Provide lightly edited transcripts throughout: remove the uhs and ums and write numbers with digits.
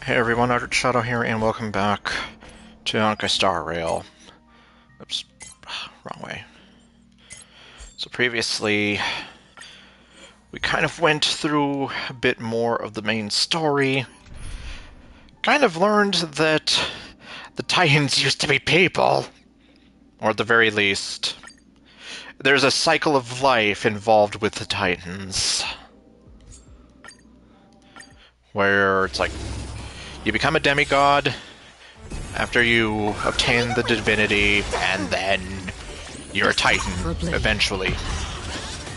Hey everyone, Arctic Shadow here, and welcome back to Honkai Star Rail. Oops, wrong way. So previously, we kind of went through a bit more of the main story. Kind of learned that the Titans used to be people. Or at the very least, there's a cycle of life involved with the Titans. Where it's like, you become a demigod after you obtain the divinity, and then you're a titan, eventually.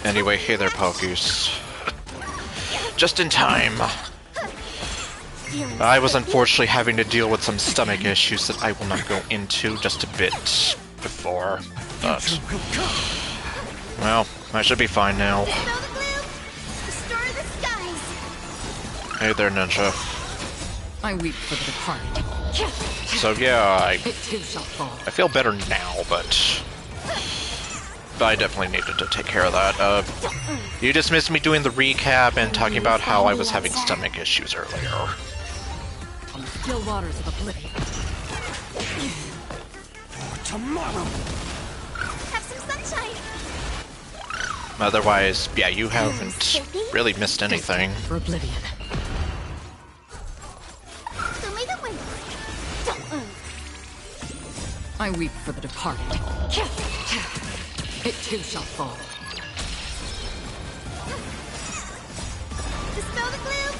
Anyway, hey there, Pokies. Just in time. I was unfortunately having to deal with some stomach issues that I will not go into just a bit before, but... well, I should be fine now. Hey there, Ninja. I weep for the departed. So yeah, I It shall fall. feel better now, but I definitely needed to take care of that. You dismissed me doing the recap and talking about how I was having stomach issues earlier. On the still waters of oblivion. For tomorrow. Have some sunshine. Otherwise, yeah, you haven't really missed anything. For oblivion. So may the wind. I weep for the departed. It too shall fall. Dispel the gloom.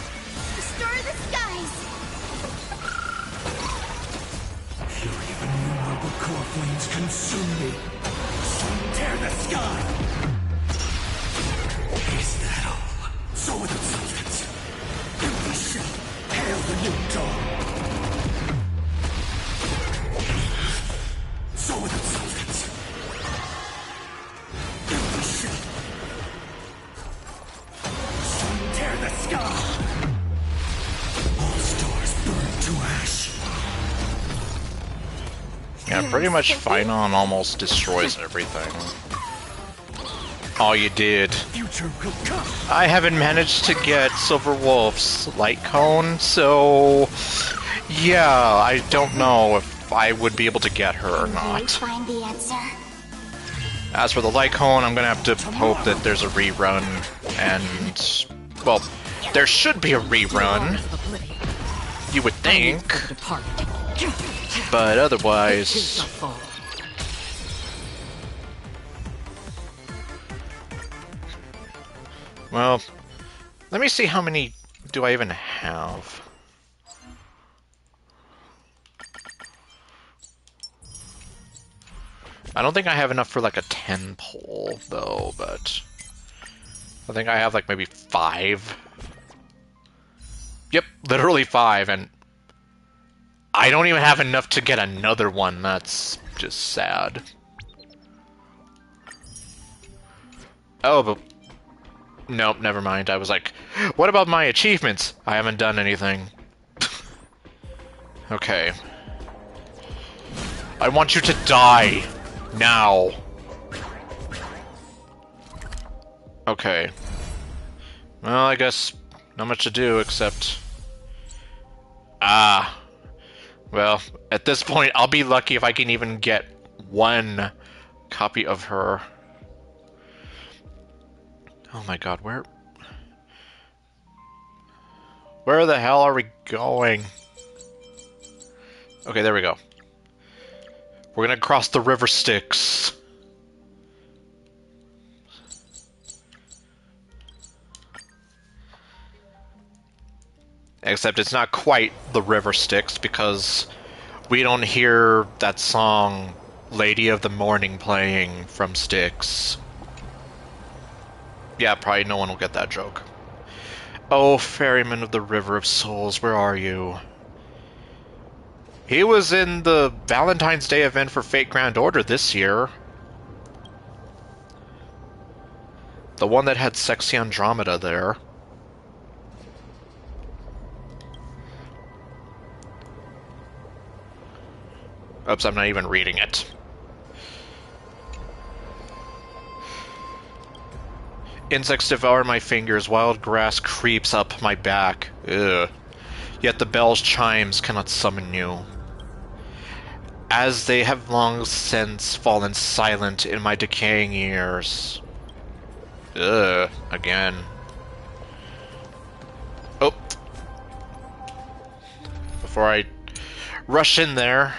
Restore the skies. Fury of innumerable core flames consume me. Some tear the sky. Is that all? So without substance. Empty shell. Hail the new dawn. So without substance. Empty shell. Some tear the sky. All stars burn to ash. Yeah, pretty much Phynon almost destroys everything. Oh, you did. Future will come. I haven't managed to get Silver Wolf's light cone, so... yeah, I don't know if I would be able to get her or not. Find the answer. As for the light cone, I'm gonna have to hope that there's a rerun, and... well, there should be a rerun, Waters of oblivion. you would I weep think, for the departed. but It too otherwise... shall fall. well, let me see how many do I even have. I don't think I have enough for like a 10 pole, though, but I think I have like maybe 5. Yep, literally 5, and I don't even have enough to get another one. That's just sad. Oh, but nope, never mind. I was like, what about my achievements? I haven't done anything. Okay. I want you to die. Now. Okay. Well, I guess not much to do except... ah. Well, at this point, I'll be lucky if I can even get one copy of her. Oh my god, where the hell are we going? Okay, there we go. We're gonna cross the river Styx. Except it's not quite the river Styx because we don't hear that song Lady of the Morning playing from Styx. Yeah, probably no one will get that joke. Oh, ferryman of the River of Souls, where are you? He was in the Valentine's Day event for Fate Grand Order this year. The one that had Sexy Andromeda there. Oops, I'm not even reading it. Insects devour my fingers, wild grass creeps up my back. Ugh. yet the bell's chimes cannot summon you, as they have long since fallen silent in my decaying years. Ugh, again. Oh. Before I rush in there.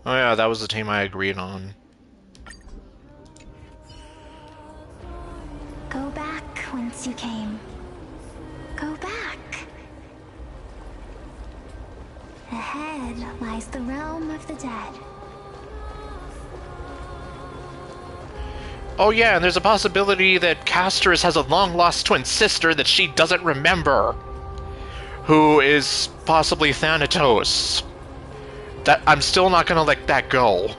Oh yeah, that was the team I agreed on. Go back whence you came. Go back. Ahead lies the realm of the dead. Oh yeah, and there's a possibility that Castris has a long-lost twin sister that she doesn't remember, who is possibly Thanatos. That I'm still not gonna let that go.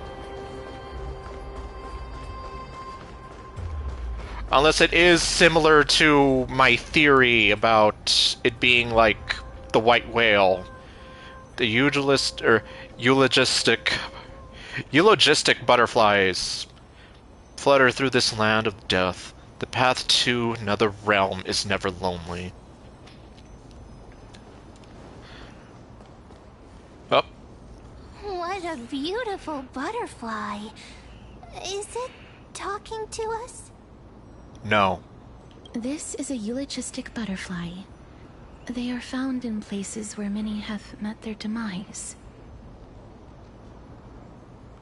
Unless it is similar to my theory about it being like the white whale. The eulogistic butterflies flutter through this land of death. The path to another realm is never lonely. Oh. What a beautiful butterfly. Is it talking to us? No. This is a eulogistic butterfly. They are found in places where many have met their demise.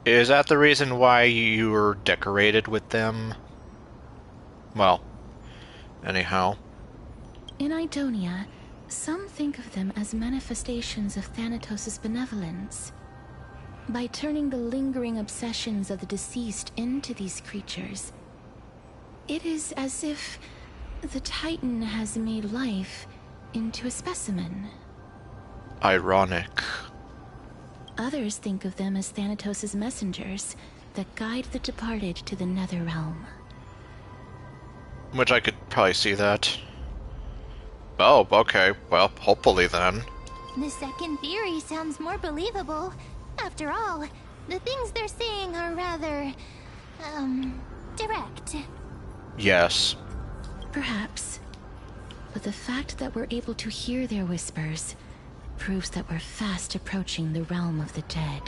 Is that the reason why you were decorated with them? Well, anyhow. In Idonia, some think of them as manifestations of Thanatos' benevolence. By turning the lingering obsessions of the deceased into these creatures, it is as if the Titan has made life into a specimen. Ironic. Others think of them as Thanatos' messengers that guide the departed to the nether realm. Which I could probably see that. Oh, okay. Well, hopefully then. The second theory sounds more believable. After all, the things they're saying are rather, direct. Yes. Perhaps. But the fact that we're able to hear their whispers proves that we're fast approaching the realm of the dead.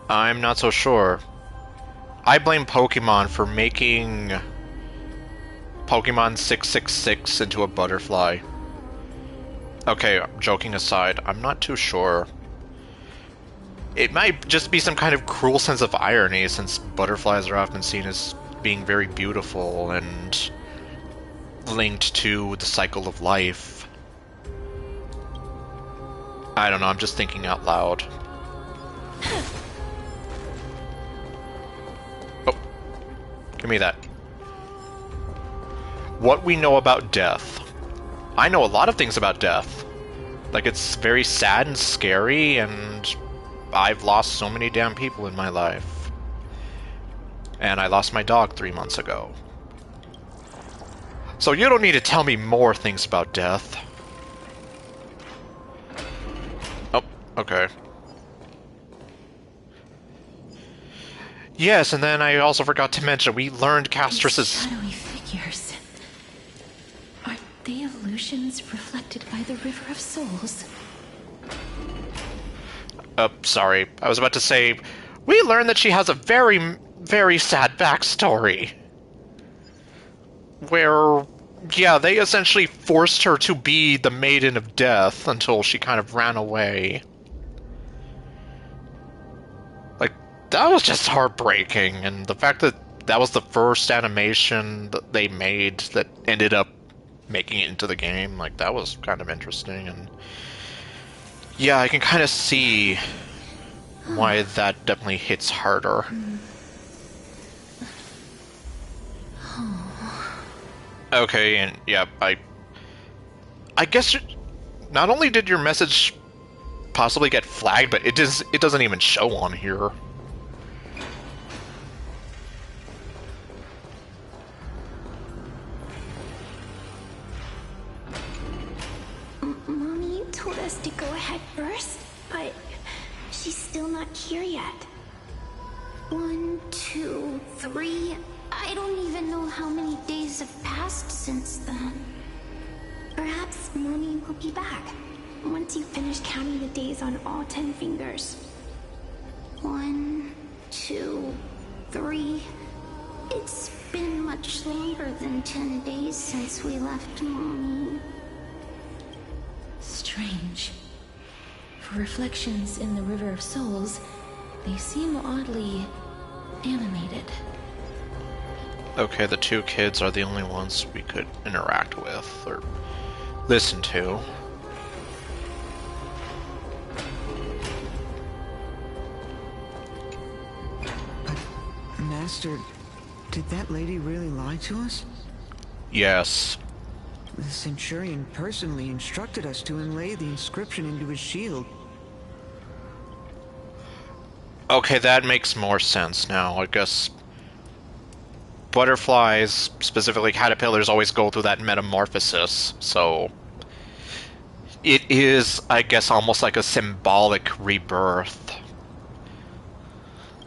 I'm not so sure. I blame Pokemon for making Pokemon 666 into a butterfly. Okay, joking aside, I'm not too sure. It might just be some kind of cruel sense of irony, since butterflies are often seen as being very beautiful and linked to the cycle of life. I don't know, I'm just thinking out loud. Oh, give me that. What we know about death. I know a lot of things about death. Like, it's very sad and scary, and I've lost so many damn people in my life. And I lost my dog 3 months ago. So you don't need to tell me more things about death. Oh, okay. Yes, and then I also forgot to mention, we learned Castris's... Shadowy figures. Are they illusions reflected by the River of Souls? Sorry. I was about to say, we learned that she has a very, very sad backstory. Where, yeah, they essentially forced her to be the Maiden of Death until she kind of ran away. Like, that was just heartbreaking, and the fact that that was the first animation that they made that ended up making it into the game, like, that was kind of interesting, and yeah, I can kind of see why that definitely hits harder. Okay, and yeah, I guess not only did your message possibly get flagged, but it doesn't even show on here. Mommy told us to go ahead first, but she's still not here yet. 1, 2, 3. I don't even know how many days have passed since then. Perhaps Moni will be back once you finish counting the days on all 10 fingers. 1, 2, 3. It's been much longer than 10 days since we left Mommy. Strange. For reflections in the River of Souls, they seem oddly animated. Okay, the two kids are the only ones we could interact with, or listen to. But, Master, did that lady really lie to us? Yes. The Centurion personally instructed us to inlay the inscription into his shield. Okay, that makes more sense now. I guess butterflies, specifically caterpillars, always go through that metamorphosis, so it is, I guess, almost like a symbolic rebirth.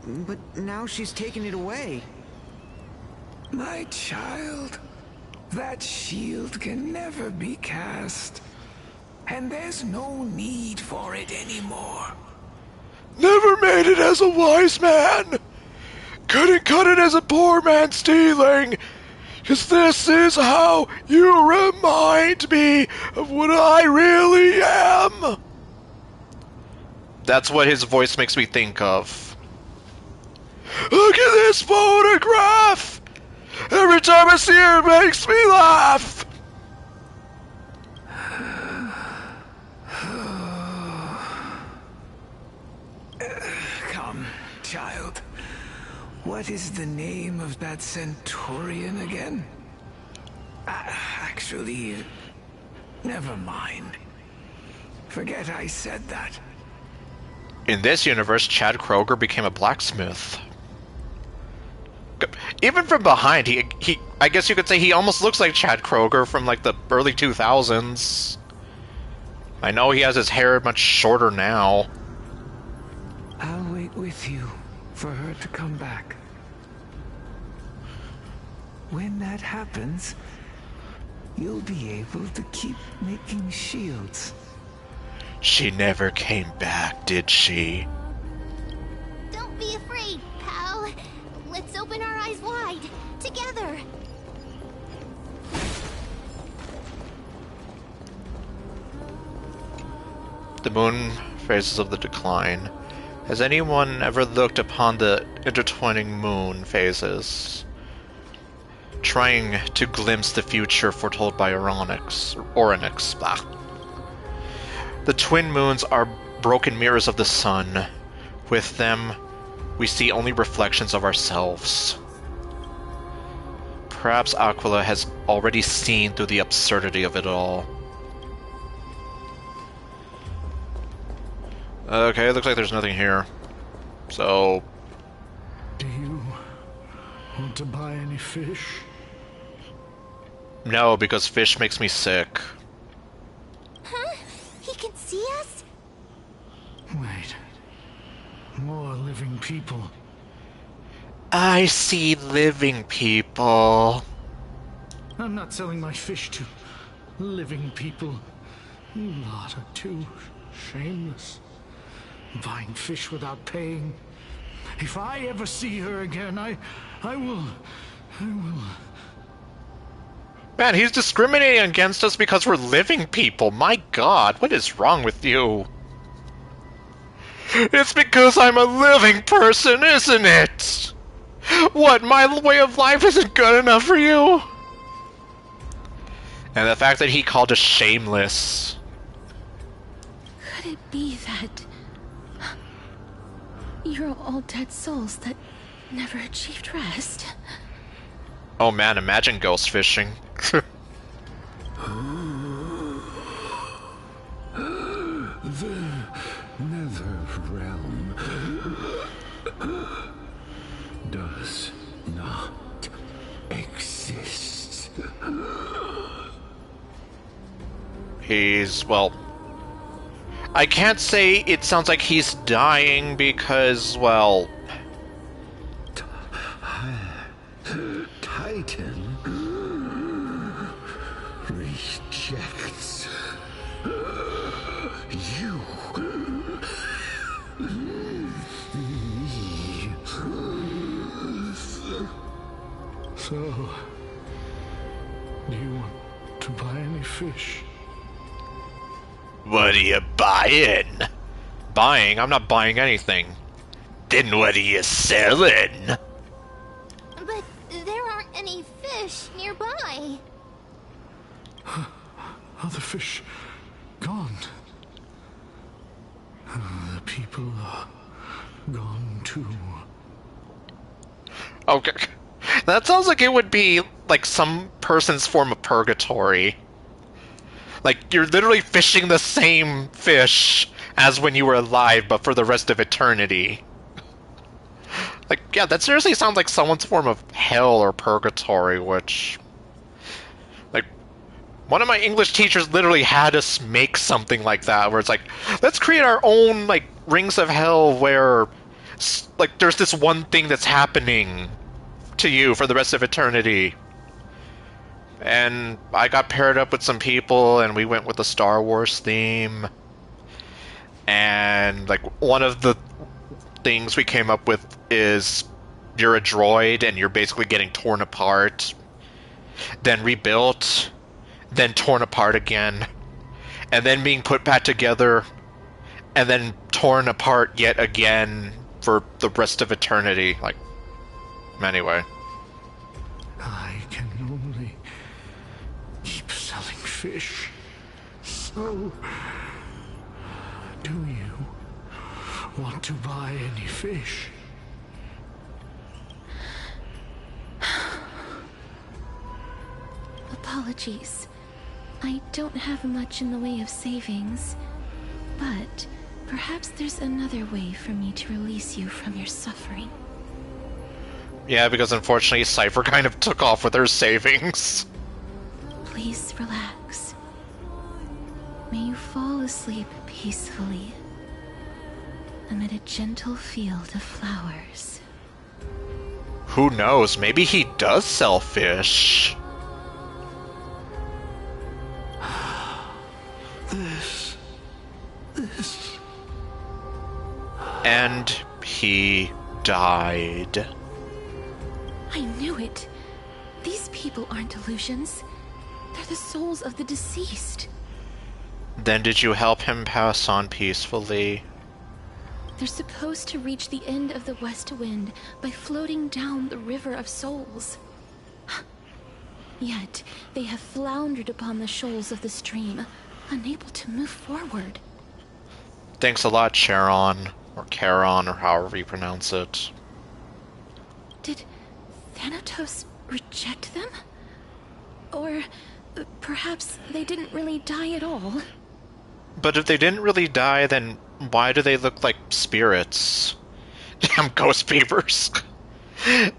But now she's taken it away. My child, that shield can never be cast. And there's no need for it anymore. Never made it as a wise man! Couldn't cut it as a poor man stealing! 'Cause this is how you remind me of what I really am! That's what his voice makes me think of. Look at this photograph! Every time I see it, it makes me laugh! Come, child. What is the name of that Centurion again? Actually, never mind. Forget I said that. In this universe, Chad Kroger became a blacksmith. Even from behind, he I guess you could say he almost looks like Chad Kroger from like the early 2000s. I know he has his hair much shorter now. I'll wait with you for her to come back. When that happens, you'll be able to keep making shields. She never came back, did she? Don't be afraid, pal. Let's open our eyes wide, together. The moon phases of the decline. Has anyone ever looked upon the intertwining moon phases, trying to glimpse the future foretold by Oryx? Blah. The twin moons are broken mirrors of the sun. With them, we see only reflections of ourselves. Perhaps Aquila has already seen through the absurdity of it all. Okay, it looks like there's nothing here. So... Do you want to buy any fish? no, because fish makes me sick. Huh? He can see us? Wait. More living people. I see living people. I'm not selling my fish to living people. You lot are too shameless. Buying fish without paying. If I ever see her again, I will... Man, he's discriminating against us because we're living people. My god, what is wrong with you? It's because I'm a living person, isn't it? What, my way of life isn't good enough for you? And the fact that he called us shameless. Could it be that you're all dead souls that never achieved rest? Oh man, imagine ghost fishing. The nether realm does not exist. He's, well... I can't say it sounds like he's dying because, well... rejects you. So, do you want to buy any fish? What are you buying? Buying? I'm not buying anything. Then what are you selling? But there aren't any fish nearby. Other fish gone. The people are gone too. Okay. That sounds like it would be like some person's form of purgatory. Like, you're literally fishing the same fish as when you were alive, but for the rest of eternity. Like, yeah, that seriously sounds like someone's form of hell or purgatory, which... Like, one of my English teachers literally had us make something like that, where it's like, let's create our own, like, rings of hell where, like, there's this one thing that's happening to you for the rest of eternity. And I got paired up with some people, and we went with the Star Wars theme. And, like, one of the things we came up with is you're a droid, and you're basically getting torn apart, then rebuilt, then torn apart again, and then being put back together, and then torn apart yet again for the rest of eternity. Like, anyway. I can only keep selling fish. So, do you want to buy any fish? Apologies. I don't have much in the way of savings, but perhaps there's another way for me to release you from your suffering. Yeah, because unfortunately Cypher kind of took off with her savings. Please relax. May you fall asleep peacefully amid a gentle field of flowers. Who knows, maybe he does sell fish. This. And he died. I knew it. These people aren't illusions. They're the souls of the deceased. Then did you help him pass on peacefully? They're supposed to reach the end of the West Wind by floating down the River of Souls. Yet, they have floundered upon the shoals of the stream, unable to move forward. Thanks a lot, Charon, or Charon, or however you pronounce it. Did Thanatos reject them? Or perhaps they didn't really die at all? But if they didn't really die, then why do they look like spirits? Damn ghost beavers.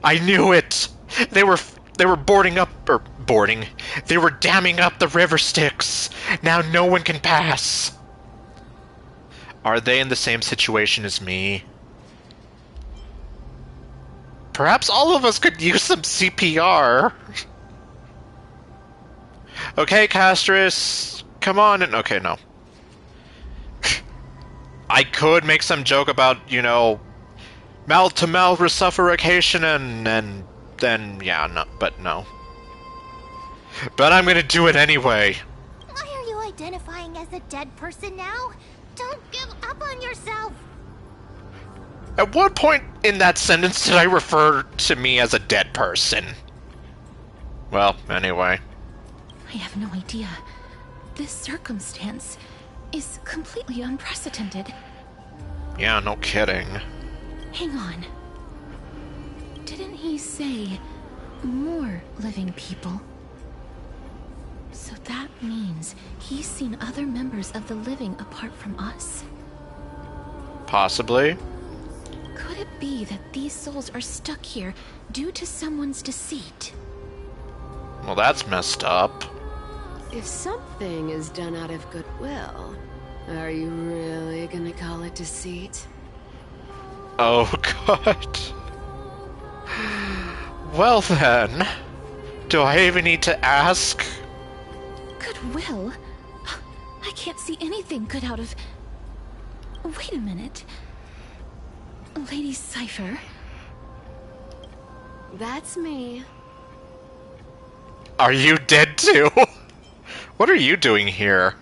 I knew it! They were boarding up, or boarding. They were damming up the river Styx. Now no one can pass. Are they in the same situation as me? Perhaps all of us could use some CPR. Okay, Castris, come on and... Okay, no. I could make some joke about, you know, mouth-to-mouth resuscitation and then, yeah, no, but no. But I'm gonna do it anyway. Why are you identifying as a dead person now? Don't give up on yourself! At what point in that sentence did I refer to me as a dead person? Well, anyway. I have no idea. This circumstance is completely unprecedented. Yeah, no kidding. Hang on. Didn't he say more living people? So that means he's seen other members of the living apart from us. Possibly. Could it be that these souls are stuck here due to someone's deceit? Well, that's messed up. If something is done out of goodwill, are you really gonna call it deceit? Oh, God. Well then, do I even need to ask? Goodwill? I can't see anything good out of... Wait a minute. Lady Cypher? That's me. Are you dead too? What are you doing here?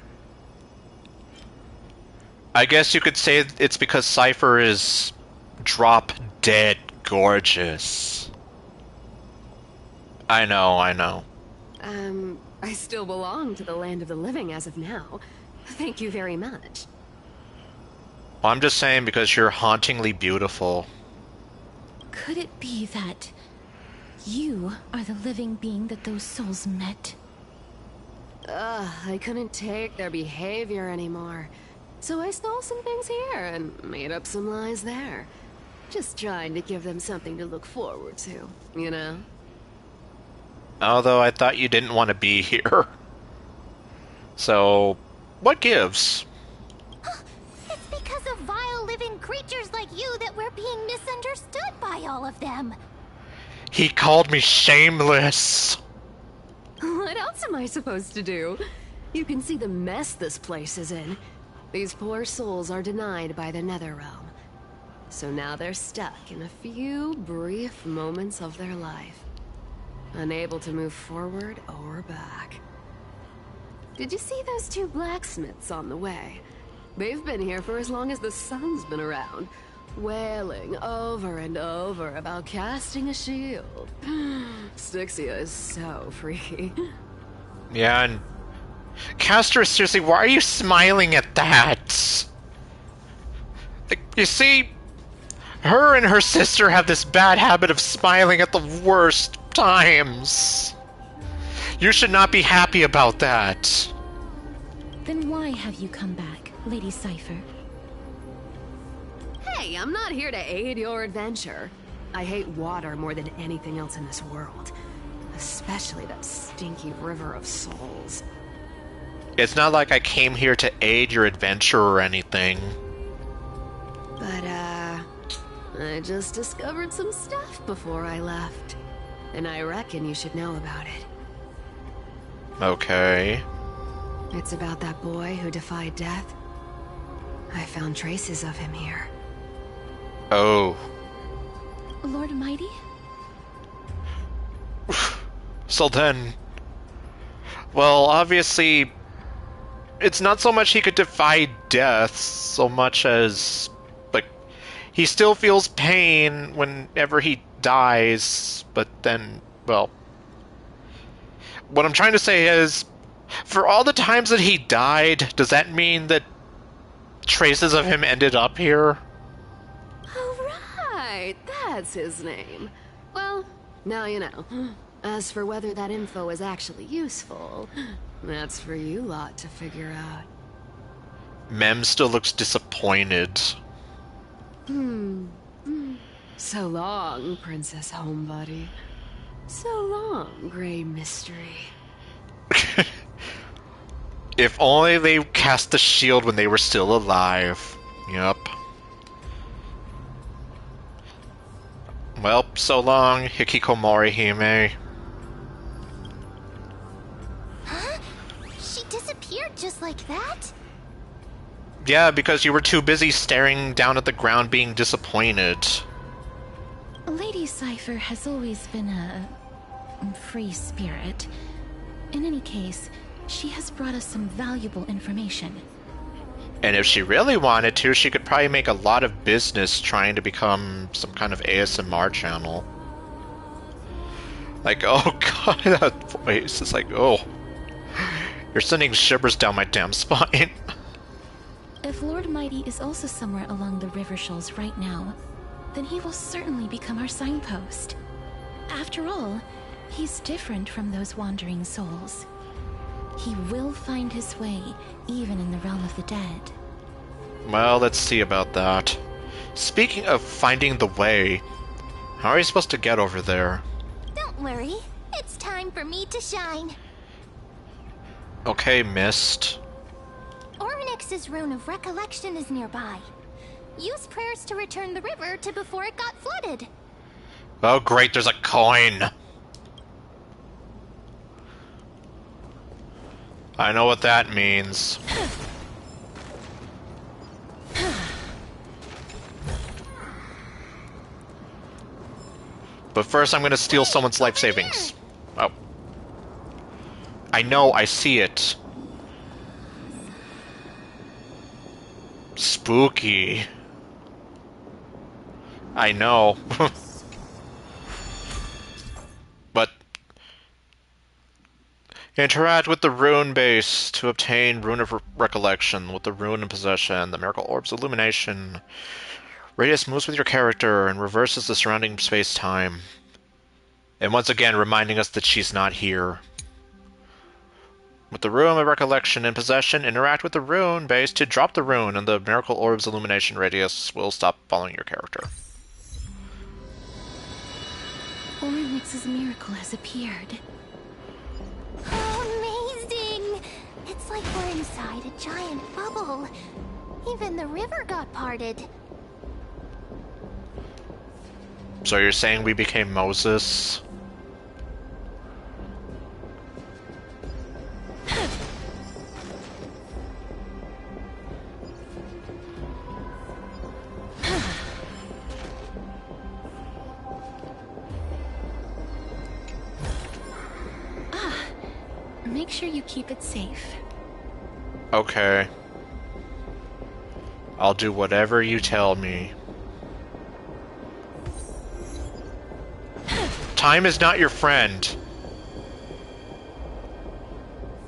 I guess you could say it's because Cypher is drop dead gorgeous. I know, I know. I still belong to the land of the living as of now. Thank you very much. Well, I'm just saying because you're hauntingly beautiful. Could it be that you are the living being that those souls met? I couldn't take their behavior anymore. So I stole some things here and made up some lies there. Just trying to give them something to look forward to, you know? Although I thought you didn't want to be here. So, what gives? It's because of vile living creatures like you that we're being misunderstood by all of them. He called me shameless. What else am I supposed to do? You can see the mess this place is in. These poor souls are denied by the Netherrealm. So now they're stuck in a few brief moments of their life. Unable to move forward or back. Did you see those two blacksmiths on the way? They've been here for as long as the sun's been around, wailing over and over about casting a shield. Styxia is so freaky. Yeah, and... Castor, seriously, why are you smiling at that? Like, you see, her and her sister have this bad habit of smiling at the worst times. You should not be happy about that. Then why have you come back, Lady Cypher? Hey, I'm not here to aid your adventure. I hate water more than anything else in this world. Especially that stinky river of souls. It's not like I came here to aid your adventure or anything. But, I just discovered some stuff before I left. And I reckon you should know about it. Okay. It's about that boy who defied death. I found traces of him here. Oh. Lord Mighty? So then... Well, obviously... It's not so much he could defy death, so much as... Like, he still feels pain whenever he dies, but then, well... What I'm trying to say is, for all the times that he died, does that mean that traces of him ended up here? Oh, right! That's his name. Well, now you know. As for whether that info is actually useful, that's for you lot to figure out. Mem still looks disappointed. So long, Princess Homebody. So long, Grey Mystery. If only they cast the shield when they were still alive. Yup. Well, so long, Hikikomori Hime. Huh? She disappeared just like that? Yeah, because you were too busy staring down at the ground being disappointed. Lady Cypher has always been a free spirit. In any case, she has brought us some valuable information. And if she really wanted to, she could probably make a lot of business trying to become some kind of ASMR channel. Like, oh god, that voice is like, oh. You're sending shivers down my damn spine. If Lord Mighty is also somewhere along the river shoals right now, then he will certainly become our signpost. After all, he's different from those wandering souls. He will find his way, even in the realm of the dead. Well, let's see about that. Speaking of finding the way, how are you supposed to get over there? Don't worry. It's time for me to shine. Okay, Mist. Ornyx's rune of recollection is nearby. Use prayers to return the river to before it got flooded. Oh great, there's a coin! I know what that means. But first I'm gonna steal someone's life savings. Oh. I know, I see it. Spooky. I know. But interact with the rune base to obtain Rune of Recollection. With the rune in possession, the Miracle Orb's illumination. Radius moves with your character and reverses the surrounding space-time. And once again, reminding us that she's not here. With the Rune of Recollection in possession, interact with the rune base to drop the rune, and the Miracle Orb's illumination radius will stop following your character. Oryx's miracle has appeared. Amazing! It's like we're inside a giant bubble. Even the river got parted. So you're saying we became Moses? Make sure you keep it safe. Okay. I'll do whatever you tell me. Time is not your friend.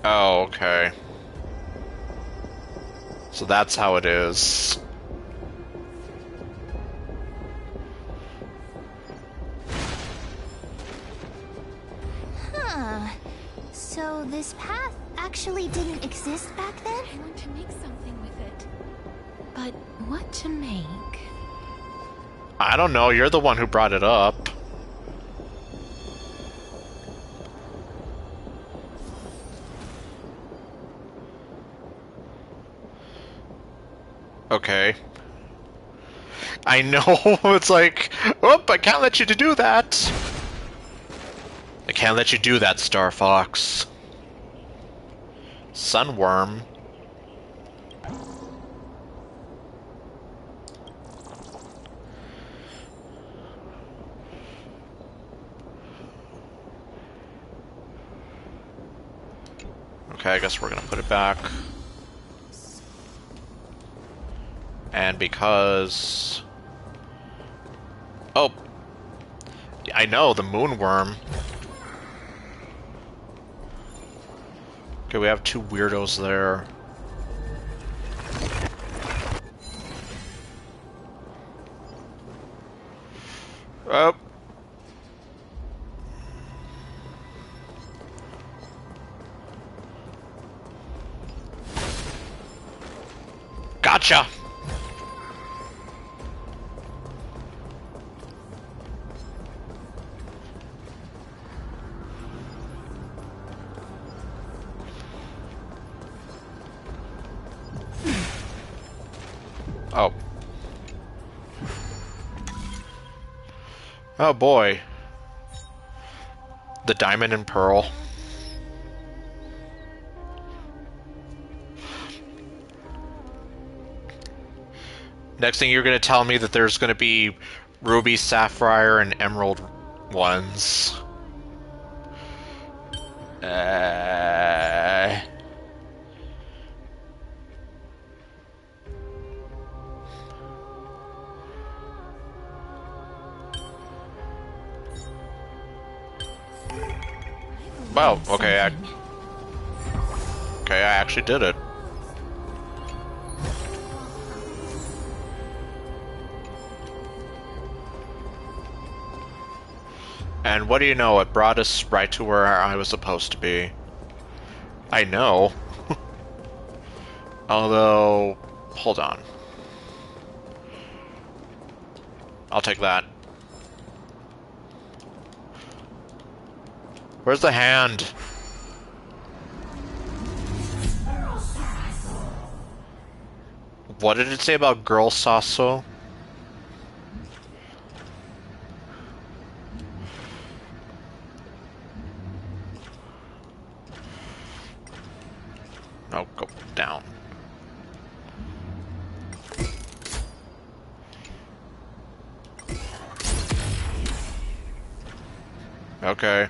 Oh, okay. So that's how it is. Huh. So this path actually didn't exist back then? I want to make something with it. But what to make? I don't know, you're the one who brought it up. Okay. I know, it's like, oh, I can't let you to do that. I can't let you do that, Star Fox. Sunworm. Okay, I guess we're gonna put it back. And because... Oh! I know, the moonworm. Okay, we have two weirdos there. Oh! Gotcha! Oh. Oh boy. The diamond and pearl. Next thing you're gonna tell me that there's gonna be ruby, sapphire, and emerald ones. Wow, okay, I actually did it. And what do you know, it brought us right to where I was supposed to be. I know. Although, hold on. I'll take that. Where's the hand? What did it say about Girl Sasso? Oh, go down. Okay.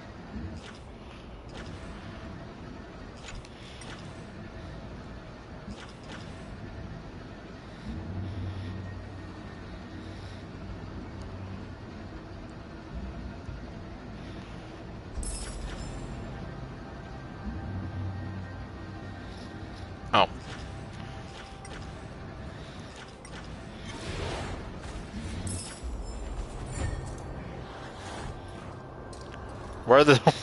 Oh. Where the...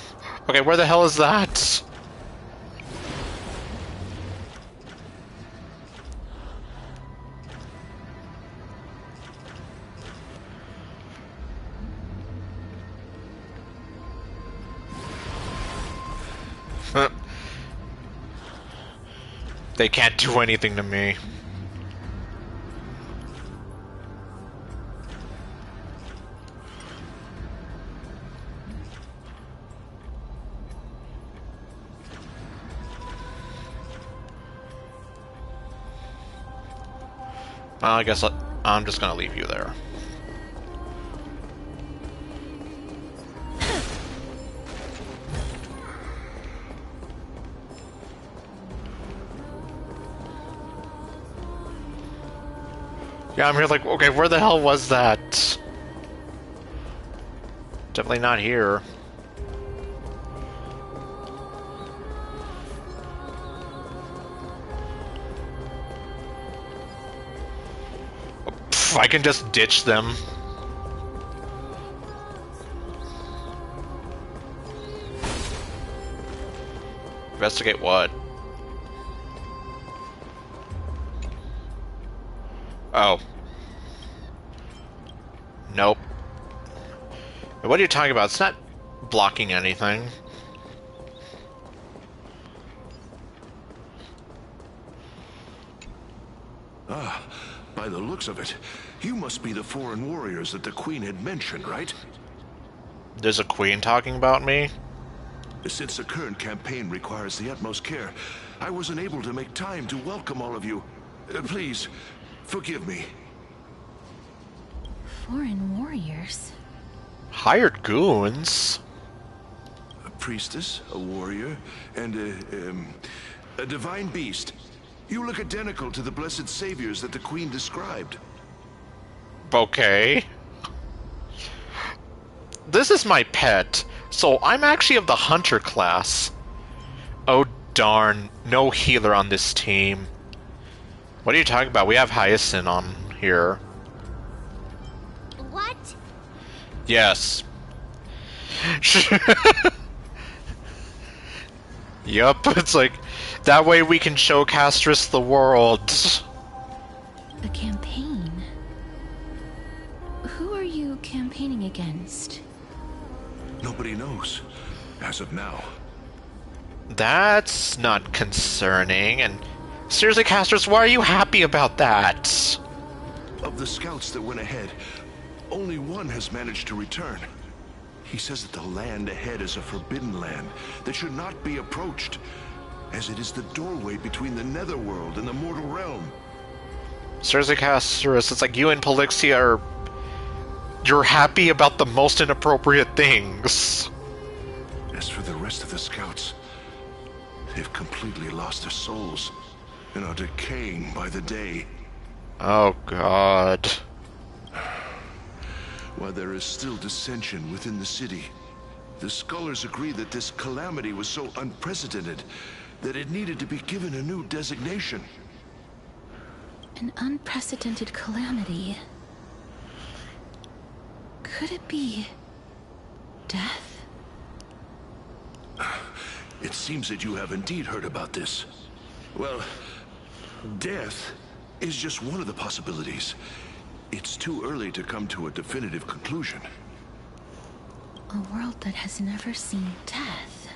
Okay, where the hell is that? They can't do anything to me. Well, I guess I'm just gonna leave you there. Yeah, I'm here like, okay, where the hell was that? Definitely not here. Pff, I can just ditch them. Investigate what? Oh. Nope. What are you talking about? It's not blocking anything. Ah, by the looks of it, you must be the foreign warriors that the Queen had mentioned, right? There's a queen talking about me? Since the current campaign requires the utmost care, I wasn't able to make time to welcome all of you. Please, forgive me. Foreign warriors? Hired goons? A priestess, a warrior, and a divine beast. You look identical to the blessed saviors that the Queen described. Okay. This is my pet, so I'm actually of the hunter class. Oh darn, no healer on this team. What are you talking about? We have Hyacinth on here. What? Yes. Yup, it's like, that way we can show Castris the world. A campaign? Who are you campaigning against? Nobody knows, as of now. That's not concerning, and seriously, Castris, why are you happy about that? Of the scouts that went ahead, only one has managed to return. He says that the land ahead is a forbidden land that should not be approached, as it is the doorway between the netherworld and the mortal realm. Seriously, Castris, it's like you and Polixia are... You're happy about the most inappropriate things. As for the rest of the scouts, they've completely lost their souls and are decaying by the day. Oh, God. While there is still dissension within the city, the scholars agree that this calamity was so unprecedented that it needed to be given a new designation. An unprecedented calamity. Could it be... death? It seems that you have indeed heard about this. Well, death is just one of the possibilities. It's too early to come to a definitive conclusion. A world that has never seen death.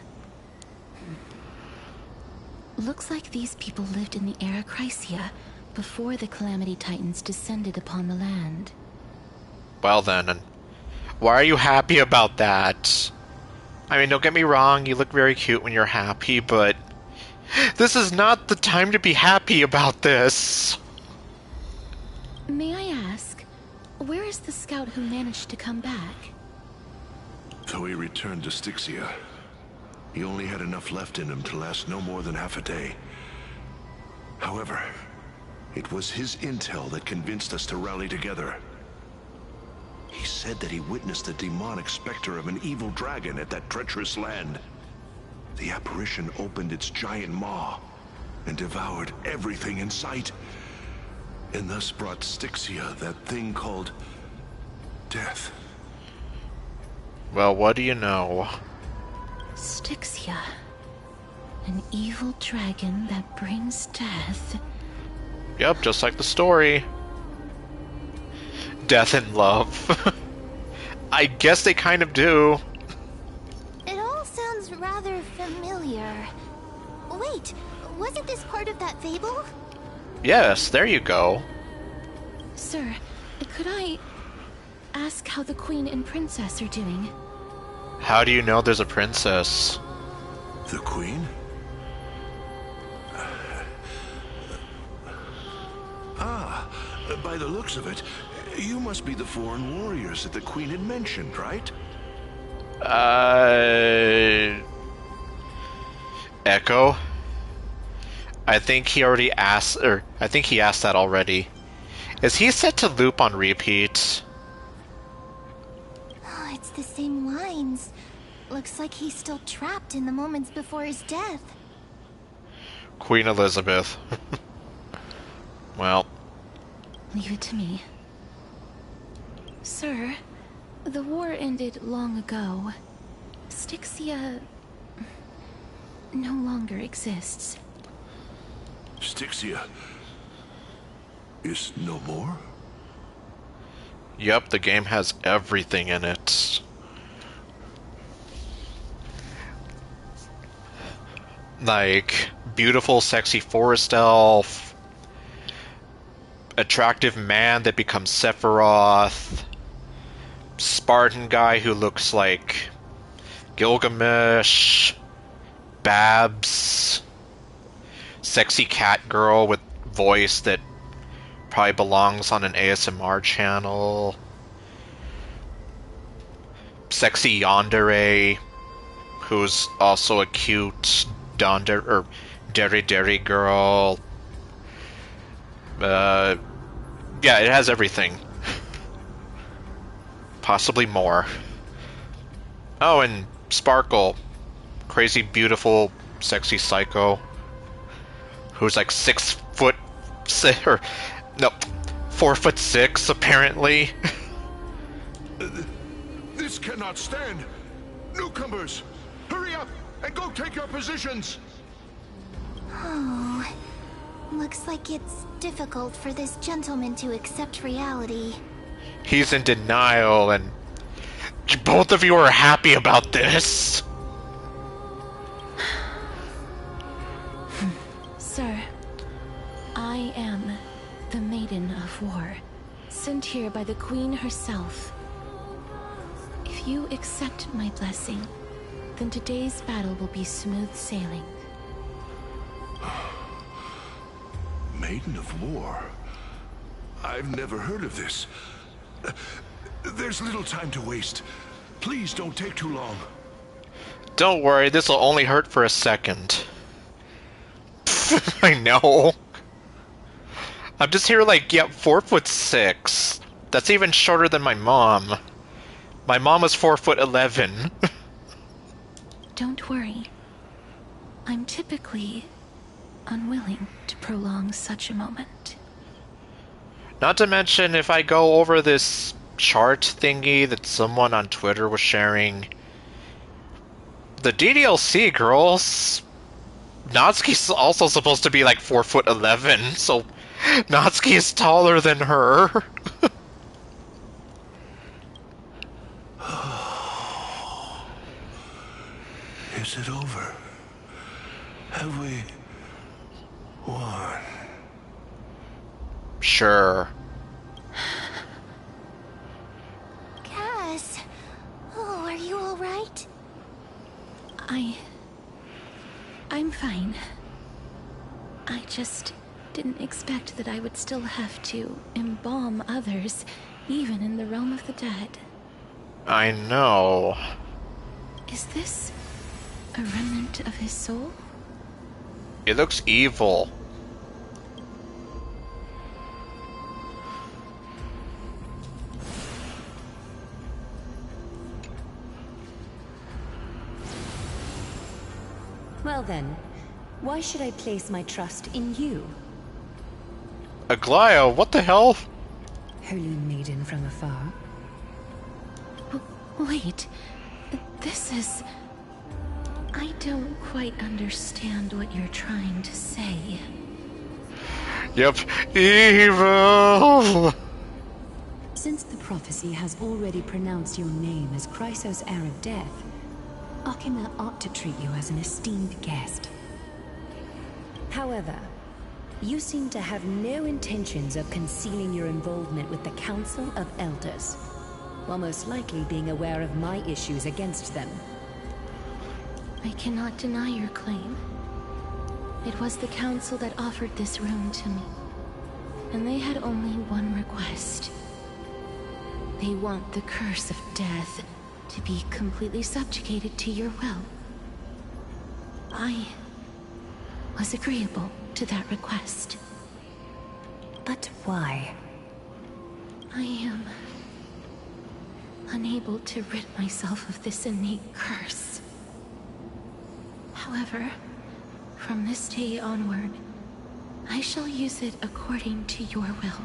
Looks like these people lived in the era Chrysia, before the Calamity Titans descended upon the land. Well then, and why are you happy about that? I mean, don't get me wrong, you look very cute when you're happy, but This is not the time to be happy about this. May I ask, where is the scout who managed to come back? Though he returned to Styxia, he only had enough left in him to last no more than half a day. However, it was his intel that convinced us to rally together. He said that he witnessed the demonic specter of an evil dragon at that treacherous land. The apparition opened its giant maw and devoured everything in sight, and thus brought Styxia that thing called death. Well, what do you know? Styxia. An evil dragon that brings death. Yep, just like the story. Death and love. I guess they kind of do. It all sounds rather familiar. Wait, wasn't this part of that fable? Yes, there you go. Sir, could I ask how the queen and princess are doing? How do you know there's a princess? The Queen? By the looks of it, you must be the foreign warriors that the Queen had mentioned, right? Echo? I think he already asked, or I think he asked that already. Is he set to loop on repeat? Oh, it's the same lines. Looks like he's still trapped in the moments before his death. Queen Elizabeth. Well. Leave it to me. Sir, the war ended long ago. Styxia no longer exists. Styxia is no more? Yep, the game has everything in it. Like, beautiful, sexy forest elf, attractive man that becomes Sephiroth, Spartan guy who looks like Gilgamesh, Babs, sexy cat girl with voice that probably belongs on an ASMR channel, sexy yandere who's also a cute Derry girl. Yeah, it has everything. Possibly more. Oh, and Sparkle. Crazy, beautiful, sexy psycho. Who's like 6'6", or no, 4'6", apparently. This cannot stand! Newcomers, hurry up and go take your positions! Oh, looks like it's difficult for this gentleman to accept reality. He's in denial, and both of you are happy about this. Sir, I am the Maiden of War, sent here by the Queen herself. If you accept my blessing, then today's battle will be smooth sailing. Maiden of War? I've never heard of this. There's little time to waste. Please don't take too long. Don't worry, this will only hurt for a second. I know. I'm just here like, yeah, 4'6". That's even shorter than my mom. My mom was 4'11". Don't worry. I'm typically unwilling to prolong such a moment. Not to mention, if I go over this chart thingy that someone on Twitter was sharing, the DDLC girls, Natsuki's also supposed to be like 4'11", so Natsuki is taller than her. Is it over? Have we won? Sure. Cass, oh, are you all right? I'm fine. I just didn't expect that I would still have to embalm others, even in the realm of the dead. I know. Is this a remnant of his soul? It looks evil. Well then, why should I place my trust in you? Aglaya, what the hell? Holy maiden from afar. Wait, this is... I don't quite understand what you're trying to say. Yep, evil! Since the prophecy has already pronounced your name as Chrysos, heir of death, Akima ought to treat you as an esteemed guest. However, you seem to have no intentions of concealing your involvement with the Council of Elders, while most likely being aware of my issues against them. I cannot deny your claim. It was the Council that offered this room to me, and they had only one request. They want the curse of death to be completely subjugated to your will. I was agreeable to that request. But why? I am unable to rid myself of this innate curse. However, from this day onward, I shall use it according to your will.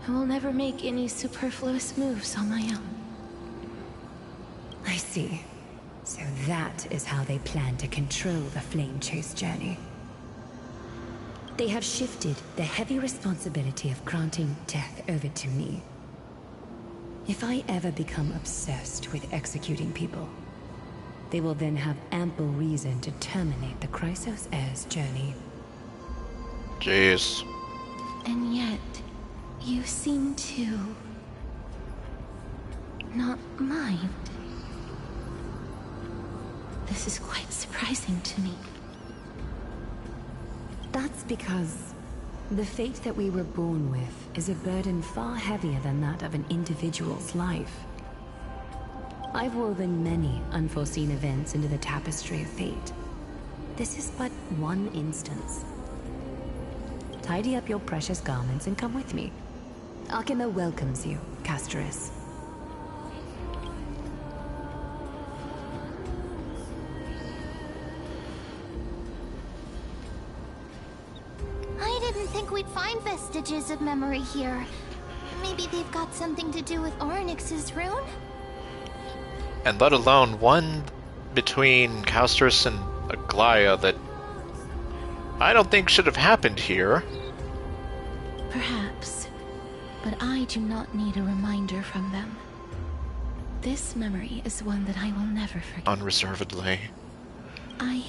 I will never make any superfluous moves on my own. I see. So that is how they plan to control the Flame Chase journey. They have shifted the heavy responsibility of granting death over to me. If I ever become obsessed with executing people, they will then have ample reason to terminate the Chrysos heir's journey. Jeez. And yet, you seem to not mind. This is quite surprising to me. That's because the fate that we were born with is a burden far heavier than that of an individual's life. I've woven many unforeseen events into the tapestry of fate. This is but one instance. Tidy up your precious garments and come with me. Akima welcomes you, Castoris. I didn't think we'd find vestiges of memory here. Maybe they've got something to do with Ornyx's rune? And let alone one between Castoris and Aglaya that I don't think should have happened here. Perhaps, but I do not need a reminder from them. This memory is one that I will never forget. Unreservedly. I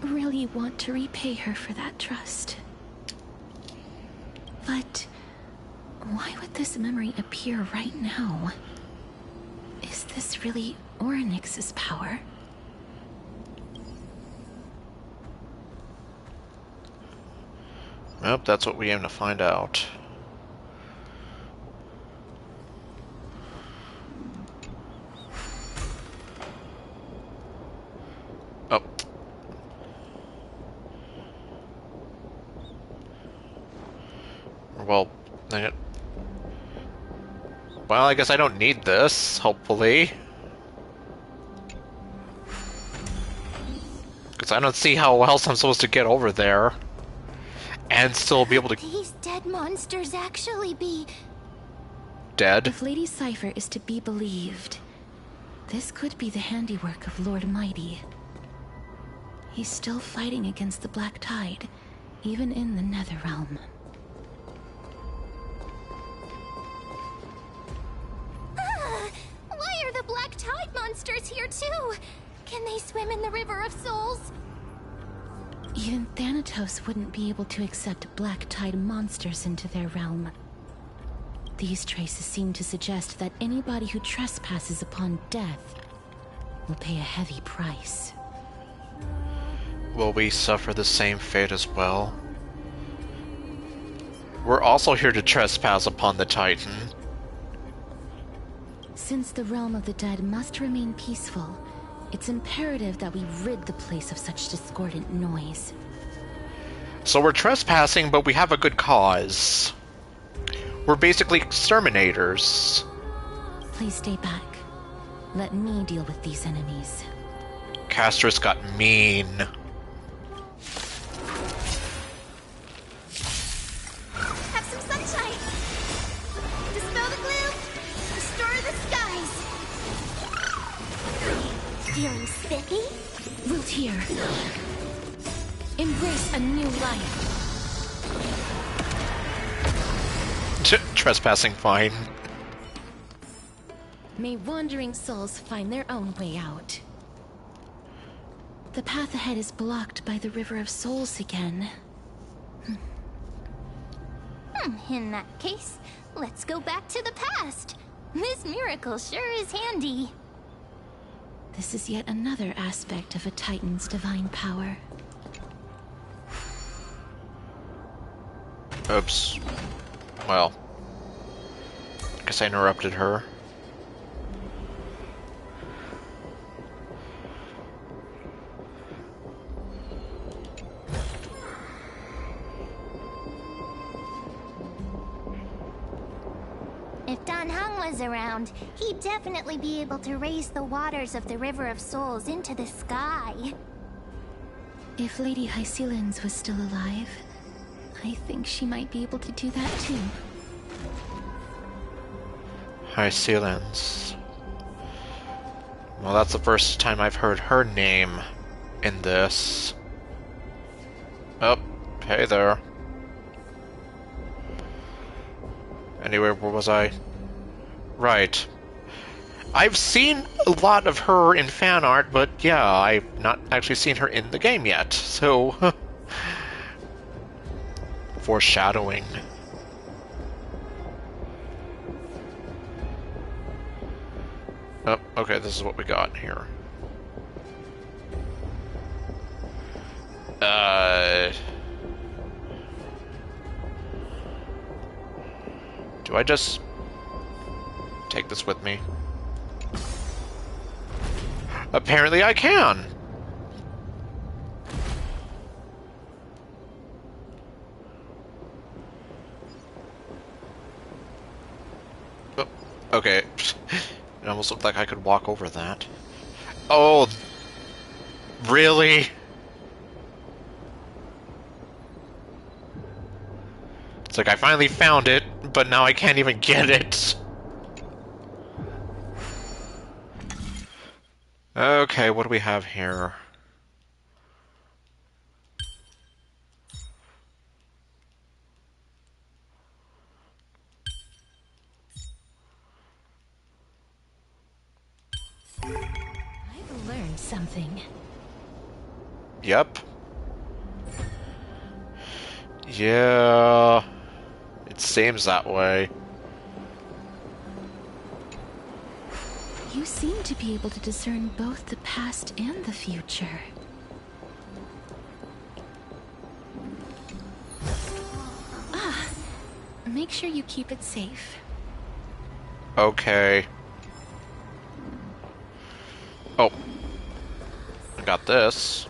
really want to repay her for that trust. But why would this memory appear right now? Is this really Ornyx's power? Yep, that's what we aim to find out. Oh. Well, I guess I don't need this, hopefully. Because I don't see how else I'm supposed to get over there. And still be able to... These dead monsters actually be... dead? If Lady Cypher is to be believed, this could be the handiwork of Lord Mighty. He's still fighting against the Black Tide, even in the Netherrealm. Why are the Black Tide monsters here too? Can they swim in the River of Souls? Even Thanatos wouldn't be able to accept Black Tide monsters into their realm. These traces seem to suggest that anybody who trespasses upon death will pay a heavy price. Will we suffer the same fate as well? We're also here to trespass upon the Titan. Since the realm of the dead must remain peaceful, it's imperative that we rid the place of such discordant noise. So we're trespassing, but we have a good cause. We're basically exterminators. Please stay back. Let me deal with these enemies. Castrus got mean. Have some sunshine! Dispel the gloom! Restore the skies! Feeling spiffy? Root here. Embrace a new life. Trespassing fine. May wandering souls find their own way out. The path ahead is blocked by the River of Souls again. In that case, let's go back to the past. This miracle sure is handy. This is yet another aspect of a Titan's divine power. Oops. Well, guess I interrupted her. If Dan Heng was around, he'd definitely be able to raise the waters of the River of Souls into the sky. If Lady Hycelens was still alive, I think she might be able to do that too. Hycelens. Well, that's the first time I've heard her name in this. Oh, hey there. Anyway, where was I? Right. I've seen a lot of her in fan art, but yeah, I've not actually seen her in the game yet, so... Foreshadowing. Oh, okay, this is what we got here. Do I just take this with me? Apparently I can! Oh, okay. It almost looked like I could walk over that. Oh! Really? It's like I finally found it, but now I can't even get it. Okay, what do we have here? I've learned something. Yep. Yeah, it seems that way. You seem to be able to discern both the past and the future. Ah, make sure you keep it safe. Okay. Oh. I got this.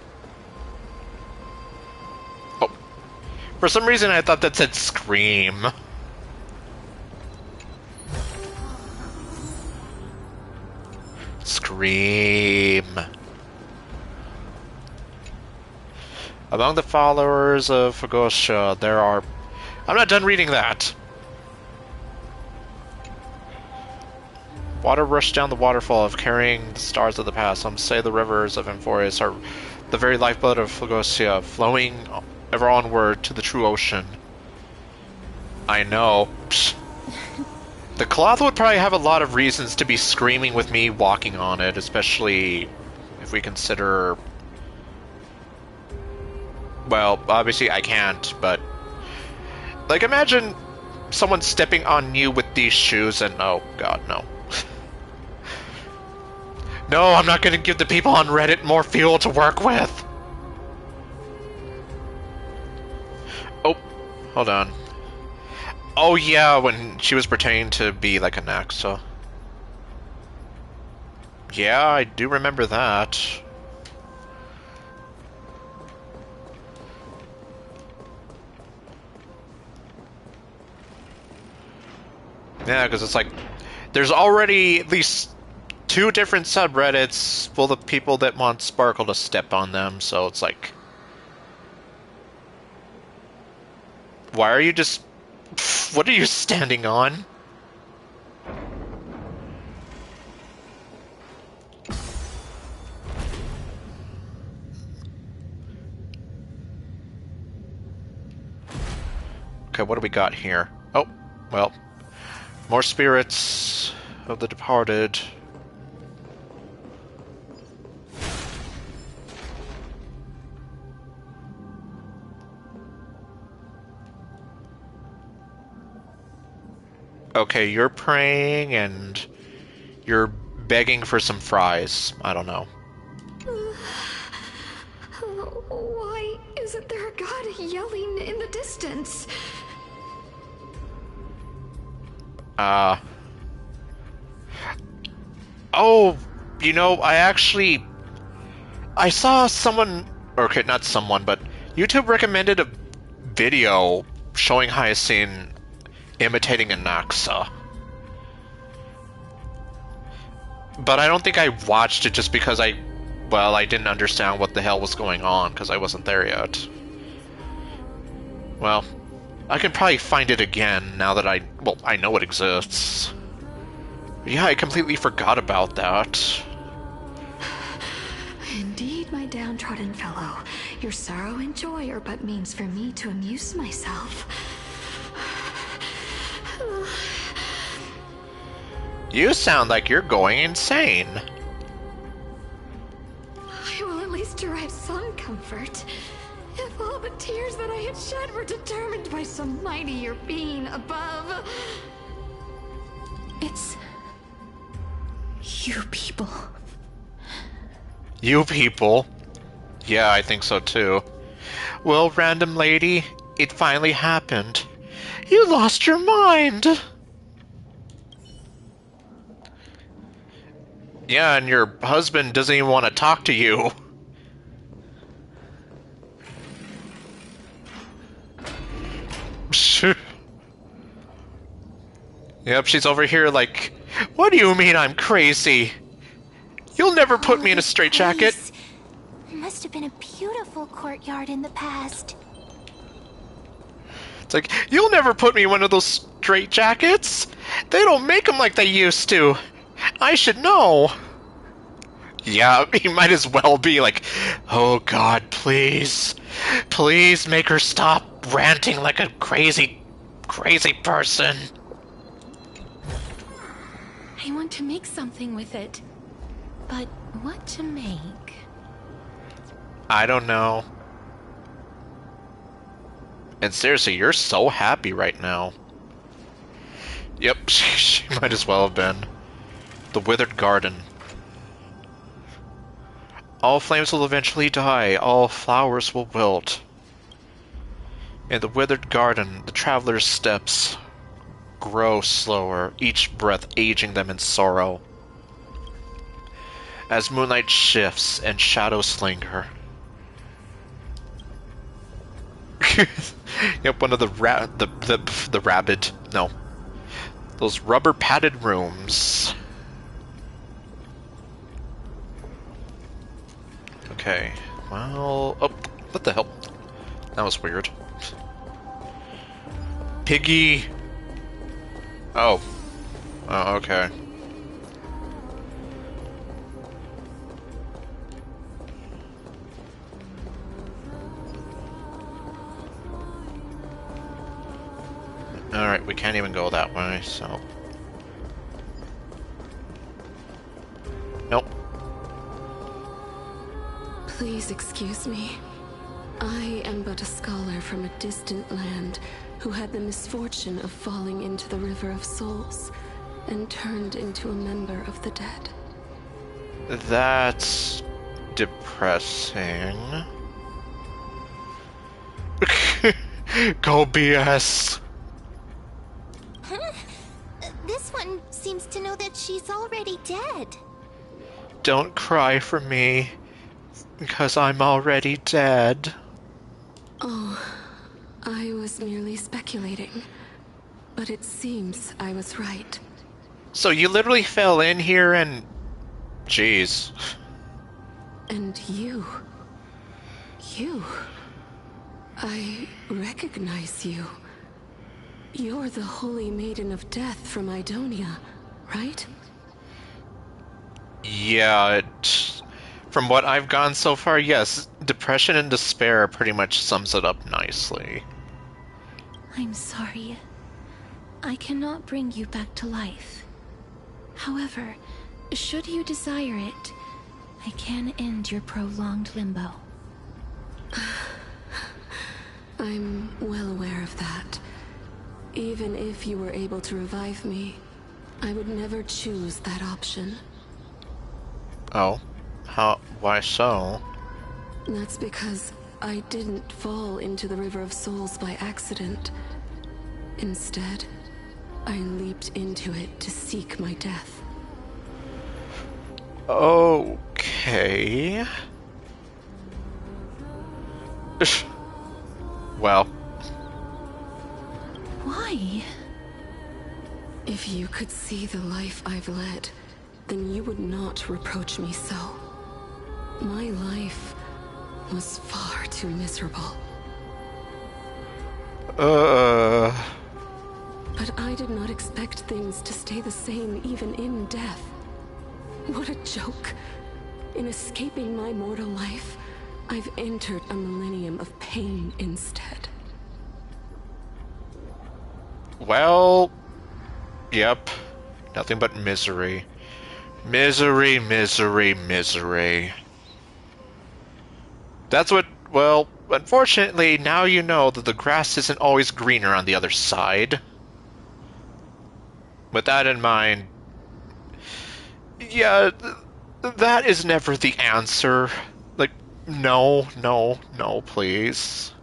Oh. For some reason I thought that said Scream. Scream. Among the followers of Fagosha, there are... I'm not done reading that. Water rushed down the waterfall of carrying the stars of the past. Some say the rivers of Amphorius are the very lifeblood of Flagosia, flowing ever onward to the true ocean. I know. Psst. The cloth would probably have a lot of reasons to be screaming with me walking on it, especially if we consider... Well, obviously I can't, but... Like, imagine someone stepping on you with these shoes and... Oh, God, no. No, I'm not gonna give the people on Reddit more fuel to work with! Oh, hold on. Oh yeah, when she was pretending to be like a Naxa. Yeah, I do remember that. Yeah, because it's like, there's already at least 2 different subreddits full of people that want Sparkle to step on them, so it's like... Why are you just... What are you standing on? Okay, what do we got here? Oh, well... More spirits of the departed. Okay, you're praying and you're begging for some fries. I don't know. Why isn't there a god yelling in the distance? Oh, you know, I saw someone, or okay, not someone, but YouTube recommended a video showing Hyacinth imitating a Naxa. But I don't think I watched it just because I didn't understand what the hell was going on, because I wasn't there yet. Well, I can probably find it again now that I know it exists. Yeah, I completely forgot about that. Indeed, my downtrodden fellow. Your sorrow and joy are but means for me to amuse myself. You sound like you're going insane. I will at least derive some comfort. If all the tears that I had shed were determined by some mightier being above. It's... you people. You people? Yeah, I think so too. Well, random lady, it finally happened. You lost your mind! Yeah, and your husband doesn't even want to talk to you. Yep, she's over here like, what do you mean I'm crazy? You'll never put me in a straitjacket. It must have been a beautiful courtyard in the past. It's like, you'll never put me in one of those straitjackets. They don't make them like they used to. I should know. Yeah, he might as well be like, oh God, please. Please make her stop ranting like a crazy, crazy person. I want to make something with it. But what to make? I don't know. And seriously, you're so happy right now. Yep, she might as well have been. The Withered Garden. All flames will eventually die, all flowers will wilt. In the withered garden, the traveler's steps grow slower, each breath aging them in sorrow. As moonlight shifts and shadows linger. Yep, one of the rabid, no. Those rubber padded rooms. Okay, well, oh, what the hell? That was weird. Piggy! Oh. Oh, okay. Alright, we can't even go that way, so... Nope. Please excuse me. I am but a scholar from a distant land who had the misfortune of falling into the River of Souls and turned into a member of the dead. That's depressing. Go BS. Huh? This one seems to know that she's already dead. Don't cry for me, because I'm already dead. Oh, I was merely speculating. But it seems I was right. So you literally fell in here and... Jeez. And you... I recognize you. You're the Holy Maiden of Death from Idonia, right? Yeah, from what I've gone so far, yes. Depression and despair pretty much sums it up nicely. I'm sorry. I cannot bring you back to life. However, should you desire it, I can end your prolonged limbo. I'm well aware of that. Even if you were able to revive me, I would never choose that option. Oh? Why so? That's because I didn't fall into the River of Souls by accident. Instead, I leaped into it to seek my death. Okay... Well... Why? If you could see the life I've led, then you would not reproach me so. My life was far too miserable. But I did not expect things to stay the same even in death. What a joke. In escaping my mortal life, I've entered a millennium of pain instead. Well... Yep. Nothing but misery. Misery, misery, misery. That's what... Well, unfortunately, now you know that the grass isn't always greener on the other side. With that in mind... Yeah, that is never the answer. Like, no, no, no, please.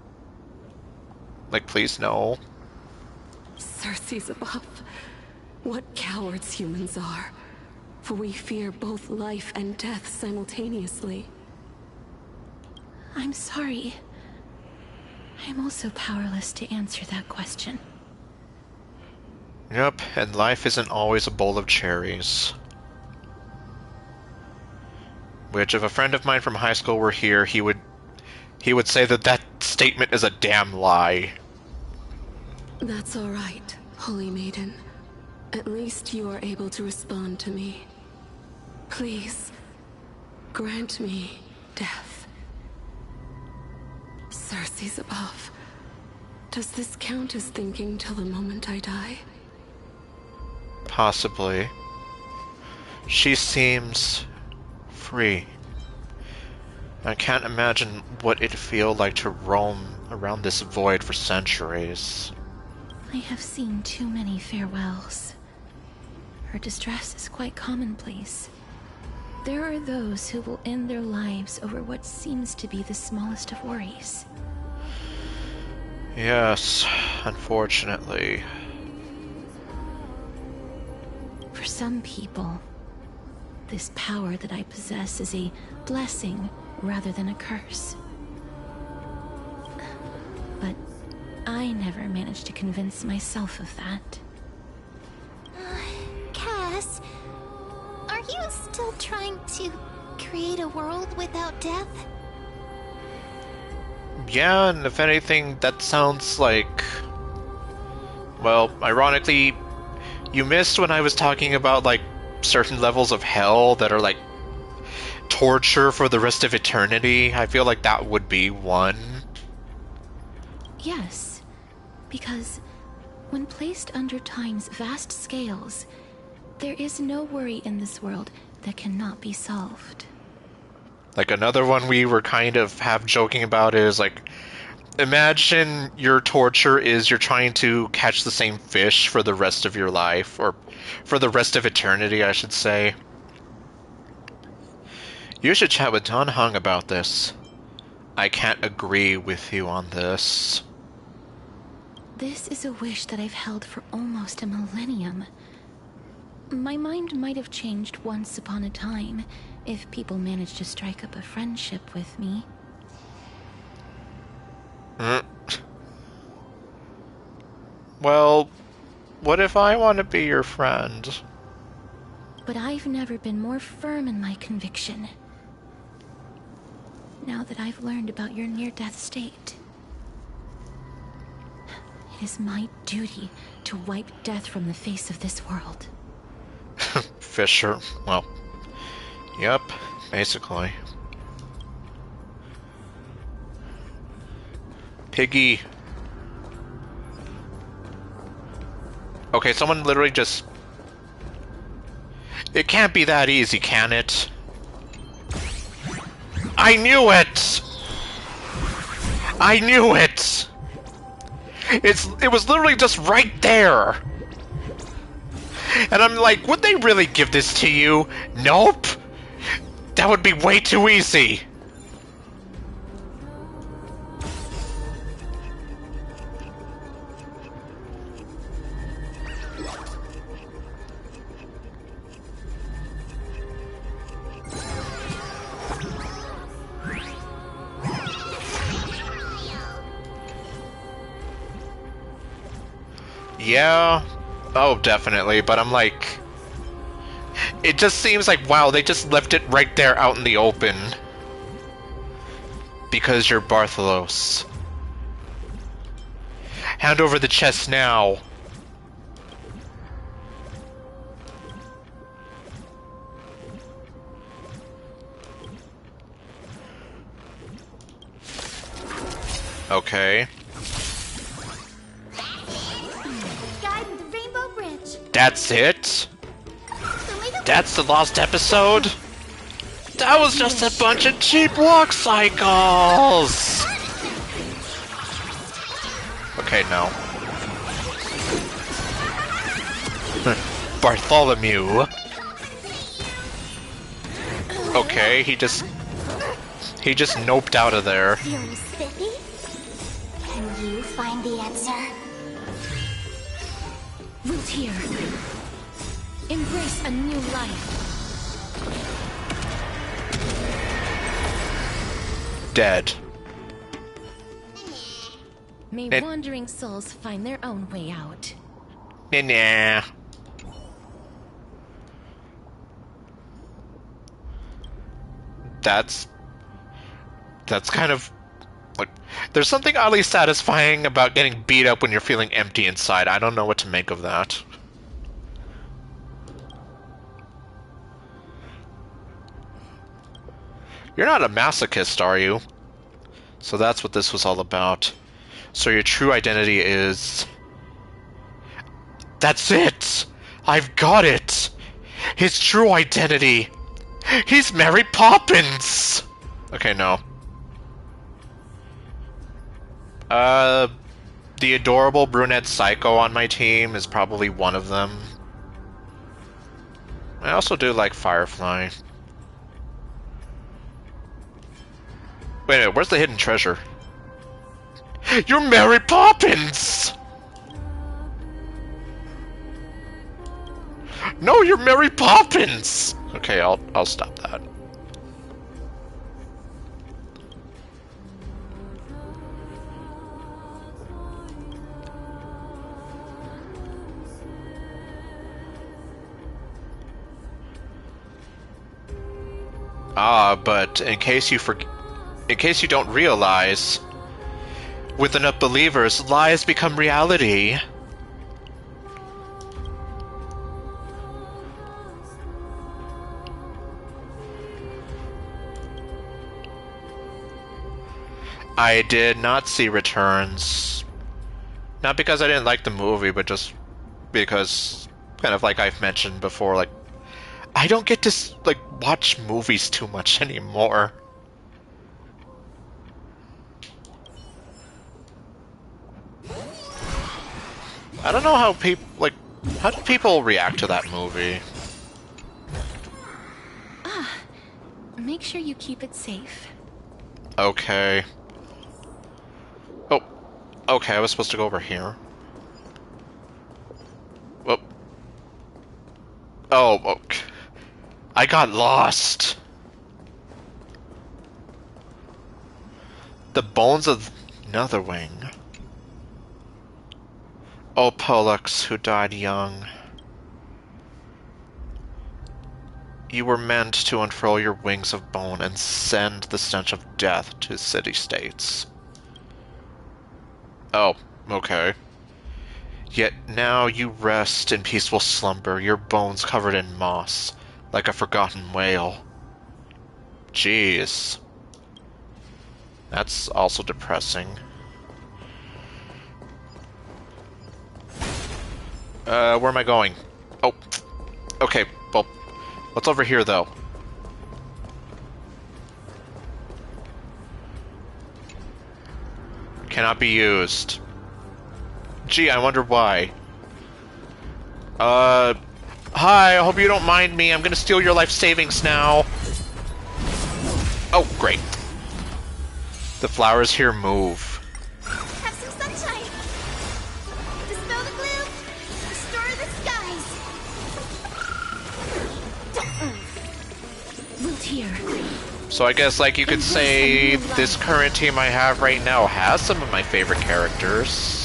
Like, please, no. Circe's above. What cowards humans are. For we fear both life and death simultaneously. I'm sorry. I'm also powerless to answer that question. Yep, and life isn't always a bowl of cherries. Which, if a friend of mine from high school were here, he would say that that statement is a damn lie. That's all right, Holy Maiden. At least you are able to respond to me. Please, grant me death. Circe's above. Does this count as thinking till the moment I die? Possibly. She seems free. I can't imagine what it'd feel like to roam around this void for centuries. I have seen too many farewells. Her distress is quite commonplace. There are those who will end their lives over what seems to be the smallest of worries. Yes, unfortunately. For some people, this power that I possess is a blessing rather than a curse. But I never managed to convince myself of that. Cass, are you still trying to create a world without death? Yeah, and if anything, that sounds like... Well, ironically, you missed when I was talking about, like, certain levels of hell that are, like, torture for the rest of eternity. I feel like that would be one. Yes, because when placed under time's vast scales, there is no worry in this world that cannot be solved. Like, another one we were kind of half joking about is, like, imagine your torture is you're trying to catch the same fish for the rest of your life, or for the rest of eternity, I should say. You should chat with Don Hung about this. I can't agree with you on this. This is a wish that I've held for almost a millennium. My mind might have changed once upon a time if people managed to strike up a friendship with me. Well, what if I want to be your friend? But I've never been more firm in my conviction. Now that I've learned about your near-death state, it is my duty to wipe death from the face of this world. Fisher. Well, yep, basically. Piggy. Okay, someone literally just... It can't be that easy, can it? I knew it! I knew it! It was literally just right there! And I'm like, would they really give this to you? Nope! That would be way too easy! Yeah, oh, definitely, but I'm like... It just seems like, wow, they just left it right there out in the open. Because you're Bartholos. Hand over the chest now. Okay. That's it? That's the last episode? That was just a bunch of cheap walk cycles! Okay, no. Bartholomew. Okay, he just noped out of there. Feeling spiffy? Can you find the answer? Root here. Embrace a new life. Dead. May wandering souls find their own way out. Nah. That's kind of like, there's something oddly satisfying about getting beat up when you're feeling empty inside. I don't know what to make of that. You're not a masochist, are you? So that's what this was all about. So your true identity is... That's it! I've got it! His true identity! He's Mary Poppins! Okay, no. The adorable brunette psycho on my team is probably one of them. I also do like Firefly. Wait a minute, where's the hidden treasure? You're Mary Poppins! No, you're Mary Poppins! Okay, I'll stop that. But in case you don't realize, with enough believers, lies become reality. I did not see Returns. Not because I didn't like the movie, but just because, kind of like I've mentioned before, like, I don't get to, like, watch movies too much anymore. I don't know how people, like, how do people react to that movie? Make sure you keep it safe. Okay. Oh, okay, I was supposed to go over here. Oh, okay. I got lost. The bones of Netherwing. Oh, Pollux, who died young. You were meant to unfurl your wings of bone and send the stench of death to city-states. Oh, okay. Yet now you rest in peaceful slumber, your bones covered in moss, like a forgotten whale. Jeez. That's also depressing. Where am I going? Oh, okay, well, what's over here, though? Cannot be used. Gee, I wonder why. Hi, I hope you don't mind me. I'm gonna steal your life savings now. Oh, great. The flowers here move. Have some sunshine. Dispel the gloom. Restore the skies. Loot here. So I guess, like, you could say this current team I have right now has some of my favorite characters.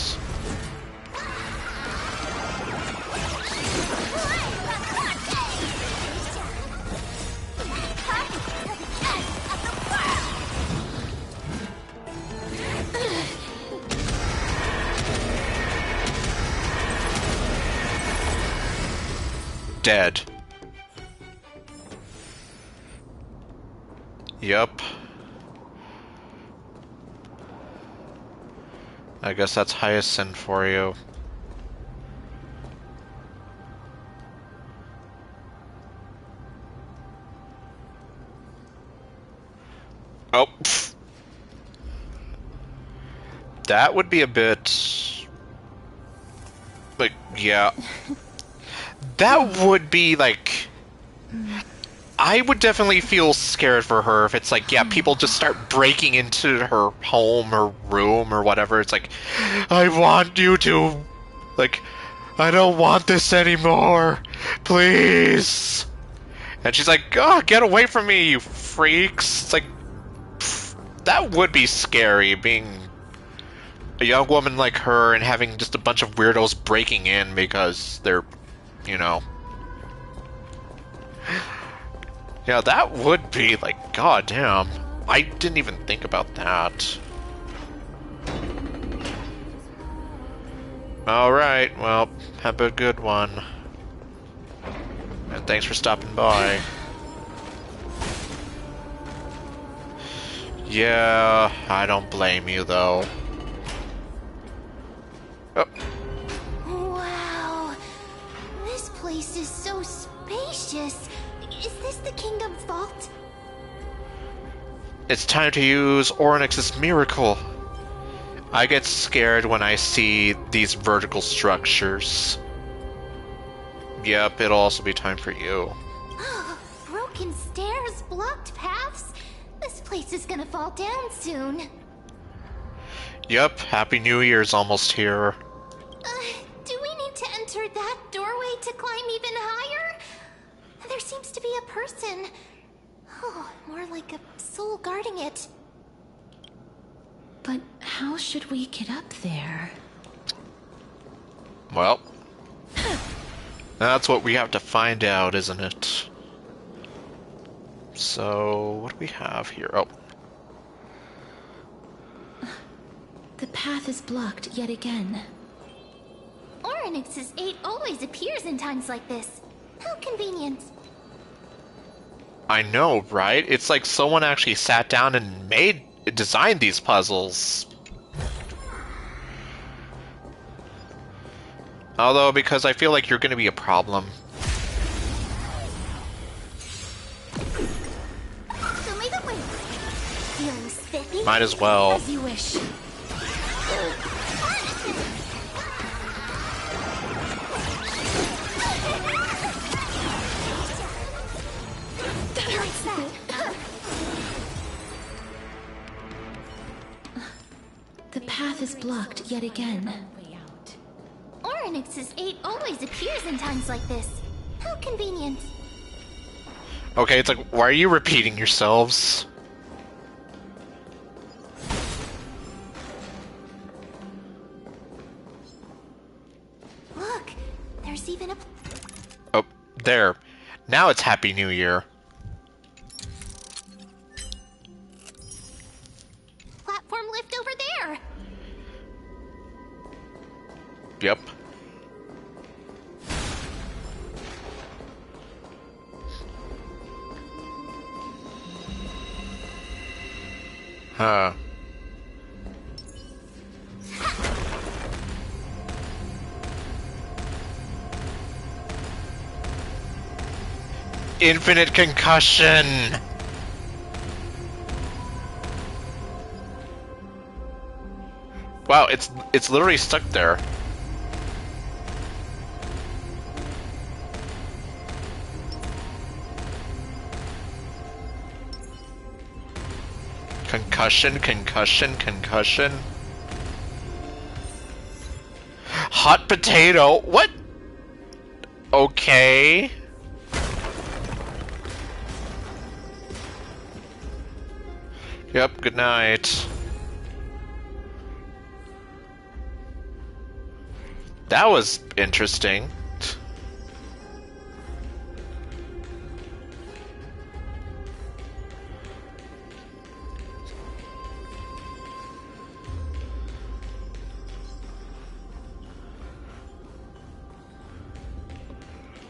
Dead. Yup. I guess that's Hyacinth for you. Oh. Pfft. That would be a bit... like, yeah. That would be, like... I would definitely feel scared for her if it's like, yeah, people just start breaking into her home or room or whatever. It's like, I want you to... like, I don't want this anymore. Please. And she's like, oh, get away from me, you freaks. It's like, pff, that would be scary, being a young woman like her and having just a bunch of weirdos breaking in because they're, you know... Yeah, that would be, like, goddamn. I didn't even think about that. Alright, well, have a good one. And thanks for stopping by. Yeah, I don't blame you, though. Oh. Wow. This place is so spacious. Is this the kingdom's vault? It's time to use Oryx's miracle. I get scared when I see these vertical structures. Yep, it'll also be time for you. Broken stairs, blocked paths. This place is gonna fall down soon. Yep, Happy New Year's almost here. Do we need to enter that doorway to climb even higher? There seems to be a person. Oh, more like a soul guarding it. But how should we get up there? Well, that's what we have to find out, isn't it? So, what do we have here? Oh. The path is blocked yet again. Oryx's 8 always appears in times like this. How convenient. I know, right? It's like someone actually sat down and designed these puzzles. Although, because I feel like you're gonna be a problem. Show me the way. Feeling spiffy? Might as well. As you wish. The path is blocked yet again. Oryx's 8 always appears in times like this. How convenient. Okay, it's like, why are you repeating yourselves? Look, there's even a... Oh, there. Now it's Happy New Year. platform lift over there. Yep. Huh. Infinite concussion! Wow, it's literally stuck there. Concussion, concussion, concussion. Hot potato? What? Okay. Yep, good night. That was interesting.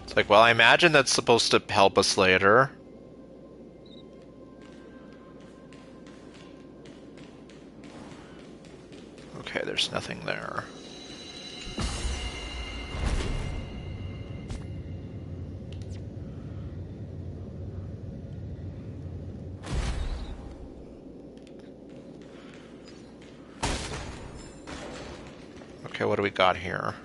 It's like, well, I imagine that's supposed to help us later. Okay, there's nothing there. Okay, what do we got here?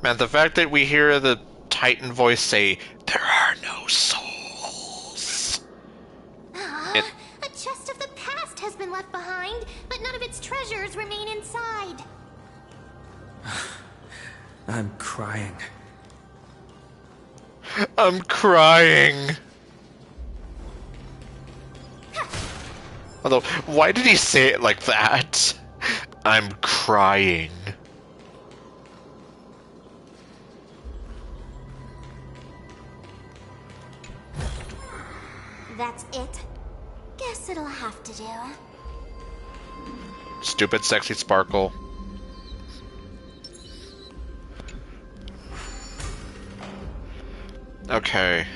Man, the fact that we hear the Titan voice say, "There are no souls." Ah, a chest of the past has been left behind, but none of its treasures remain inside. I'm crying. I'm crying. Although, why did he say it like that? I'm crying. That's it. Guess it'll have to do. Stupid, sexy sparkle. Okay.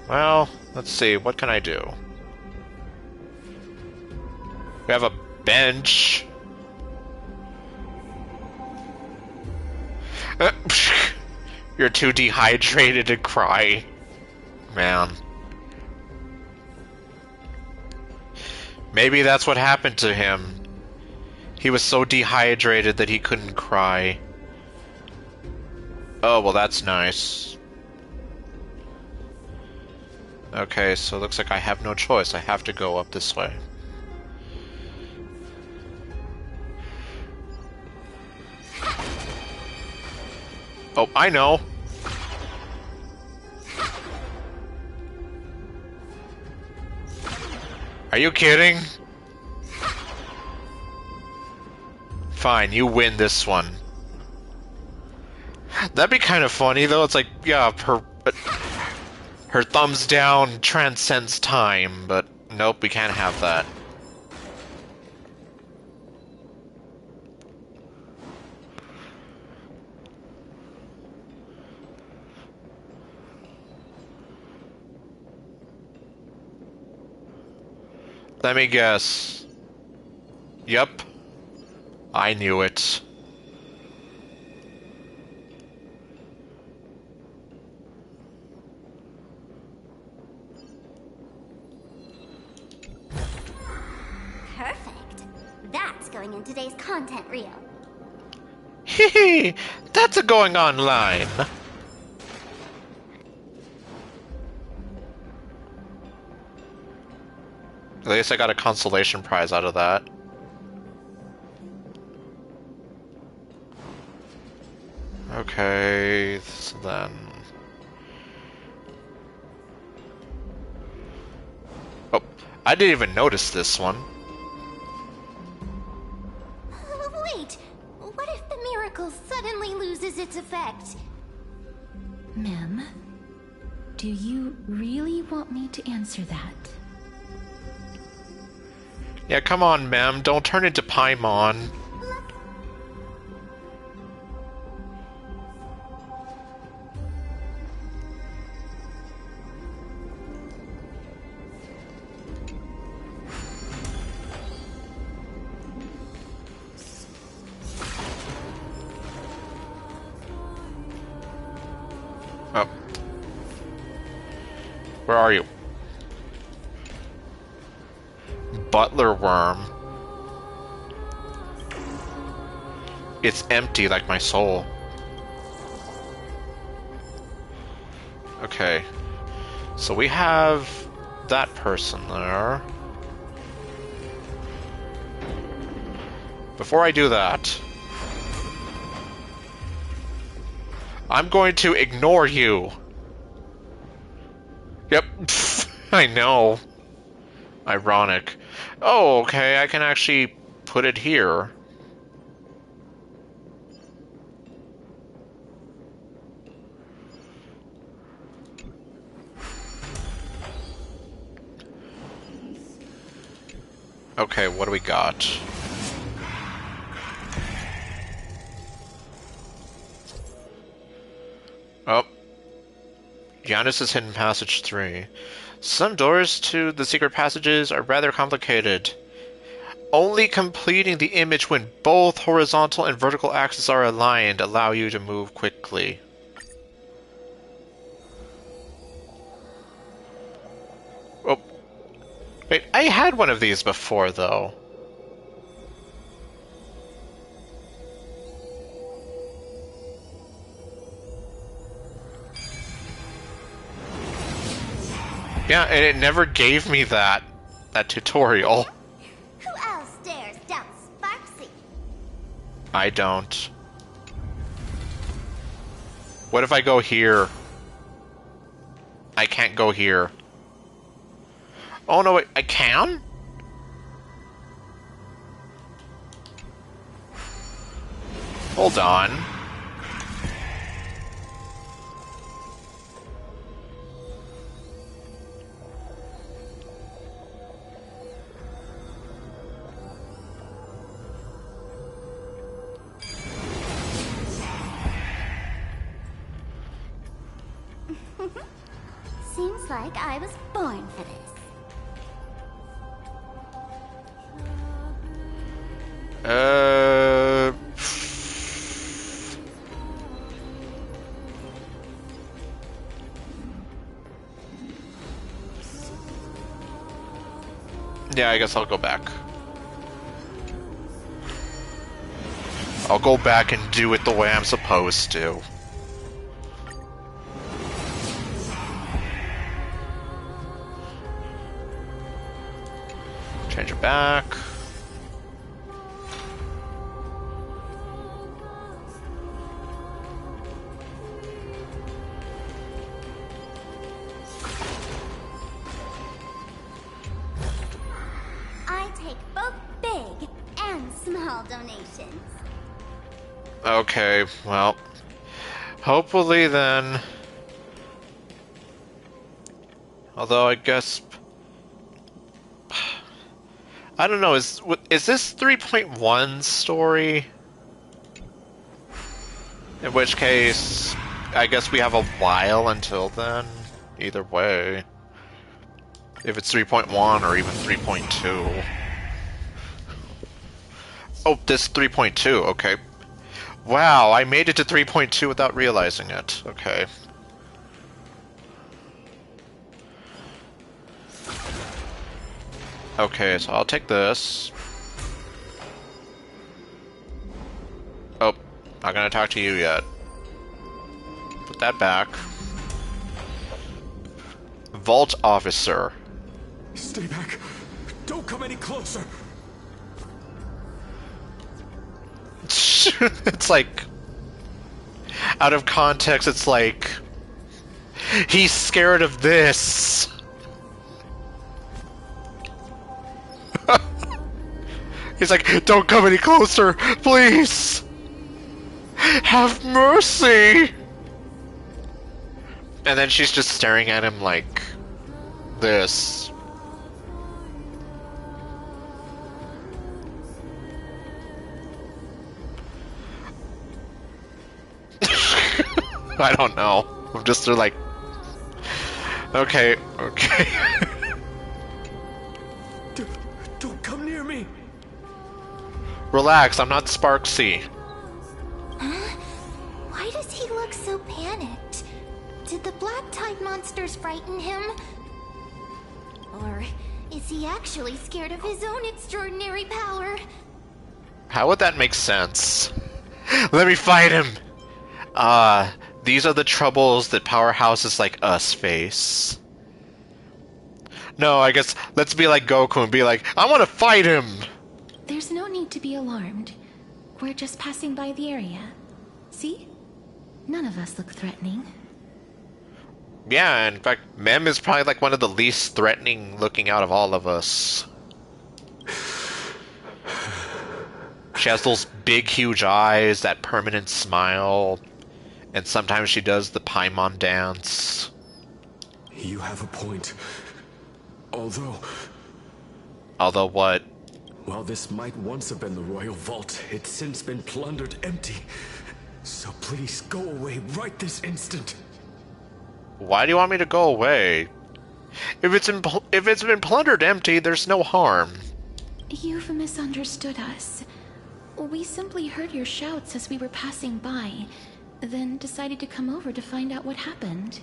Well, let's see. What can I do? We have a bench. You're too dehydrated to cry. Man. Maybe that's what happened to him. He was so dehydrated that he couldn't cry. Oh, well, that's nice. Okay, so it looks like I have no choice. I have to go up this way. Oh, I know. Are you kidding? Fine, you win this one. That'd be kind of funny, though. It's like, yeah, her thumbs down transcends time, but nope, we can't have that. Let me guess. Yep. I knew it. Perfect. That's going in today's content reel. Hee that's a going online. At least I got a consolation prize out of that. Okay, so then... Oh, I didn't even notice this one. Wait, what if the miracle suddenly loses its effect? Mem, do you really want me to answer that? Yeah, come on, Mem, don't turn into Paimon. Oh. Where are you? Butler worm. It's empty like my soul. Okay. So we have that person there. Before I do that, I'm going to ignore you. Yep. I know. Ironic. Oh, okay, I can actually put it here. Okay, what do we got? Oh. Giannis's Hidden Passage 3. Some doors to the secret passages are rather complicated. Only completing the image when both horizontal and vertical axes are aligned allow you to move quickly. Oh. Wait, I had one of these before, though. Yeah, and it never gave me that tutorial. Who else dares doubt Sparksy? I don't. What if I go here? I can't go here. Oh no, wait, I can? Hold on. Seems like I was born for this. Yeah, I guess I'll go back. I'll go back and do it the way I'm supposed to. Change it back. I take both big and small donations. Okay, well, hopefully then. Although I guess I don't know. Is this 3.1 story? In which case, I guess we have a while until then. Either way, if it's 3.1 or even 3.2. Oh, this 3.2. Okay. Wow, I made it to 3.2 without realizing it. Okay. Okay, so I'll take this. Oh, not gonna talk to you yet. Put that back. Vault Officer. Stay back. Don't come any closer! It's like, out of context, it's like, he's scared of this. He's like, don't come any closer, please! Have mercy! And then she's just staring at him like this. I don't know. I'm just like, okay. Don't come near me! Relax, I'm not Sparksy. Huh? Why does he look so panicked? Did the black tide monsters frighten him? Or is he actually scared of his own extraordinary power? How would that make sense? Let me fight him! These are the troubles that powerhouses like us face. No, I guess let's be like Goku and be like, I want to fight him! There's no need to be alarmed. We're just passing by the area. See? None of us look threatening. Yeah, in fact, Mem is probably like one of the least threatening looking out of all of us. She has those big, huge eyes, that permanent smile, and sometimes she does the Paimon dance. You have a point. Although what? while this might once have been the royal vault, it's since been plundered empty. So please go away right this instant. Why do you want me to go away? If it's been plundered empty, there's no harm. You've misunderstood us. We simply heard your shouts as we were passing by, then decided to come over to find out what happened.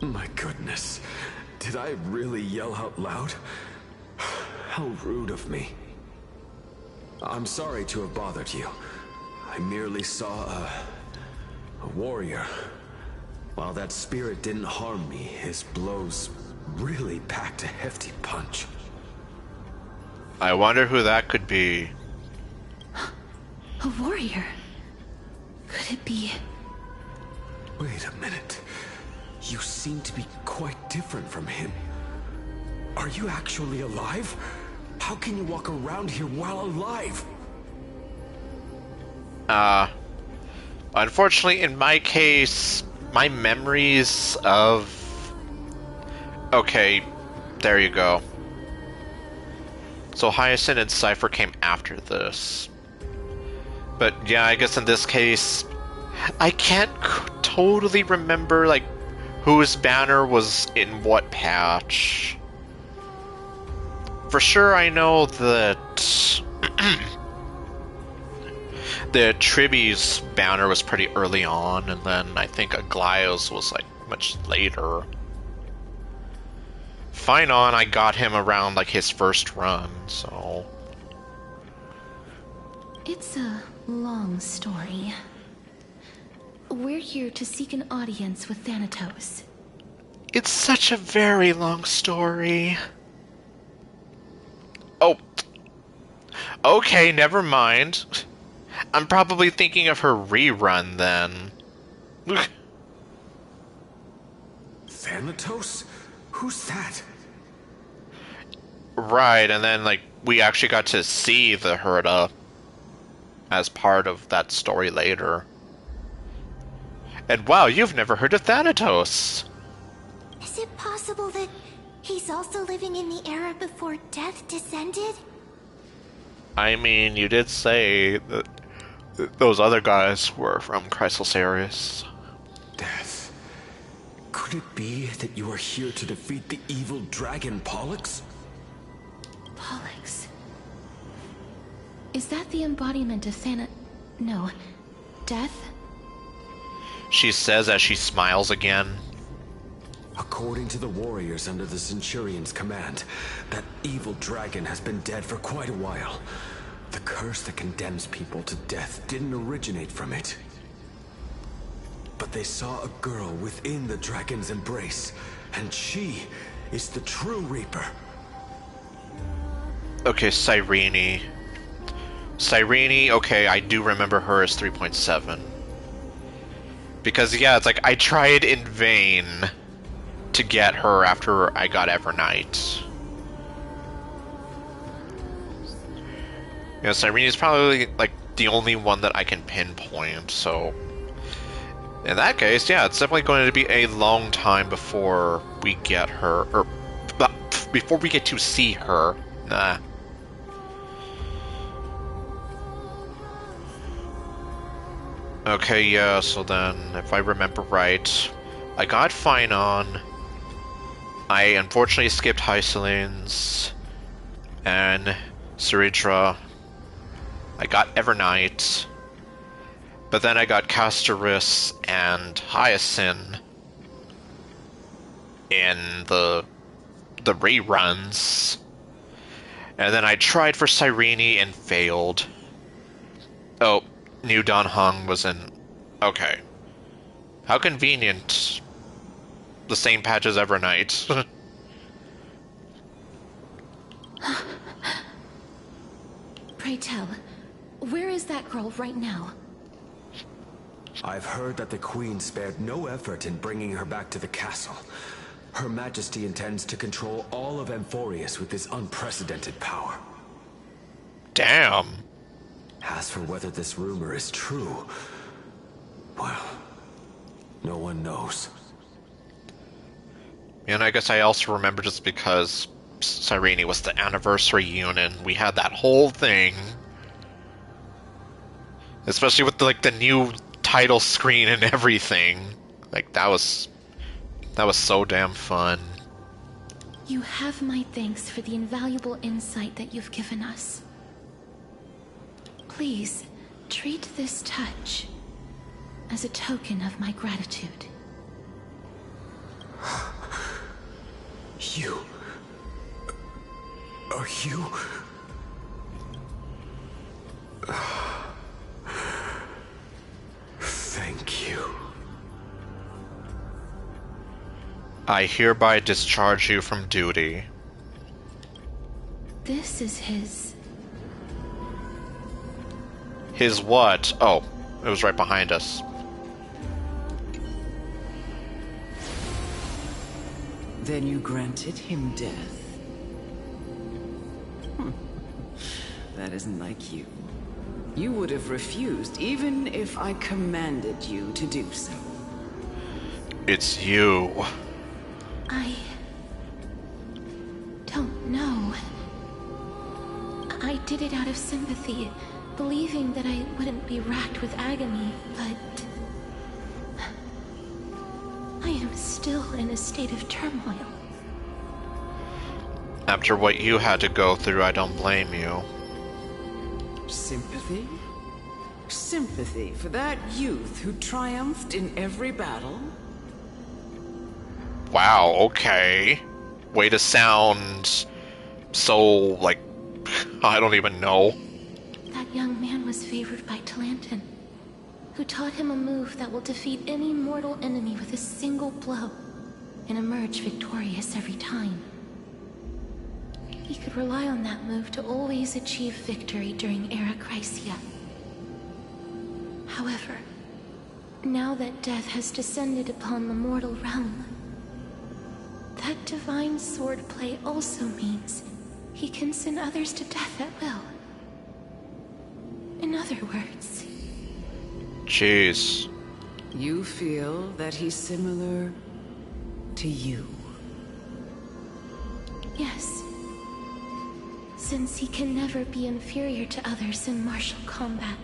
My goodness. Did I really yell out loud? How rude of me. I'm sorry to have bothered you. I merely saw a warrior. While that spirit didn't harm me, his blows really packed a hefty punch. I wonder who that could be. A warrior? Could it be... Wait a minute. You seem to be quite different from him. Are you actually alive? How can you walk around here while alive? Unfortunately, in my case, my memories of... Okay, there you go. So Hyacinth and Cypher came after this. But yeah, I guess in this case, I can't totally remember, like, whose banner was in what patch. For sure, I know that the Triby's banner was pretty early on, and then I think Aglio's was like much later. Finon, I got him around like his first run, so... It's a long story. We're here to seek an audience with Thanatos. It's such a very long story. Oh. Okay, never mind. I'm probably thinking of her rerun then. Thanatos? Who's that? Right, and then like we actually got to see the Herda as part of that story later. And wow, you've never heard of Thanatos! Is it possible that he's also living in the era before death descended? I mean, you did say that those other guys were from Chrysalis. Death. Could it be that you are here to defeat the evil dragon Pollux? Pollux. Is that the embodiment of No. Death? She says as she smiles again. According to the warriors under the Centurion's command, that evil dragon has been dead for quite a while. The curse that condemns people to death didn't originate from it. But they saw a girl within the dragon's embrace, and she is the true Reaper. Okay, Cyrene. Cyrene, okay, I do remember her as 3.7. Because, yeah, it's like, I tried in vain to get her after I got Evernight. You know, Cyrene is probably, like, the only one that I can pinpoint, so... In that case, yeah, it's definitely going to be a long time before we get her, or... before we get to see her. Nah. Okay, yeah, so then, if I remember right, I got Finon, I unfortunately skipped Hycelines, and Ceridra, I got Evernight, but then I got Castoris and Hyacinth in the reruns, and then I tried for Cyrene and failed. Oh, New Dawn Hung was in... Okay. How convenient. The same patch as Evernight. Pray tell, where is that girl right now? I've heard that the Queen spared no effort in bringing her back to the castle. Her Majesty intends to control all of Amphorius with this unprecedented power. Damn. As for whether this rumor is true, well, no one knows. And I guess I also remember just because Cyrene was the anniversary unit, we had that whole thing. Especially with the new title screen and everything. Like, that was so damn fun. You have my thanks for the invaluable insight that you've given us. Please, treat this touch as a token of my gratitude. You... Are you... Thank you. I hereby discharge you from duty. This is his... His what? Oh, it was right behind us. Then you granted him death? That isn't like you. You would have refused, even if I commanded you to do so. It's you. I... don't know. I did it out of sympathy, believing that I wouldn't be racked with agony, but... I am still in a state of turmoil. After what you had to go through, I don't blame you. Sympathy? Sympathy for that youth who triumphed in every battle? Wow, okay. Way to sound so, like, I don't even know. That young man was favored by Talantin, who taught him a move that will defeat any mortal enemy with a single blow and emerge victorious every time. He could rely on that move to always achieve victory during Era Chrysia. However, now that death has descended upon the mortal realm, that divine swordplay also means he can send others to death at will. In other words... Jeez. You feel that he's similar to you? Yes. Since he can never be inferior to others in martial combat,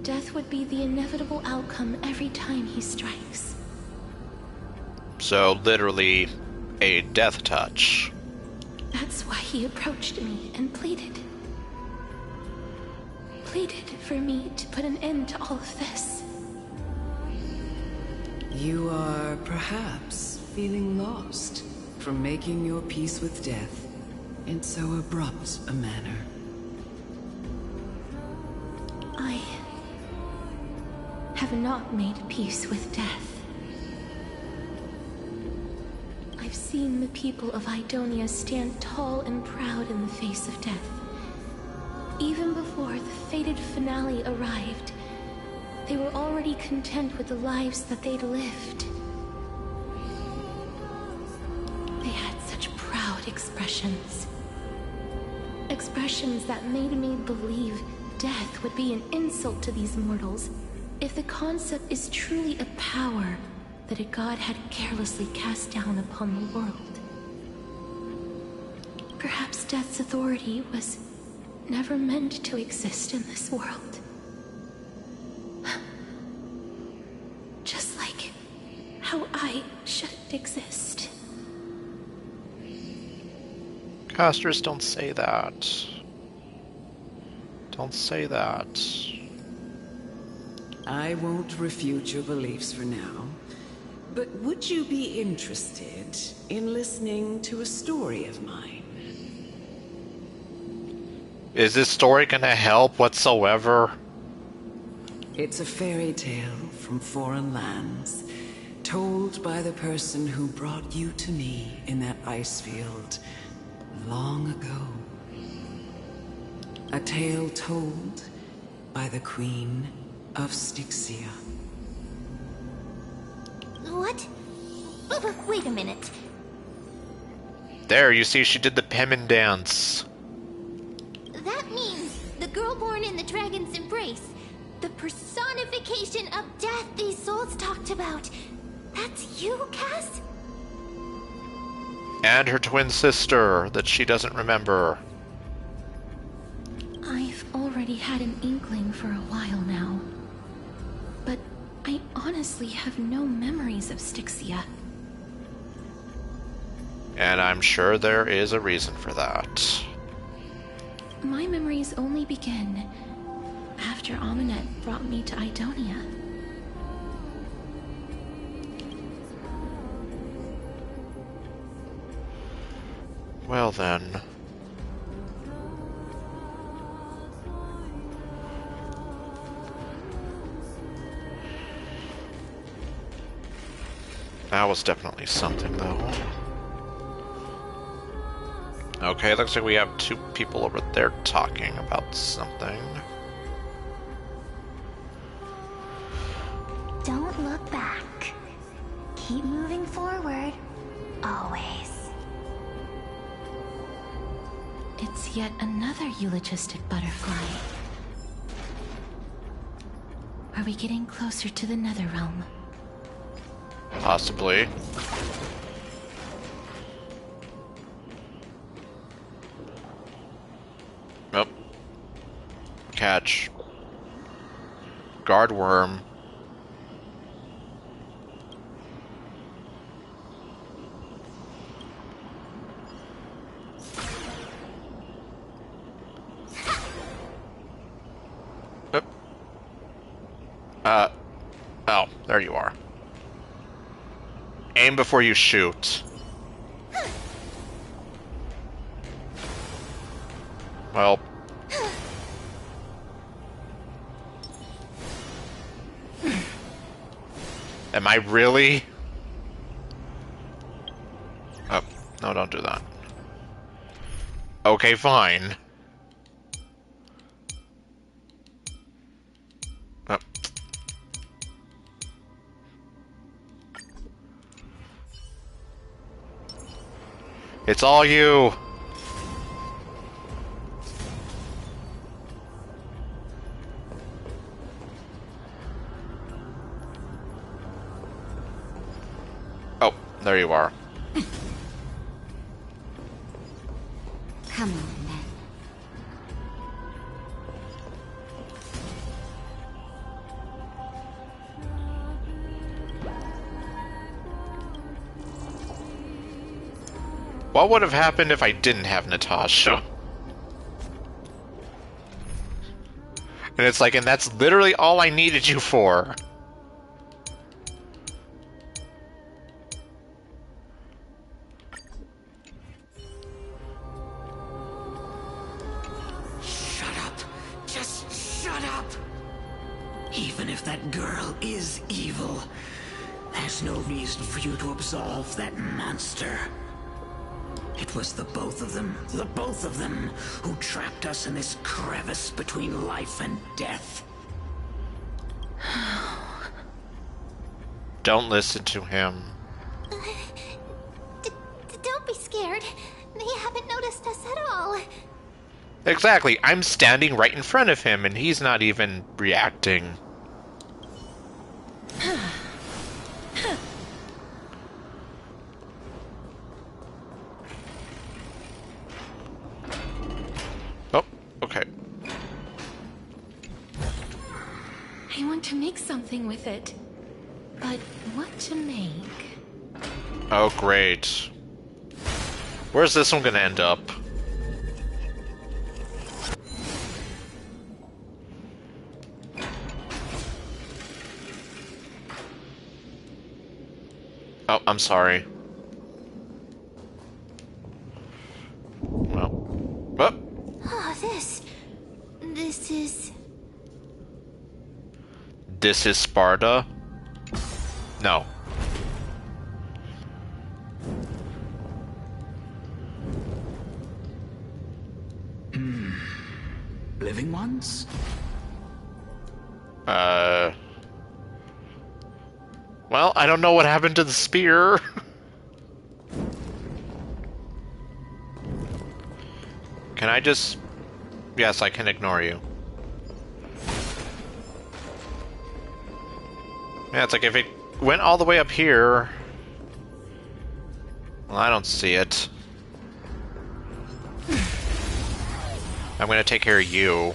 death would be the inevitable outcome every time he strikes. So, literally, a death touch. That's why he approached me and pleaded. Pleaded for me to put an end to all of this. You are perhaps feeling lost from making your peace with death in so abrupt a manner. I have not made peace with death. I I've seen the people of Idonia stand tall and proud in the face of death. Even before the fated finale arrived, they were already content with the lives that they'd lived. They had such proud expressions. Expressions that made me believe death would be an insult to these mortals if the concept is truly a power that a god had carelessly cast down upon the world. Perhaps death's authority was never meant to exist in this world. Just like how I shouldn't exist. Casters, don't say that. Don't say that. I won't refute your beliefs for now, but would you be interested in listening to a story of mine? Is this story gonna help whatsoever? It's a fairy tale from foreign lands, told by the person who brought you to me in that ice field long ago. A tale told by the Queen of Styxia. What? Wait a minute. There, you see, she did the Pemmin dance. That means the girl born in the dragon's embrace, the personification of death these souls talked about. That's you, Cass? And her twin sister that she doesn't remember. I've already had an inkling for a while now. But I honestly have no memories of Styxia. And I'm sure there is a reason for that. My memories only begin after Amunet brought me to Idonia. Well then. That was definitely something, though. Okay, looks like we have two people over there talking about something. Don't look back. Keep moving forward. Always. It's yet another eulogistic butterfly. Are we getting closer to the Netherrealm? Possibly. Nope. Catch. Guard worm. Oop. Oh, there you are. Aim before you shoot. Well. Am I really? Oh, no, don't do that. Okay, fine. Oh. It's all you. Oh, there you are. Come on, then. What would have happened if I didn't have Natasha? And it's like, and that's literally all I needed you for. Shut up. Just shut up. Even if that girl is evil, There's no reason for you to absolve that monster. It was the both of them, who trapped us in this crevice between life and death. Don't listen to him. Don't be scared. They haven't noticed us at all. Exactly. I'm standing right in front of him, and he's not even reacting. Oh, okay. I want to make something with it. But what to make? Oh, great. Where's this one gonna end up? Oh, I'm sorry. Well, Oh, this is... This is Sparta? No. Living ones? Well, I don't know what happened to the spear. Can I just... Yes, I can ignore you. Yeah, it's like if it went all the way up here... Well, I don't see it. I'm gonna take care of you.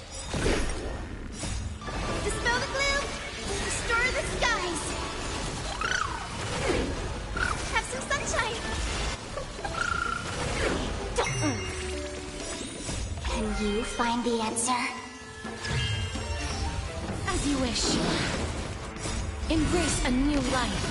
Dispel the gloom! Restore the skies! Have some sunshine! Can you find the answer? As you wish. Embrace a new life.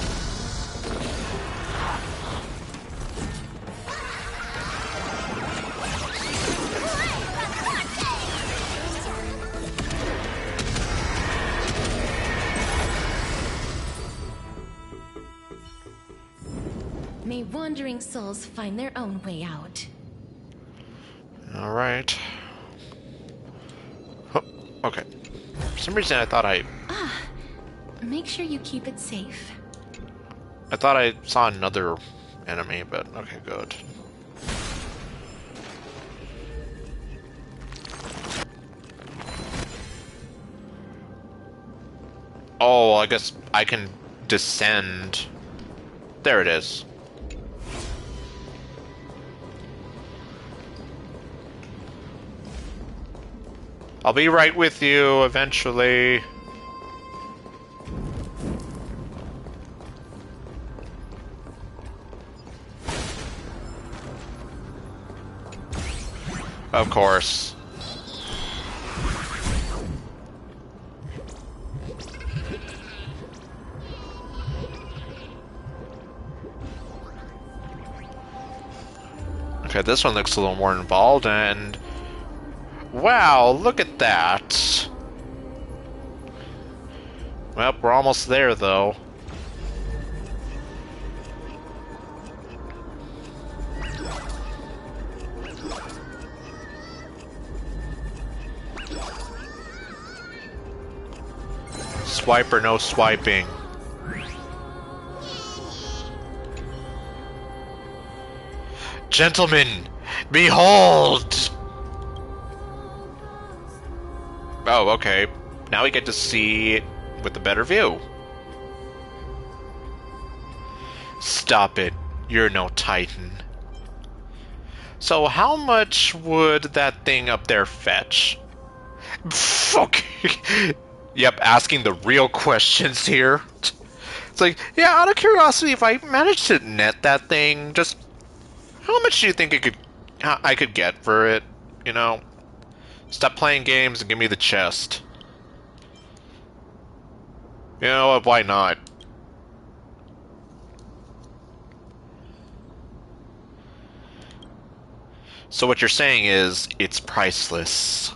May wandering souls find their own way out. Alright. Oh, okay. For some reason I thought I Make sure you keep it safe. I saw another enemy, but okay, good. Oh, I guess I can descend. There it is. I'll be right with you eventually. Of course. Okay, this one looks a little more involved, and... Wow, look at that! Well, we're almost there, though. Swipe or no swiping. Gentlemen, behold! Oh, okay. Now we get to see it with a better view. Stop it. You're no Titan. So how much would that thing up there fetch? Fuck! Yep, asking the real questions here. It's like, yeah, out of curiosity, if I managed to net that thing, just how much do you think I could get for it? You know? Stop playing games and give me the chest. You know what, why not? So what you're saying is, it's priceless.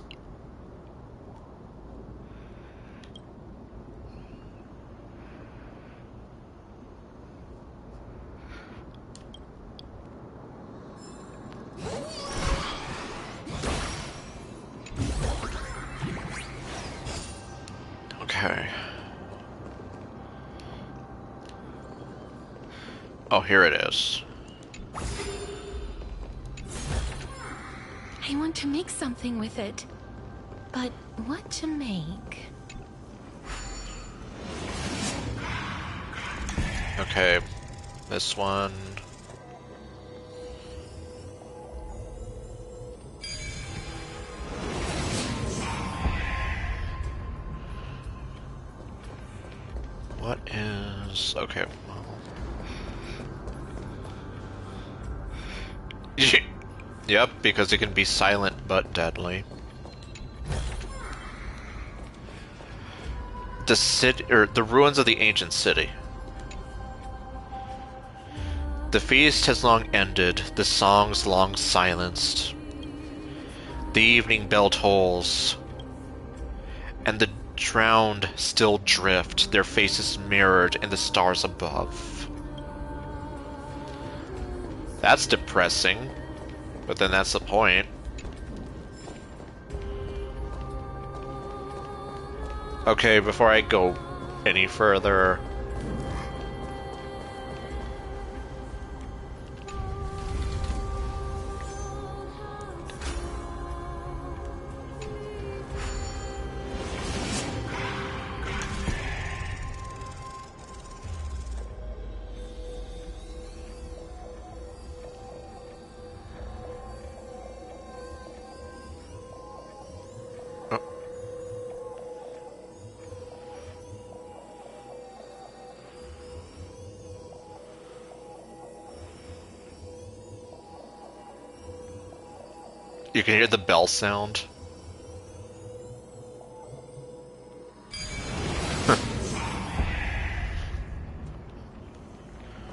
Oh, here it is. I want to make something with it. But what to make? Okay, this one. What is... okay, well... Yep, because it can be silent but deadly. The city, or the ruins of the ancient city. The feast has long ended, the songs long silenced. The evening bell tolls, and the drowned still drift, their faces mirrored in the stars above. That's depressing, but then that's the point. Okay, before I go any further... You can hear the bell sound.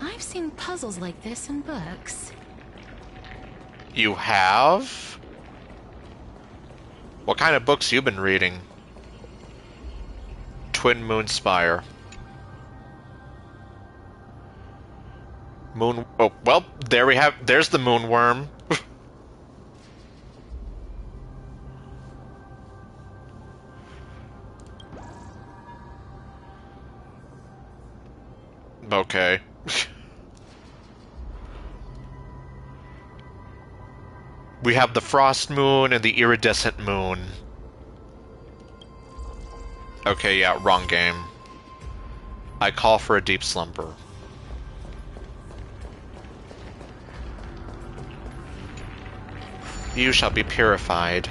I've seen puzzles like this in books. You have? What kind of books you been reading? Twin Moon Spire. Moon... oh, well, there we have... there's the moonworm. Okay. We have the frost moon and the iridescent moon. Okay, yeah, wrong game. I call for a deep slumber. You shall be purified.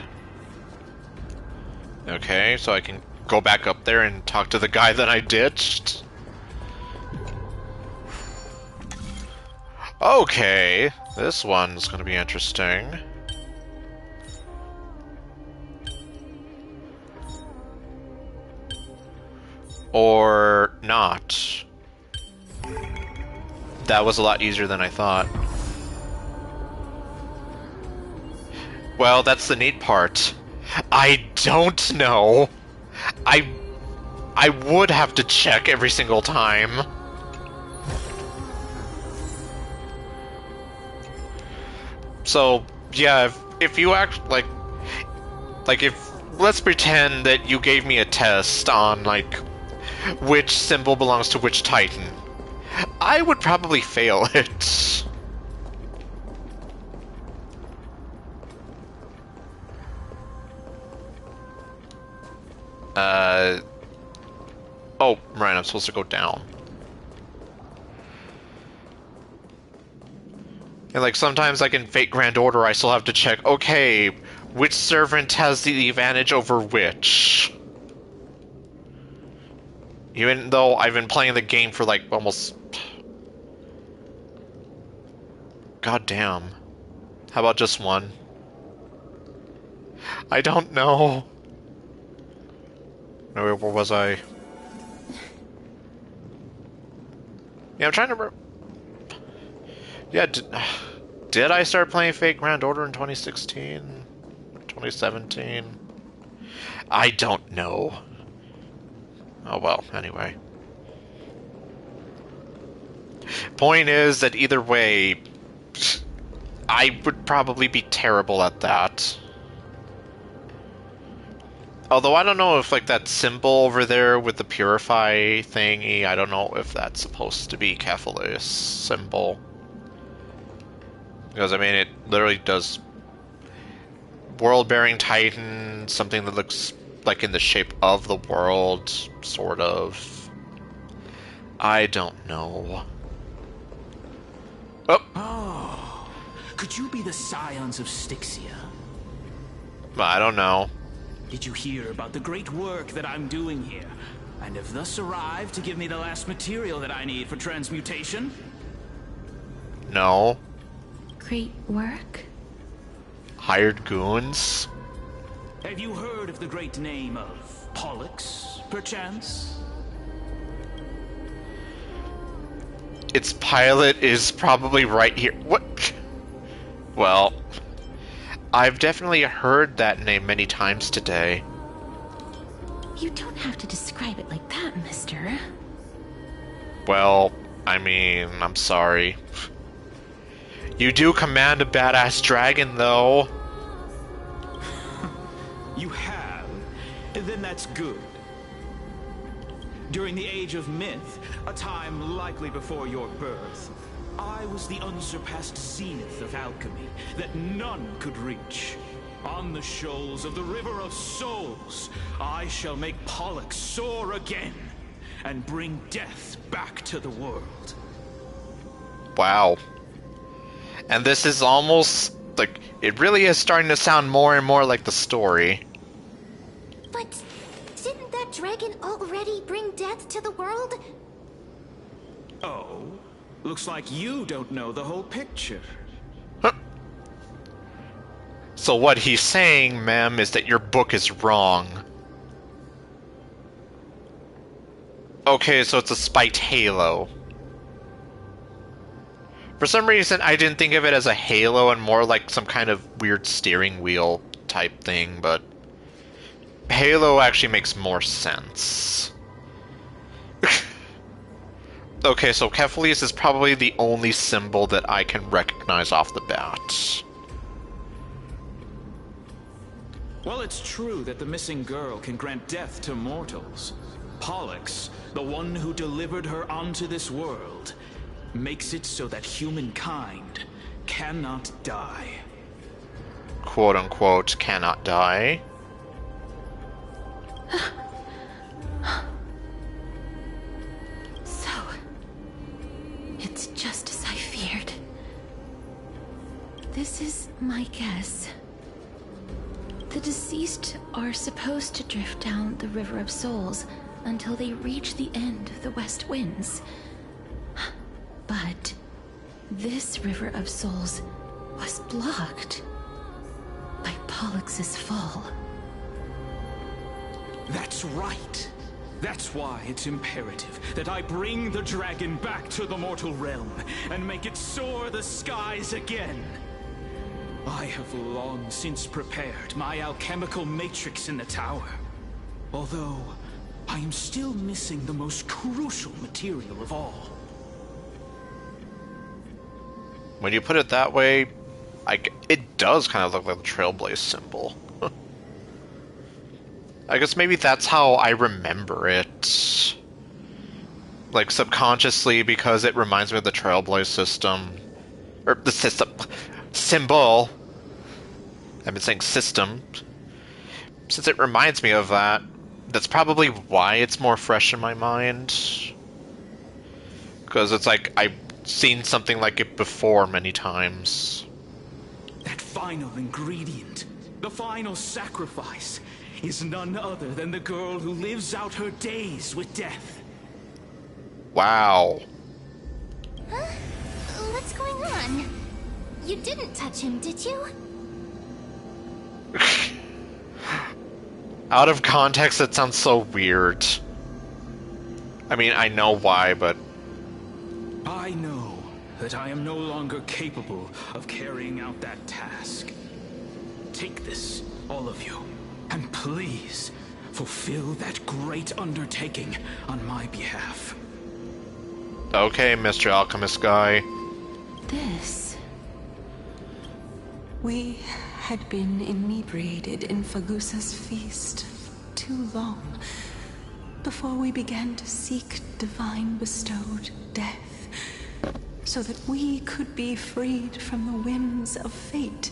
Okay, so I can go back up there and talk to the guy that I ditched. Okay, this one's gonna be interesting. Or not. That was a lot easier than I thought. Well, that's the neat part. I don't know. I would have to check every single time. So, yeah, if you act like if, let's pretend that you gave me a test on, like, which symbol belongs to which titan, I would probably fail it. Oh, right, I'm supposed to go down. And, like, sometimes, like, in Fate Grand Order, I still have to check, okay, which servant has the advantage over which? Even though I've been playing the game for, like, almost... God damn. How about just one? I don't know. Where was I? Yeah, I'm trying to remember. Yeah, did I start playing Fate Grand Order in 2016? 2017? I don't know. Oh well, anyway. Point is that either way, I would probably be terrible at that. Although I don't know if, like, that symbol over there with the purify thingy, I don't know if that's supposed to be Cephalus' symbol. Because, I mean, it literally does world-bearing titan, something that looks like in the shape of the world, sort of. I don't know. Oh, could you be the scions of Styxia? I don't know. Did you hear about the great work that I'm doing here? And have thus arrived to give me the last material that I need for transmutation? No. Great work? Hired goons? Have you heard of the great name of Pollux, perchance? Its pilot is probably right here. What? Well, I've definitely heard that name many times today. You don't have to describe it like that, mister. Well, I mean, I'm sorry. You do command a badass dragon, though. You have? Then that's good. During the Age of Myth, a time likely before your birth, I was the unsurpassed zenith of alchemy that none could reach. On the shoals of the River of Souls, I shall make Pollux soar again and bring death back to the world. Wow. And this is almost, like, it really is starting to sound more and more like the story. But didn't that dragon already bring death to the world? Oh? Looks like you don't know the whole picture. So what he's saying, ma'am, is that your book is wrong. Okay, so it's a spiked halo. For some reason, I didn't think of it as a halo and more like some kind of weird steering wheel type thing, but halo actually makes more sense. Okay, so Cephalus is probably the only symbol that I can recognize off the bat. Well, it's true that the missing girl can grant death to mortals. Pollux, the one who delivered her onto this world, makes it so that humankind cannot die. Quote-unquote, cannot die. So, it's just as I feared. This is my guess. The deceased are supposed to drift down the River of Souls until they reach the end of the West Winds. But this River of Souls was blocked by Pollux's fall. That's right. That's why it's imperative that I bring the dragon back to the mortal realm and make it soar the skies again. I have long since prepared my alchemical matrix in the tower. Although, I am still missing the most crucial material of all. When you put it that way, it does kind of look like the Trailblaze symbol. I guess maybe that's how I remember it. Like, subconsciously, because it reminds me of the Trailblaze system. Or, the system. Symbol. I've been saying system. Since it reminds me of that, that's probably why it's more fresh in my mind. Because it's like, I've seen something like it before many times. That final ingredient, the final sacrifice, is none other than the girl who lives out her days with death. Wow. Huh? What's going on? You didn't touch him, did you? Out of context, that sounds so weird. I mean, I know why, but... I know that I am no longer capable of carrying out that task. Take this, all of you, and please, fulfill that great undertaking on my behalf. Okay, Mr. Alchemist guy. This... We had been inebriated in Fagusa's feast. too long before we began to seek divine bestowed death, so that we could be freed from the whims of fate.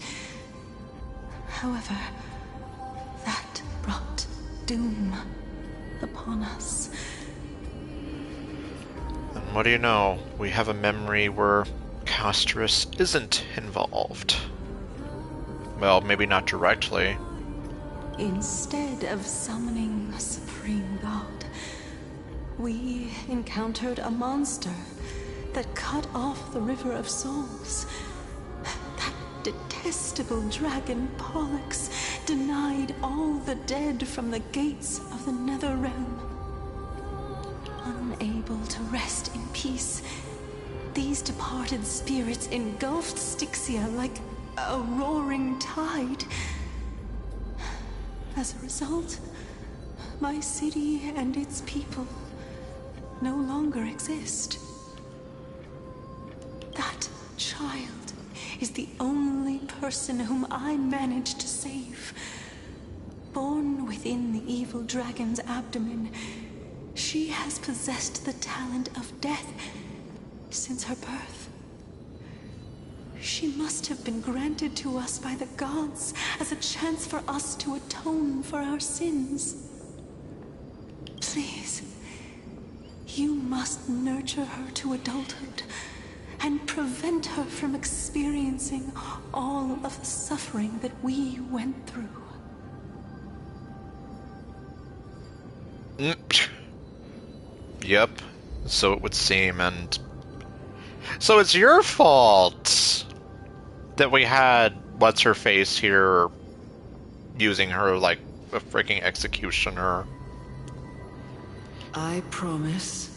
However, that brought doom upon us. And what do you know? We have a memory where Casterus isn't involved. Well, maybe not directly. Instead of summoning a supreme god, we encountered a monster that cut off the River of Souls. That detestable dragon Pollux denied all the dead from the gates of the Nether Realm. Unable to rest in peace, these departed spirits engulfed Styxia like a roaring tide. As a result, my city and its people no longer exist. That child is the only person whom I managed to save. Born within the evil dragon's abdomen, she has possessed the talent of death since her birth. She must have been granted to us by the gods as a chance for us to atone for our sins. Please, you must nurture her to adulthood and prevent her from experiencing all of the suffering that we went through. Yep, so it would seem, and so it's your fault that we had what's-her-face here using her like a freaking executioner. I promise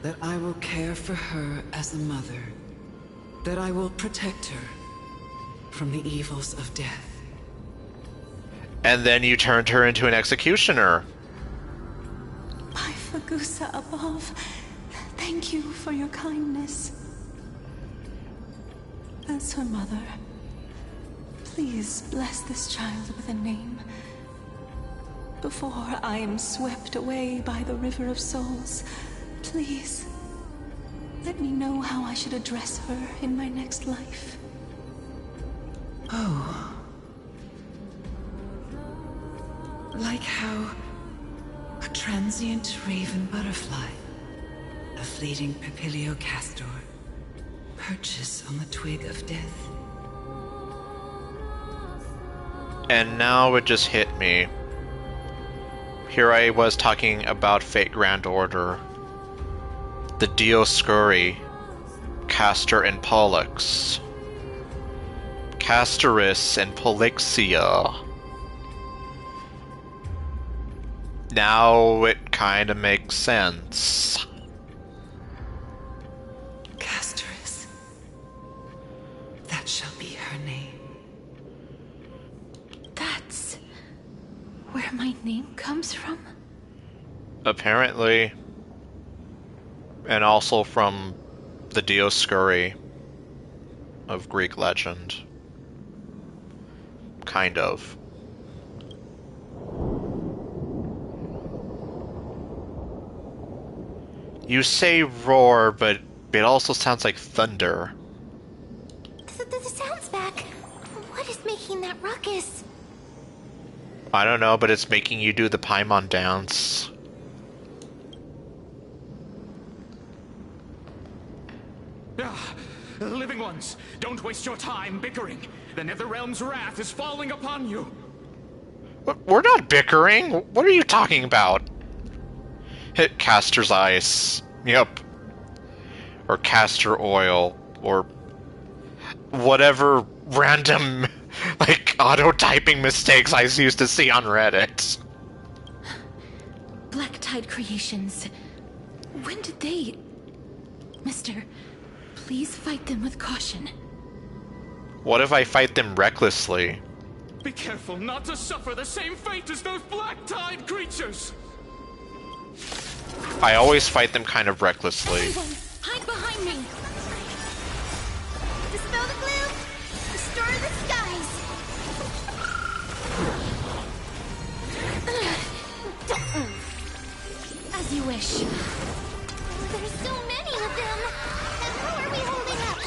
that I will care for her as a mother, that I will protect her from the evils of death. And then you turned her into an executioner. By Fagusa above, thank you for your kindness. As her mother, please bless this child with a name before I am swept away by the River of Souls. Please, let me know how I should address her in my next life. Oh. Like how a transient raven butterfly, a fleeting papilio castor, perches on the twig of death. And now it just hit me. Here I was talking about Fate Grand Order, the Dioscuri, Castor and Pollux, Castorus and Pollixia. Now it kind of makes sense. Castorus. That shall be her name. That's where my name comes from? Apparently. And also from the Dioscuri of Greek legend. Kind of. You say roar, but it also sounds like thunder. The sound's back. What is making that ruckus? I don't know, but it's making you do the Paimon dance. Living ones, don't waste your time bickering. The Netherrealm's wrath is falling upon you. We're not bickering. What are you talking about? Hit Castor's ice. Yep. Or castor oil. Or whatever random, like, auto-typing mistakes I used to see on Reddit. Black Tide Creations. When did they... Mister, please fight them with caution. What if I fight them recklessly? Be careful not to suffer the same fate as those Black Tide creatures! I always fight them kind of recklessly. Everyone, hide behind me! Dispel the gloom! Restore the skies! wish. There's so many of them! How are we holding up?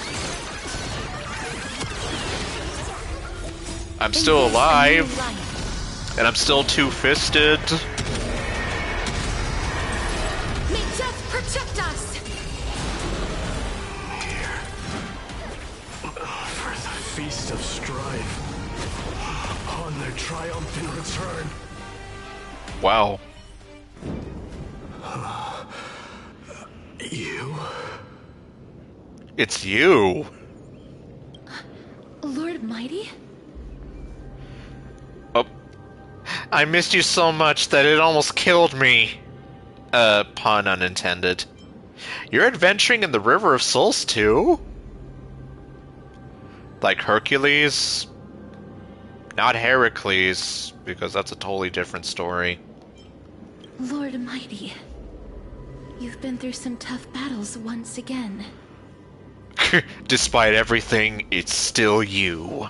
I'm still Embrace a new alive, life. and I'm still two-fisted. May death protect us! Here. For the Feast of Strife. On their triumphant return. Wow. You? It's you. Lord Mighty? Oh. I missed you so much that it almost killed me. Pun unintended. You're adventuring in the River of Souls too? Like Hercules? Not Heracles, because that's a totally different story. Lord Mighty. You've been through some tough battles once again. Despite everything, it's still you.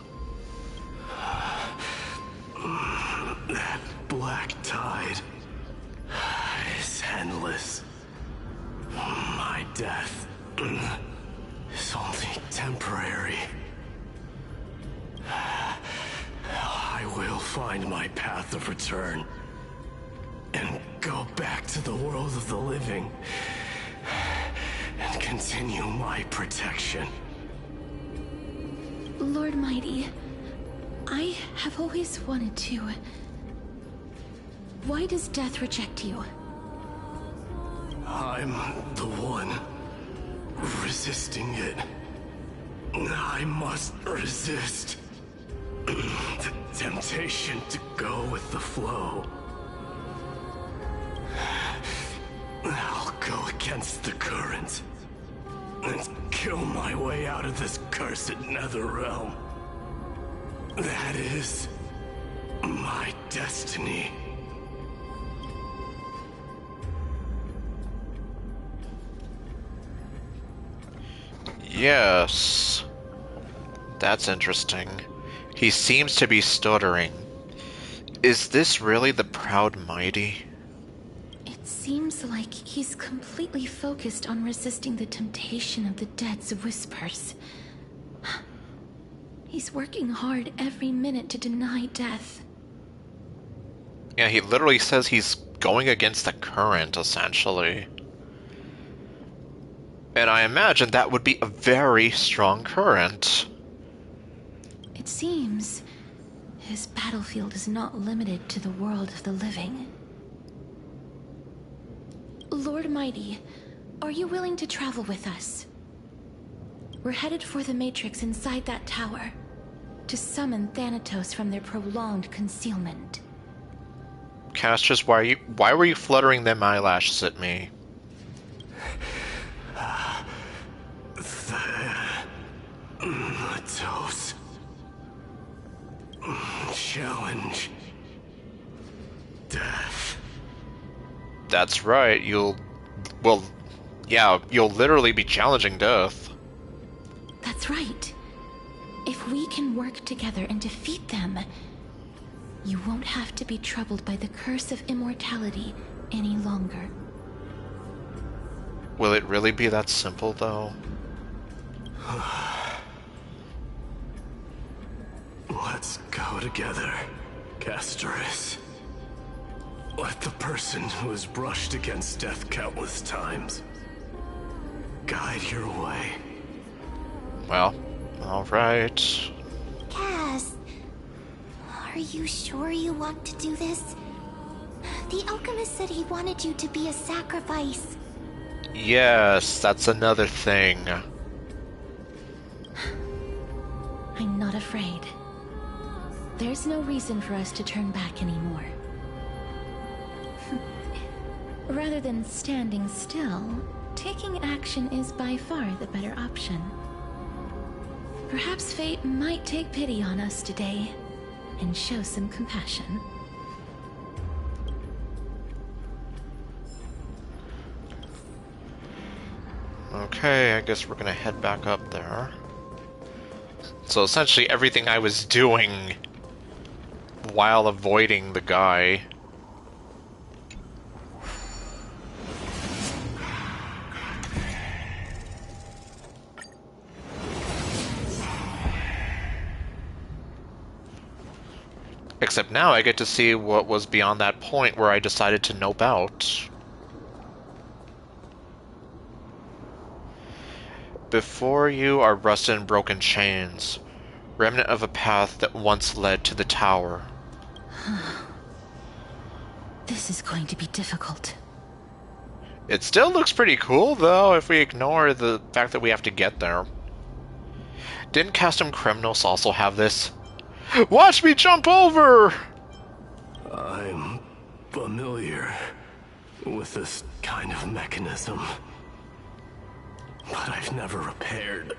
That black tide is endless. My death is only temporary. I will find my path of return and go back to the world of the living and continue my protection. Lord Mighty, I have always wanted to. Why does death reject you? I'm the one resisting it. I must resist the temptation to go with the flow. I'll go against the current and kill my way out of this cursed nether realm. That is my destiny. Yes. That's interesting. He seems to be stuttering. Is this really the Proud Mighty? It seems like he's completely focused on resisting the temptation of the dead's whispers. He's working hard every minute to deny death. Yeah, he literally says he's going against the current, essentially. And I imagine that would be a very strong current. It seems his battlefield is not limited to the world of the living. Lord Mighty, are you willing to travel with us? We're headed for the Matrix inside that tower, to summon Thanatos from their prolonged concealment. Castrus, why were you fluttering them eyelashes at me? Thanatos. Challenge. Death. That's right, you'll literally be challenging death. That's right. If we can work together and defeat them, you won't have to be troubled by the curse of immortality any longer. Will it really be that simple, though? Let's go together, Castoris. Let the person who has brushed against death countless times guide your way. Well, alright. Cass, are you sure you want to do this? The alchemist said he wanted you to be a sacrifice. Yes, that's another thing. I'm not afraid. There's no reason for us to turn back anymore. Rather than standing still, taking action is by far the better option. Perhaps fate might take pity on us today and show some compassion. Okay, I guess we're gonna head back up there. So essentially everything I was doing while avoiding the guy Except now I get to see what was beyond that point where I decided to nope out. Before you are rusted and broken chains, remnant of a path that once led to the tower. This is going to be difficult. It still looks pretty cool, though, if we ignore the fact that we have to get there. Didn't Custom Criminals also have this? Watch me jump over! I'm familiar with this kind of mechanism, but I've never repaired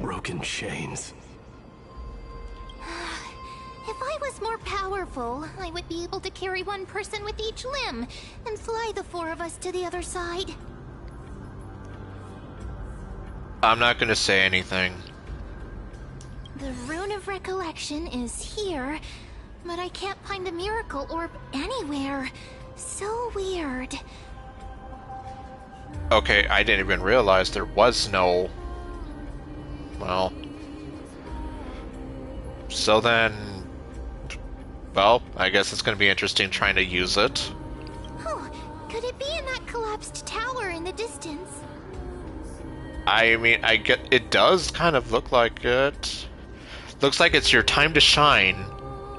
broken chains. If I was more powerful, I would be able to carry one person with each limb and fly the four of us to the other side. I'm not gonna say anything. The Rune of Recollection is here, but I can't find the Miracle Orb anywhere. So weird. Okay, I didn't even realize there was no... Well... So then... Well, I guess it's gonna be interesting trying to use it. Oh, could it be in that collapsed tower in the distance? I mean, I get... It does kind of look like it. Looks like it's your time to shine.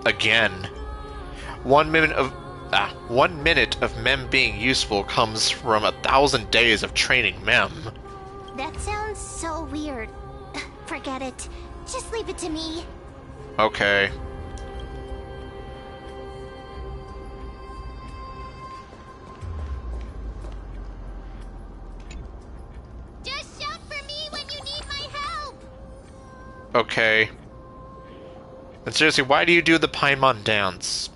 Again. 1 minute of... 1 minute of Mem being useful comes from 1,000 days of training Mem. That sounds so weird. Forget it. Just leave it to me. Okay. Just shout for me when you need my help. Okay. And seriously, why do you do the Paimon dance?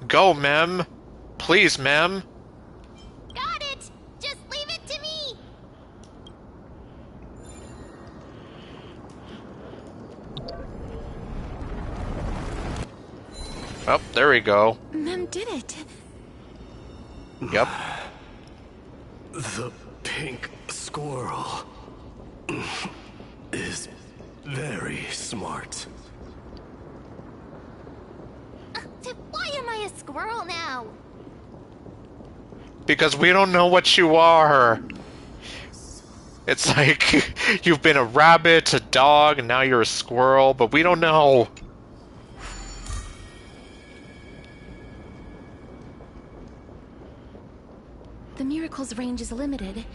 Go, Mem! Please, Mem! Got it! Just leave it to me! Oh, there we go. Mem did it. Yep. The pink squirrel is very smart. Why am I a squirrel now? Because we don't know what you are. It's like you've been a rabbit, a dog, and now you're a squirrel, but we don't know. The miracle's range is limited.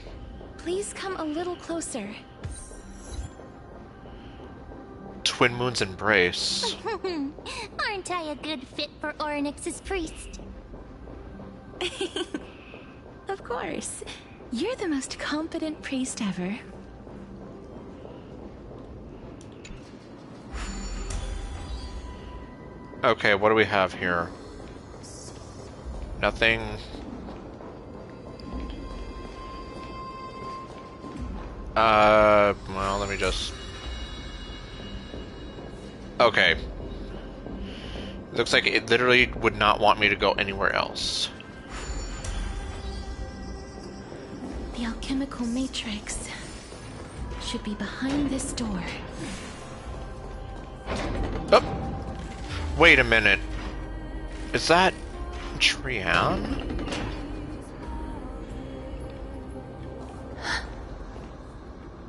Please come a little closer. Twin Moon's Embrace. Aren't I a good fit for Orynyx's priest? Of course. You're the most competent priest ever. Okay, what do we have here? Nothing. Well, let me just... Okay. Looks like it literally would not want me to go anywhere else. The alchemical matrix should be behind this door. Oh! Wait a minute. Is that... Trian?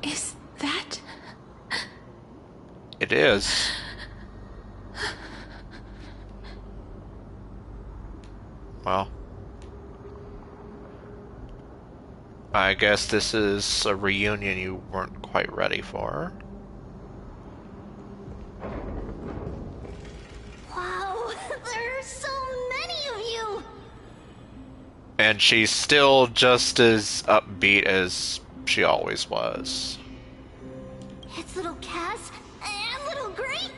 Is that... It is. Well. I guess this is a reunion you weren't quite ready for. Wow, there are so many of you! And she's still just as upbeat as she always was. It's little Cass and little Grape.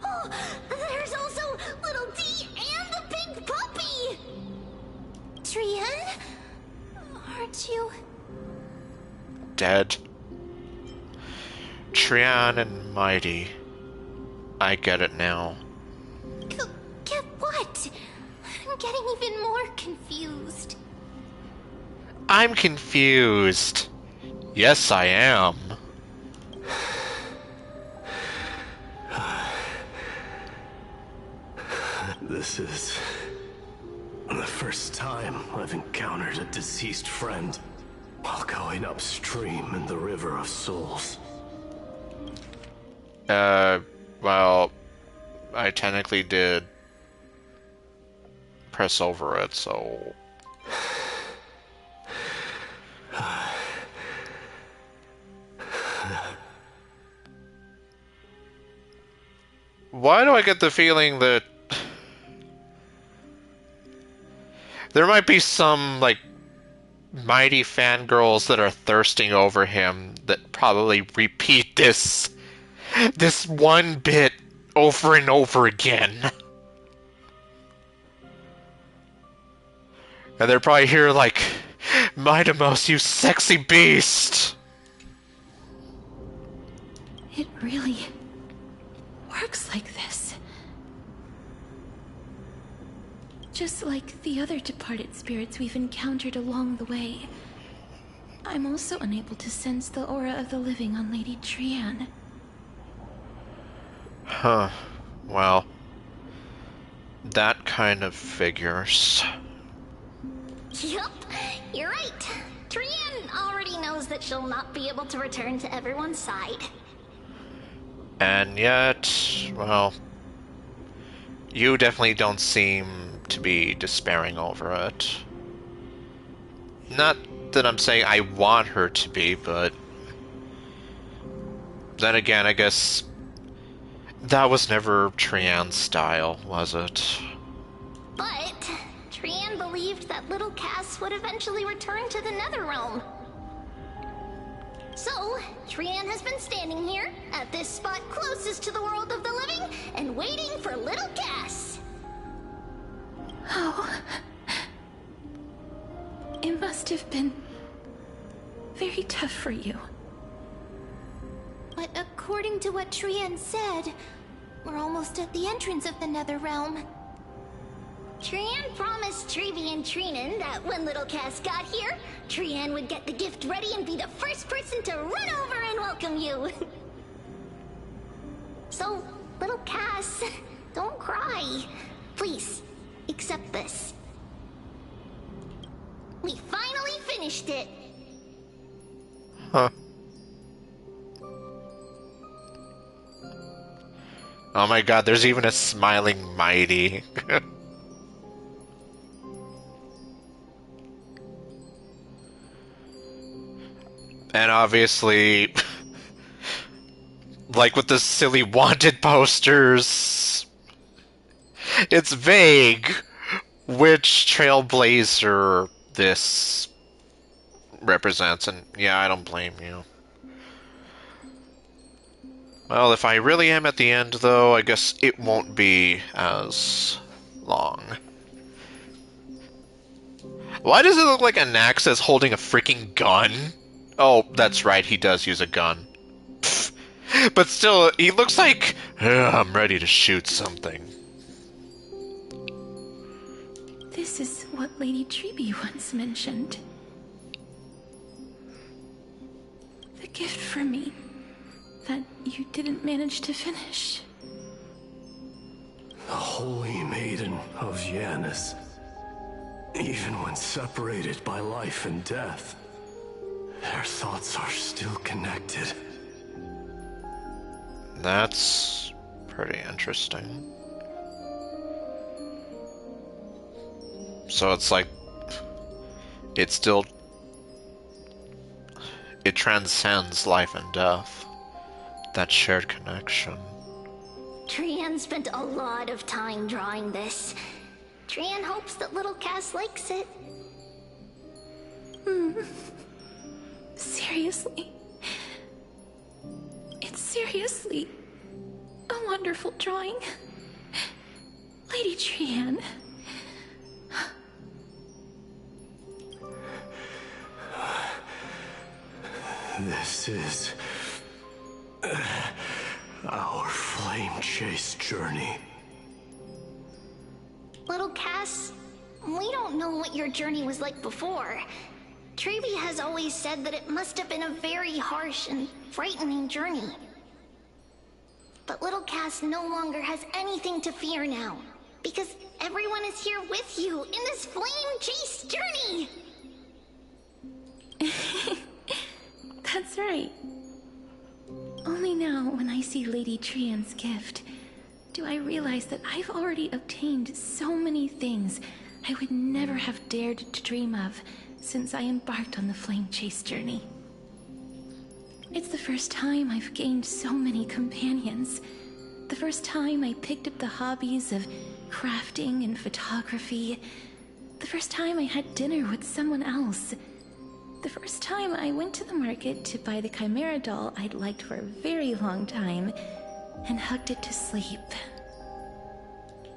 Oh, there's also little D and the pink puppy. Trian, aren't you? Dead. Trian and Mighty. I get it now. Get what? I'm getting even more confused. I'm confused. Yes, I am. This is the first time I've encountered a deceased friend while going upstream in the River of Souls. Well, I technically did press over it, so... Why do I get the feeling that there might be some, like, mighty fangirls that are thirsting over him that probably repeat this one bit over and over again? And they're probably here like, Midamos, you sexy beast! It really works like this. Just like the other departed spirits we've encountered along the way, I'm also unable to sense the aura of the living on Lady Trian. Huh. Well, that kind of figures. Yup, you're right. Trian already knows that she'll not be able to return to everyone's side. And yet, well, you definitely don't seem to be despairing over it. Not that I'm saying I want her to be, but then again, I guess that was never Trian's style, was it? But Trian believed that little Cass would eventually return to the Netherrealm. So, Trian has been standing here, at this spot closest to the world of the living, and waiting for little Cass. Oh. It must have been very tough for you. But according to what Trian said, we're almost at the entrance of the Netherrealm. Trian promised Trevi and Trinan that when little Cass got here, Trian would get the gift ready and be the first person to run over and welcome you. So, little Cass, don't cry. Please, accept this. We finally finished it. Huh. Oh my god, there's even a smiling Mighty. And obviously, like with the silly wanted posters, it's vague which trailblazer this represents, and yeah, I don't blame you. Well, if I really am at the end, though, I guess it won't be as long. Why does it look like Anaxa is holding a freaking gun? Oh, that's right, he does use a gun. Pfft. But still, he looks like, I'm ready to shoot something. This is what Lady Treeby once mentioned. The gift for me that you didn't manage to finish. The Holy Maiden of Yanis. Even when separated by life and death, their thoughts are still connected. That's pretty interesting. So it's like, it transcends life and death. That shared connection. Trian spent a lot of time drawing this. Trian hopes that little Cass likes it. Seriously. It's seriously a wonderful drawing. Lady Trian. This is our flame chase journey. Little Cass, we don't know what your journey was like before. Trevi has always said that it must have been a very harsh and frightening journey. But little Cass no longer has anything to fear now. Because everyone is here with you in this flame chase journey! That's right. Only now, when I see Lady Trian's gift, do I realize that I've already obtained so many things I would never have dared to dream of since I embarked on the flame chase journey. It's the first time I've gained so many companions. The first time I picked up the hobbies of crafting and photography. The first time I had dinner with someone else. The first time I went to the market to buy the Chimera doll I'd liked for a very long time and hugged it to sleep.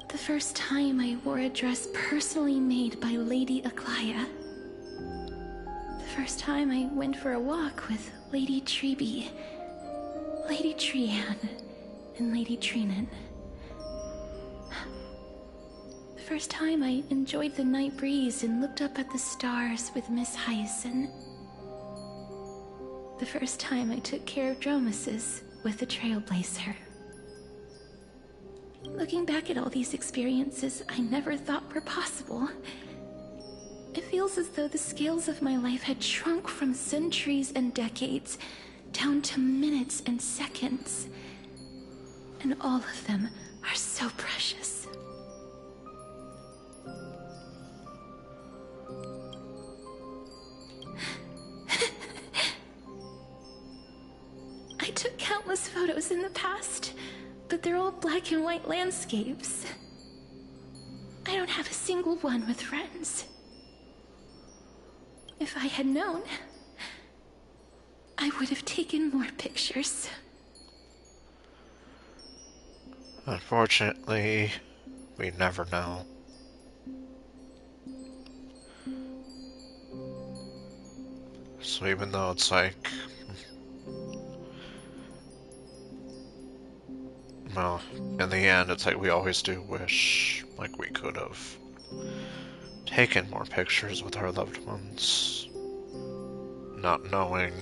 The first time I wore a dress personally made by Lady Aglaya. The first time I went for a walk with Lady Treeby, Lady Trian, and Lady Trinan. The first time I enjoyed the night breeze and looked up at the stars with Miss Hyacinth. The first time I took care of Dromasis with the Trailblazer. Looking back at all these experiences I never thought were possible, it feels as though the scales of my life had shrunk from centuries and decades down to minutes and seconds. And all of them are so precious. I took countless photos in the past, but they're all black and white landscapes. I don't have a single one with friends. If I had known, I would have taken more pictures. Unfortunately, we never know. So even though it's like, well, in the end, it's like we always do wish like we could have taken more pictures with our loved ones, not knowing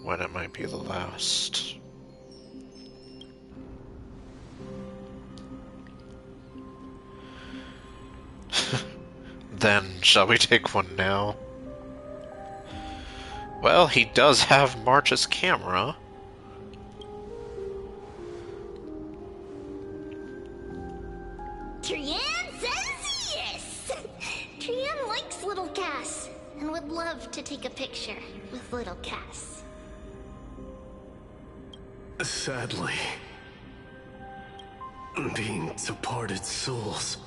when it might be the last. Then, shall we take one now? Well, he does have March's camera. Trian says yes! Trian likes little Cass and would love to take a picture with little Cass. Sadly, being departed souls,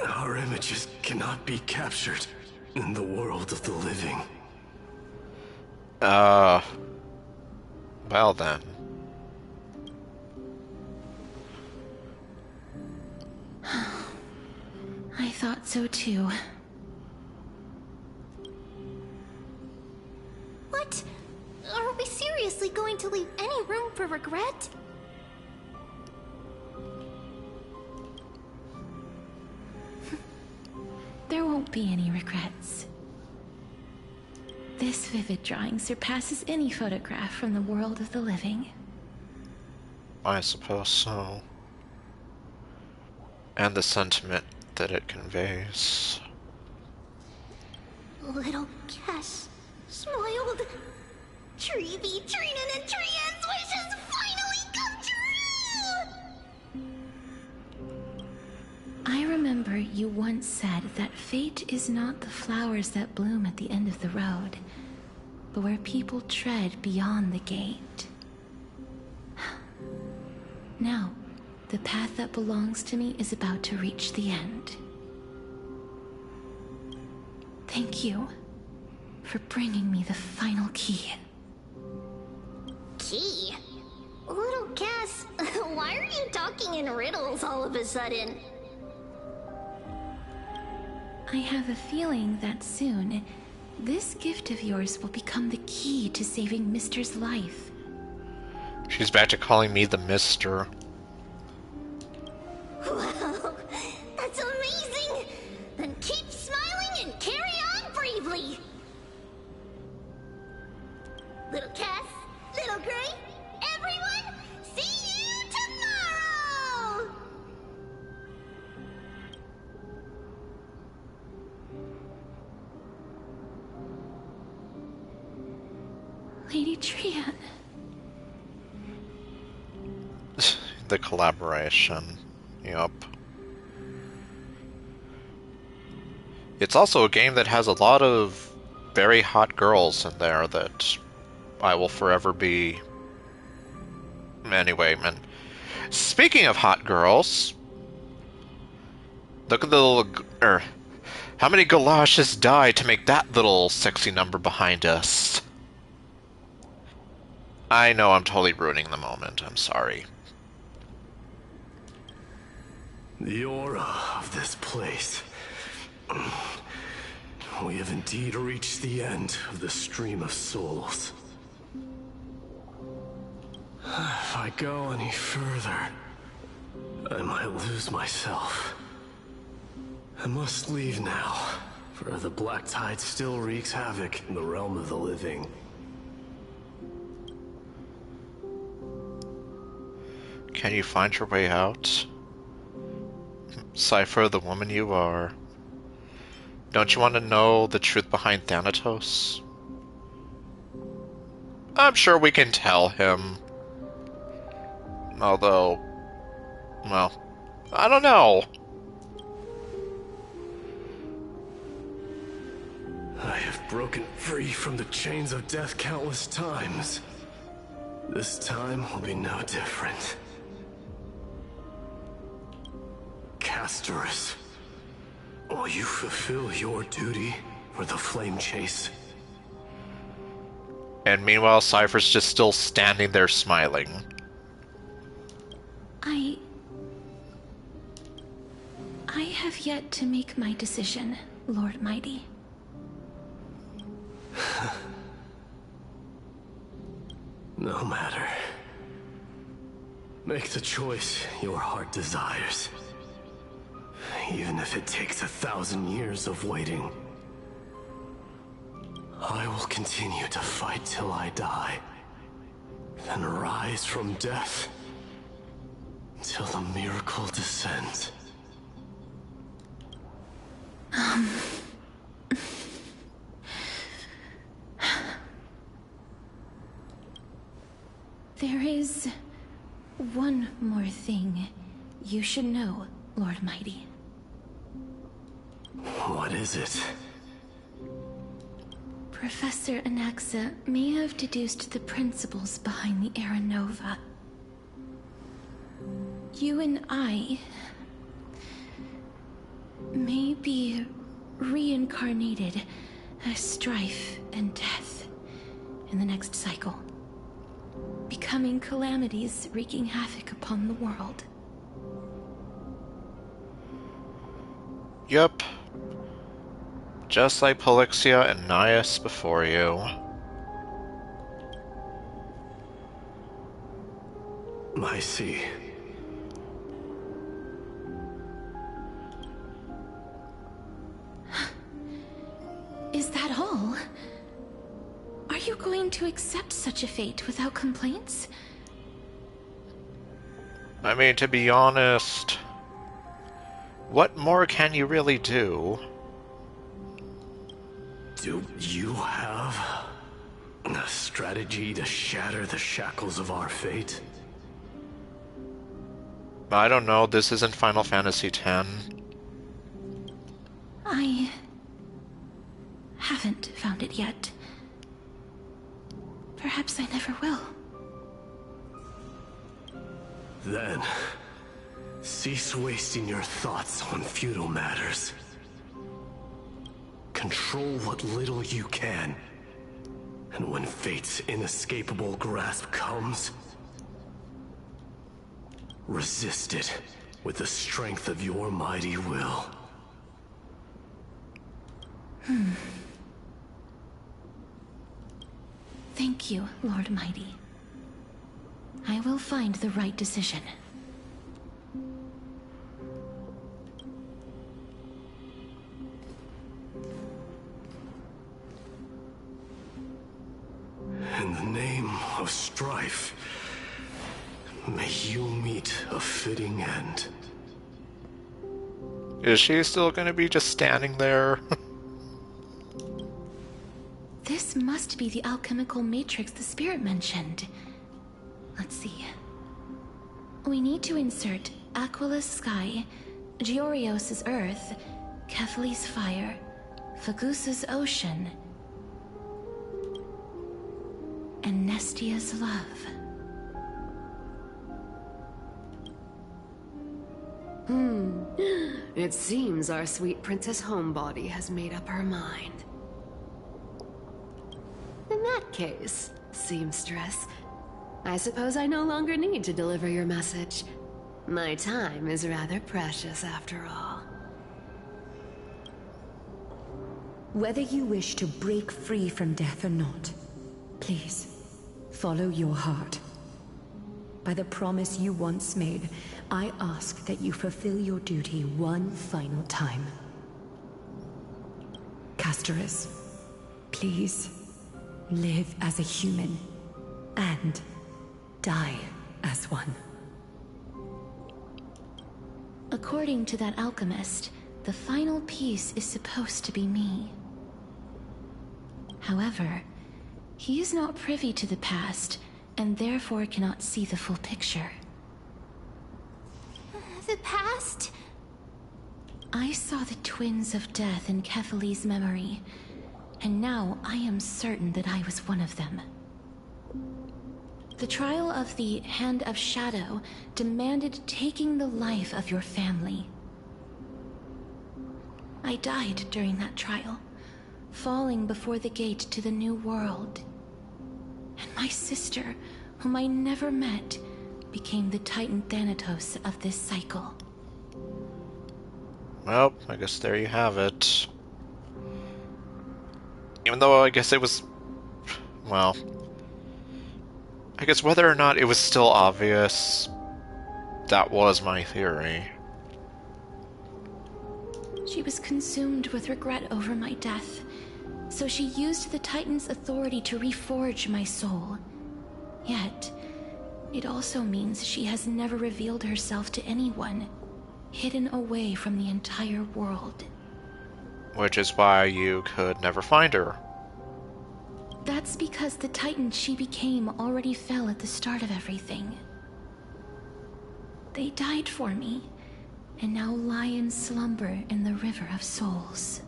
our images cannot be captured in the world of the living. Well then. I thought so too. What? Are we seriously going to leave any room for regret? There won't be any regrets. This vivid drawing surpasses any photograph from the world of the living. I suppose so. And the sentiment that it conveys. Little Cass smiled. Treeby, Trinan, and Trian's wishes finally come true! I remember you once said that fate is not the flowers that bloom at the end of the road, but where people tread beyond the gate. Now, the path that belongs to me is about to reach the end. Thank you for bringing me the final key. Key? Little Cass, why are you talking in riddles all of a sudden? I have a feeling that soon, this gift of yours will become the key to saving Mister's life. She's back to calling me the Mister. Wow, that's amazing! Then keep smiling and carry on bravely! Little Cass, Little Gray, everyone, see you tomorrow! Lady Trian. The collaboration. Yup. It's also a game that has a lot of very hot girls in there that I will forever be. Anyway, man. Speaking of hot girls, look at the little. How many galoshes died to make that little sexy number behind us? I know I'm totally ruining the moment. I'm sorry. The aura of this place. We have indeed reached the end of the stream of souls. If I go any further, I might lose myself. I must leave now, for the black tide still wreaks havoc in the realm of the living. Can you find your way out? Cypher, the woman you are. Don't you want to know the truth behind Thanatos? I'm sure we can tell him. Although, well, I don't know. I have broken free from the chains of death countless times. This time will be no different. Castorus, will you fulfill your duty for the flame chase? And meanwhile, Cypher's just still standing there smiling. I have yet to make my decision, Lord Mighty. No matter. Make the choice your heart desires. Even if it takes 1,000 years of waiting. I will continue to fight till I die. Then rise from death. Till the miracle descends. There is one more thing you should know, Lord Mighty. What is it? Professor Anaxa may have deduced the principles behind the Era Nova. You and I may be reincarnated as strife and death in the next cycle, becoming calamities wreaking havoc upon the world. Yup. Just like Polixia and Nias before you. I see. Is that all? Are you going to accept such a fate without complaints? I mean, to be honest, what more can you really do? Do you have a strategy to shatter the shackles of our fate? I don't know, this isn't Final Fantasy X. I haven't found it yet. Perhaps I never will. Then, cease wasting your thoughts on futile matters. Control what little you can. And when fate's inescapable grasp comes, resist it with the strength of your mighty will. Thank you, Lord Mighty. I will find the right decision. In the name of strife, may you meet a fitting end. Is she still gonna be just standing there? This This must be the alchemical matrix the spirit mentioned. Let's see. We need to insert Aquila's sky, Georios' earth, Kethali's fire, Fagusa's ocean, and Nestia's love. It seems our sweet Princess Homebody has made up her mind. In that case, seamstress, I suppose I no longer need to deliver your message. My time is rather precious after all. Whether you wish to break free from death or not, please, follow your heart. By the promise you once made, I ask that you fulfill your duty one final time. Castorus, please, live as a human, and die as one. According to that alchemist, the final piece is supposed to be me. However, he is not privy to the past, and therefore cannot see the full picture. The past? I saw the twins of death in Kethali's memory, and now I am certain that I was one of them. The trial of the Hand of Shadow demanded taking the life of your family. I died during that trial, falling before the gate to the new world. And my sister, whom I never met, became the Titan Thanatos of this cycle. Well, I guess there you have it. Even though I guess it was... well... I guess whether or not it was still obvious, that was my theory. She was consumed with regret over my death, so she used the Titan's authority to reforge my soul. Yet, it also means she has never revealed herself to anyone, hidden away from the entire world. Which is why you could never find her. That's because the Titan she became already fell at the start of everything. They died for me, and now lie in slumber in the River of Souls.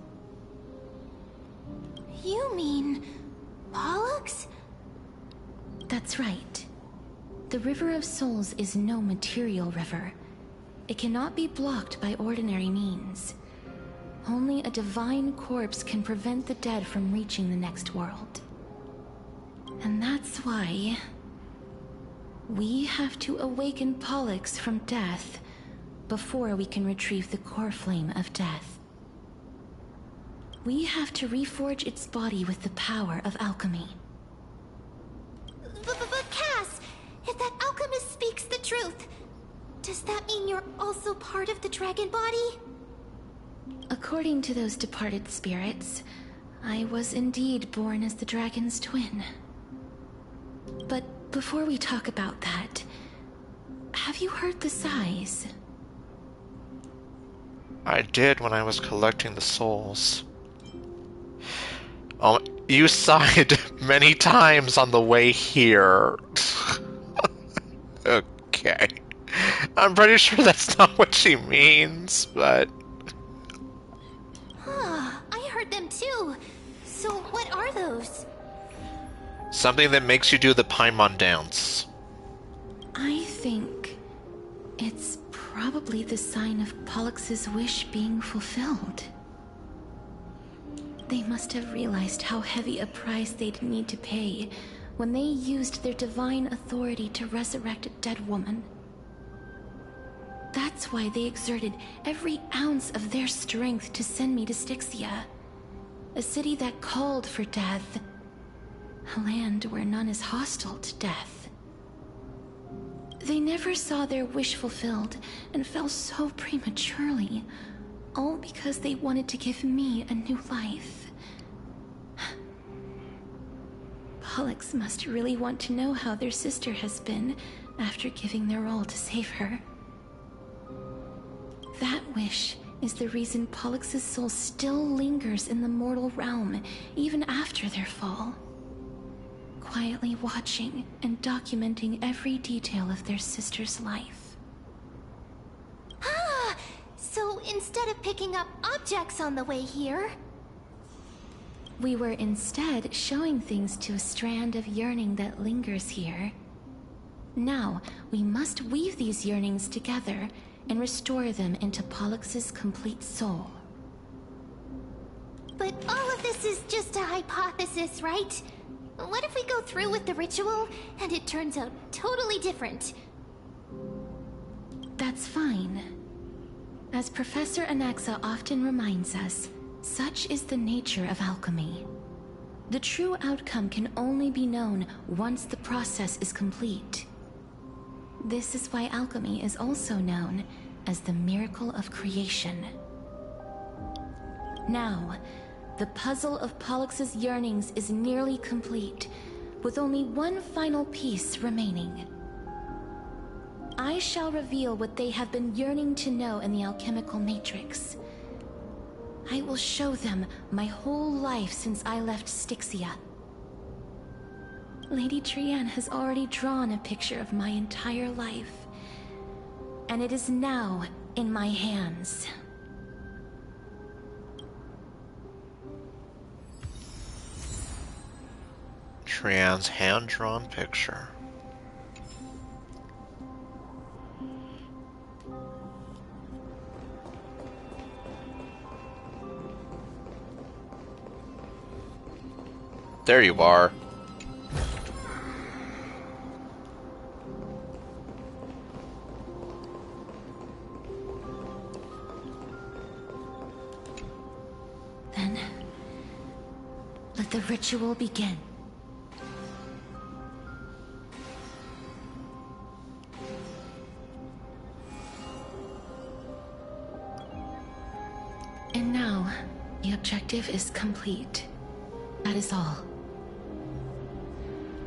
You mean... Pollux? That's right. The River of Souls is no material river. It cannot be blocked by ordinary means. Only a divine corpse can prevent the dead from reaching the next world. And that's why... we have to awaken Pollux from death before we can retrieve the core flame of death. We have to reforge its body with the power of alchemy. But Cass, if that alchemist speaks the truth, does that mean you're also part of the dragon body? According to those departed spirits, I was indeed born as the dragon's twin. But before we talk about that, have you heard the sighs? I did when I was collecting the souls. You sighed many times on the way here. Okay. I'm pretty sure that's not what she means, but... I heard them too. So what are those? something that makes you do the Paimon dance. I think it's probably the sign of Pollux's wish being fulfilled. They must have realized how heavy a price they'd need to pay when they used their divine authority to resurrect a dead woman. That's why they exerted every ounce of their strength to send me to Styxia, a city that called for death, a land where none is hostile to death. They never saw their wish fulfilled and fell so prematurely, all because they wanted to give me a new life. Pollux must really want to know how their sister has been after giving their all to save her. That wish is the reason Pollux's soul still lingers in the mortal realm, even after their fall. Quietly watching and documenting every detail of their sister's life. Ah! So instead of picking up objects on the way here... We were instead showing things to a strand of yearning that lingers here. Now, we must weave these yearnings together and restore them into Pollux's complete soul. But all of this is just a hypothesis, right? What if we go through with the ritual and it turns out totally different? That's fine. As Professor Anaxa often reminds us, such is the nature of alchemy. The true outcome can only be known once the process is complete. This is why alchemy is also known as the miracle of creation. Now, the puzzle of Pollux's yearnings is nearly complete, with only one final piece remaining. I shall reveal what they have been yearning to know in the alchemical matrix. I will show them my whole life since I left Styxia. Lady Trianne has already drawn a picture of my entire life, and it is now in my hands. Trianne's hand-drawn picture. There you are. Then, let the ritual begin. And now, the objective is complete. That is all.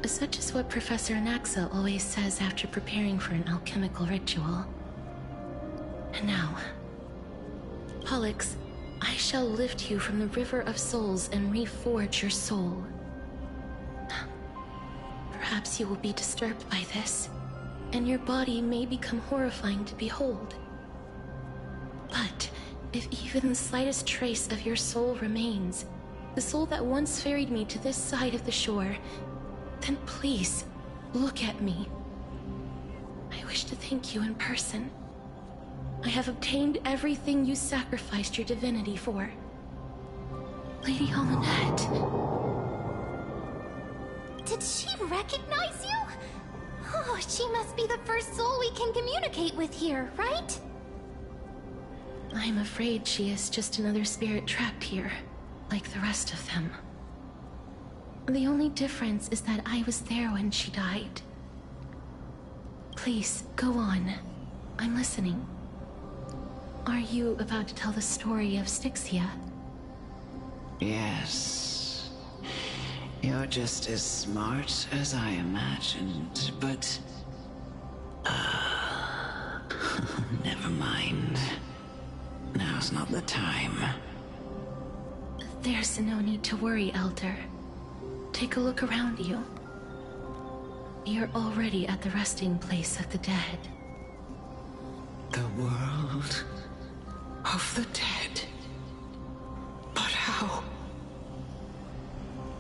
Such is what Professor Anaxa always says after preparing for an alchemical ritual. And now, Pollux, I shall lift you from the river of souls and reforge your soul. Perhaps you will be disturbed by this, and your body may become horrifying to behold. But if even the slightest trace of your soul remains, the soul that once ferried me to this side of the shore, then please, look at me. I wish to thank you in person. I have obtained everything you sacrificed your divinity for. Lady Hollanette. Did she recognize you? Oh, she must be the first soul we can communicate with here, right? I'm afraid she is just another spirit trapped here, like the rest of them. The only difference is that I was there when she died. Please, go on. I'm listening. Are you about to tell the story of Styxia? Yes. You're just as smart as I imagined, but... never mind. Now's not the time. There's no need to worry, Elder. Take a look around you. You're already at the resting place of the dead. The world of the dead? But how?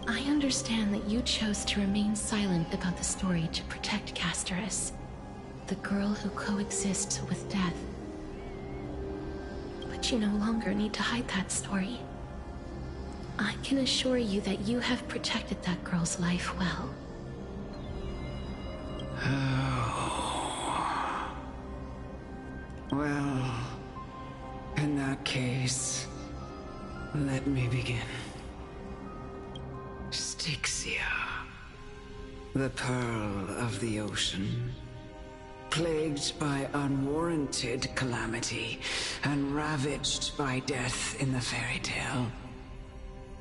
I understand that you chose to remain silent about the story to protect Casterus, the girl who coexists with death. But you no longer need to hide that story. I can assure you that you have protected that girl's life well. Oh. Well, in that case, let me begin. Styxia, the pearl of the ocean, plagued by unwarranted calamity and ravaged by death in the fairy tale.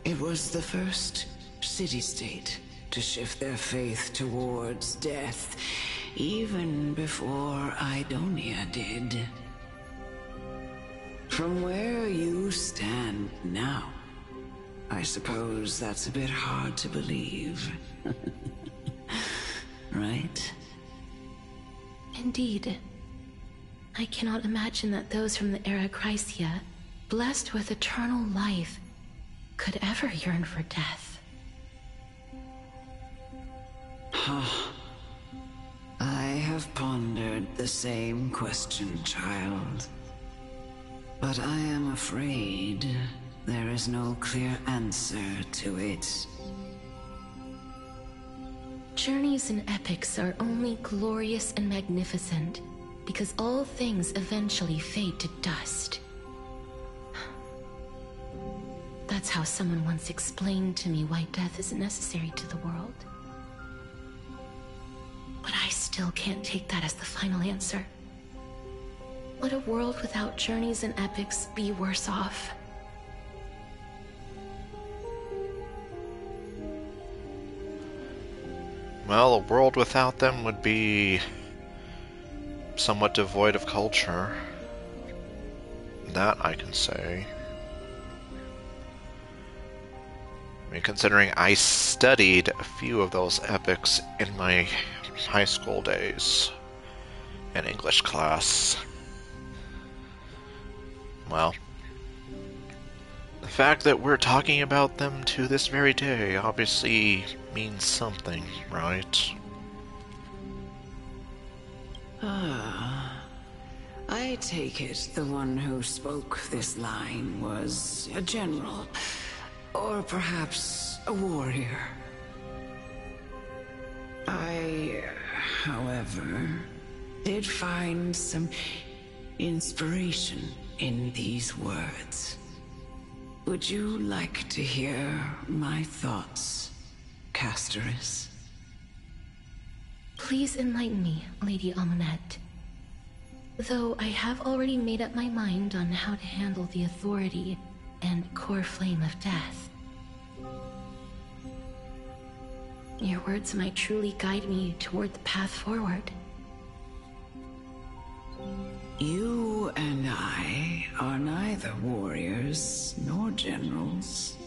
It was the first city-state to shift their faith towards death, even before Idonia did. From where you stand now, I suppose that's a bit hard to believe. Right? Indeed. I cannot imagine that those from the era Chrysia, blessed with eternal life, could ever yearn for death. I have pondered the same question, child. But I am afraid there is no clear answer to it. Journeys and epics are only glorious and magnificent because all things eventually fade to dust. That's how someone once explained to me why death is necessary to the world. But I still can't take that as the final answer. Would a world without journeys and epics be worse off? Well, a world without them would be somewhat devoid of culture. That I can say. I mean, considering I studied a few of those epics in my high school days in English class. Well, the fact that we're talking about them to this very day obviously means something, right? I take it the one who spoke this line was a general, or perhaps a warrior. I, however, did find some inspiration in these words. Would you like to hear my thoughts, Casterus? Please enlighten me, Lady Amunet. Though I have already made up my mind on how to handle the authority and core flame of death. Your words might truly guide me toward the path forward. You and I are neither warriors nor generals.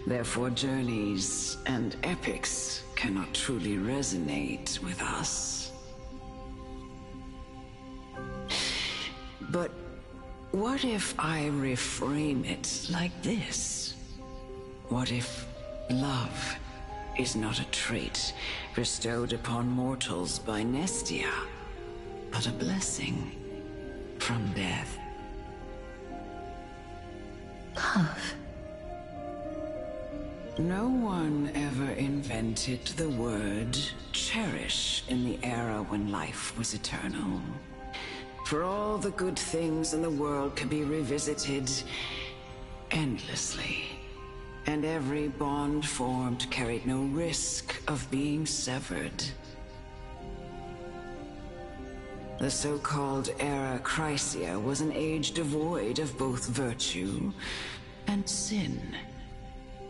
Therefore, journeys and epics cannot truly resonate with us. But what if I reframe it like this? What if love is not a trait bestowed upon mortals by Nestia, but a blessing from death? Love. No one ever invented the word cherish in the era when life was eternal. For all the good things in the world can be revisited endlessly, and every bond formed carried no risk of being severed. The so-called Era Chrysia was an age devoid of both virtue and sin.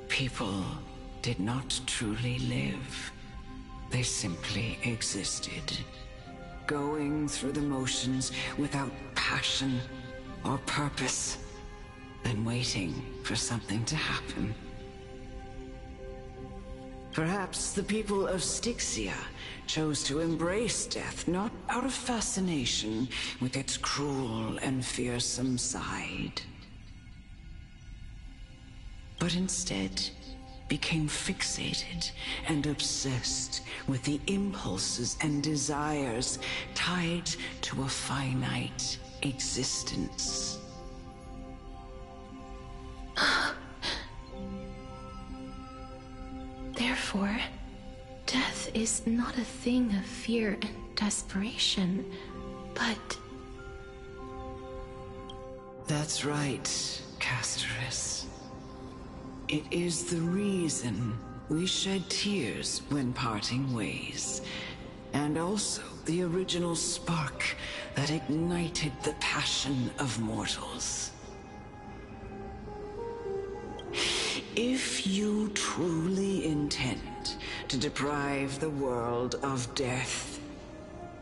People did not truly live. They simply existed, going through the motions without passion or purpose, then waiting for something to happen. Perhaps the people of Styxia chose to embrace death not out of fascination with its cruel and fearsome side, but instead became fixated and obsessed with the impulses and desires tied to a finite existence. Therefore, death is not a thing of fear and desperation, but... That's right, Casterus. It is the reason we shed tears when parting ways, and also the original spark that ignited the passion of mortals. If you truly intend to deprive the world of death,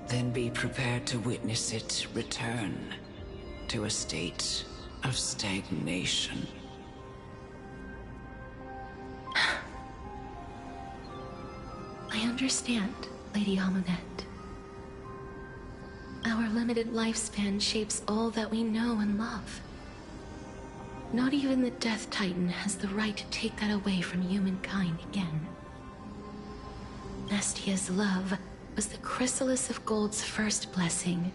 then be prepared to witness it return. to a state of stagnation. I understand, Lady Amunet. Our limited lifespan shapes all that we know and love. Not even the Death Titan has the right to take that away from humankind again. Nestia's love was the chrysalis of Gold's first blessing,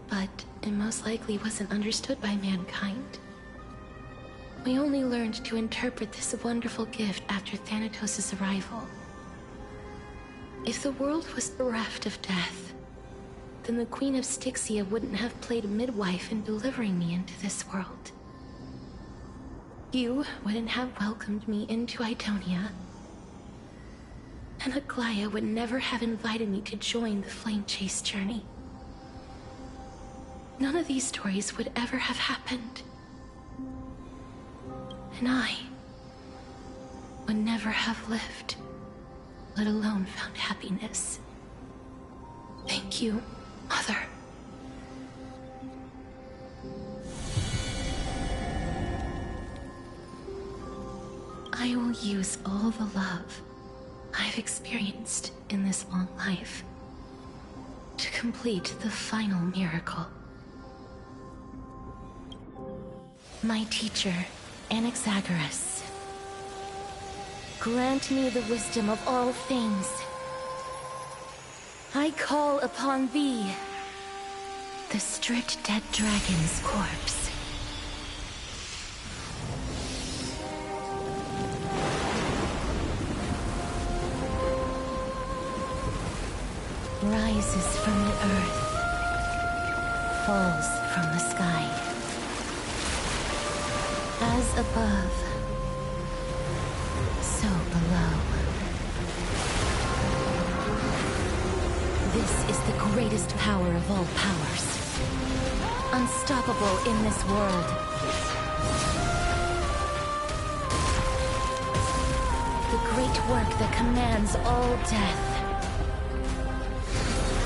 but it most likely wasn't understood by mankind. We only learned to interpret this wonderful gift after Thanatos' arrival. If the world was bereft of death, then the Queen of Styxia wouldn't have played midwife in delivering me into this world. You wouldn't have welcomed me into Idonia, and Aglaia would never have invited me to join the Flame Chase journey. None of these stories would ever have happened. And I would never have lived, let alone found happiness. Thank you, Mother. I will use all the love I've experienced in this long life to complete the final miracle. My teacher, Anaxagoras, grant me the wisdom of all things. I call upon thee, the stripped dead dragon's corpse. Rises from the earth, falls from the sky. As above, so below. This is the greatest power of all powers. Unstoppable in this world. The great work that commands all death.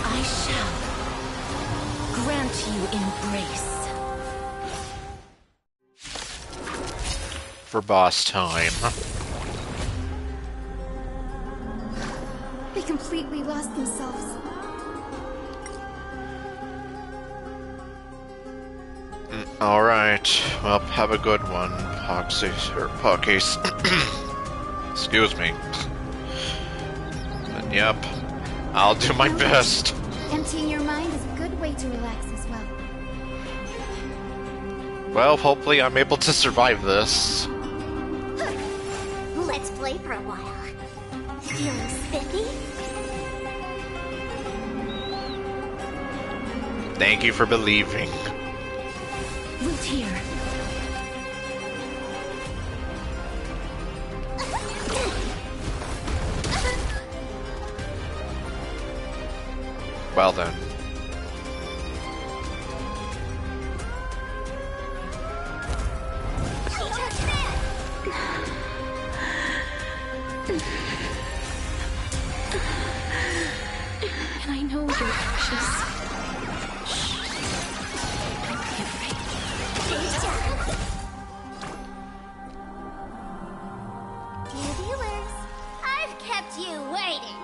I shall grant you embrace. For boss time. They completely lost themselves. Alright, well, have a good one, Poxy, or Pockies. Excuse me. But yep, I'll do my best. Emptying your mind is a good way to relax as well. Well, hopefully I'm able to survive this. Let's play for a while. Feeling spiffy? Thank you for believing. Loot here. Well then. And I know you're anxious. Shh. Don't be afraid. Dear viewers, I've kept you waiting.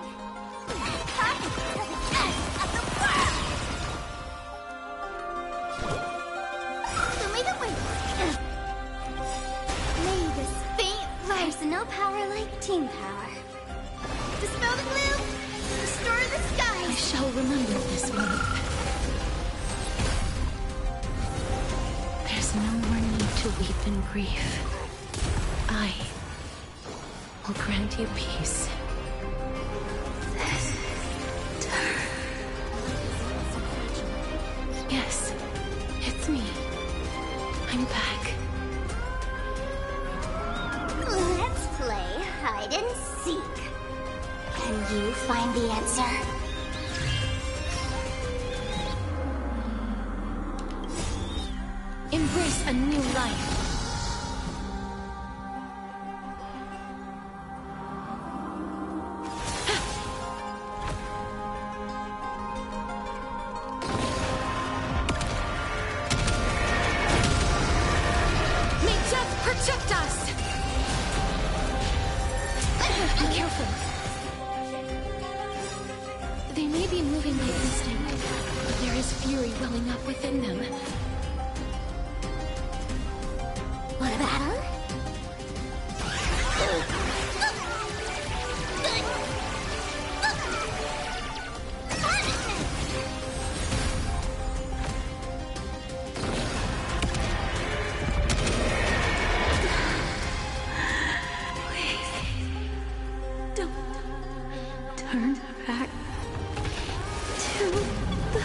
Talking to the best of the world. Show me the way. May this faint light. There's no power like team power. Dispel the gloom. Restore the sky. I shall remember this word. There's no more need to weep in grief. I will grant you peace. Yes, it's me. I'm back. Let's play hide and seek. Can you find the answer? Embrace a new life. They may be moving by instinct, but there is fury welling up within them. What about her? Turn back to the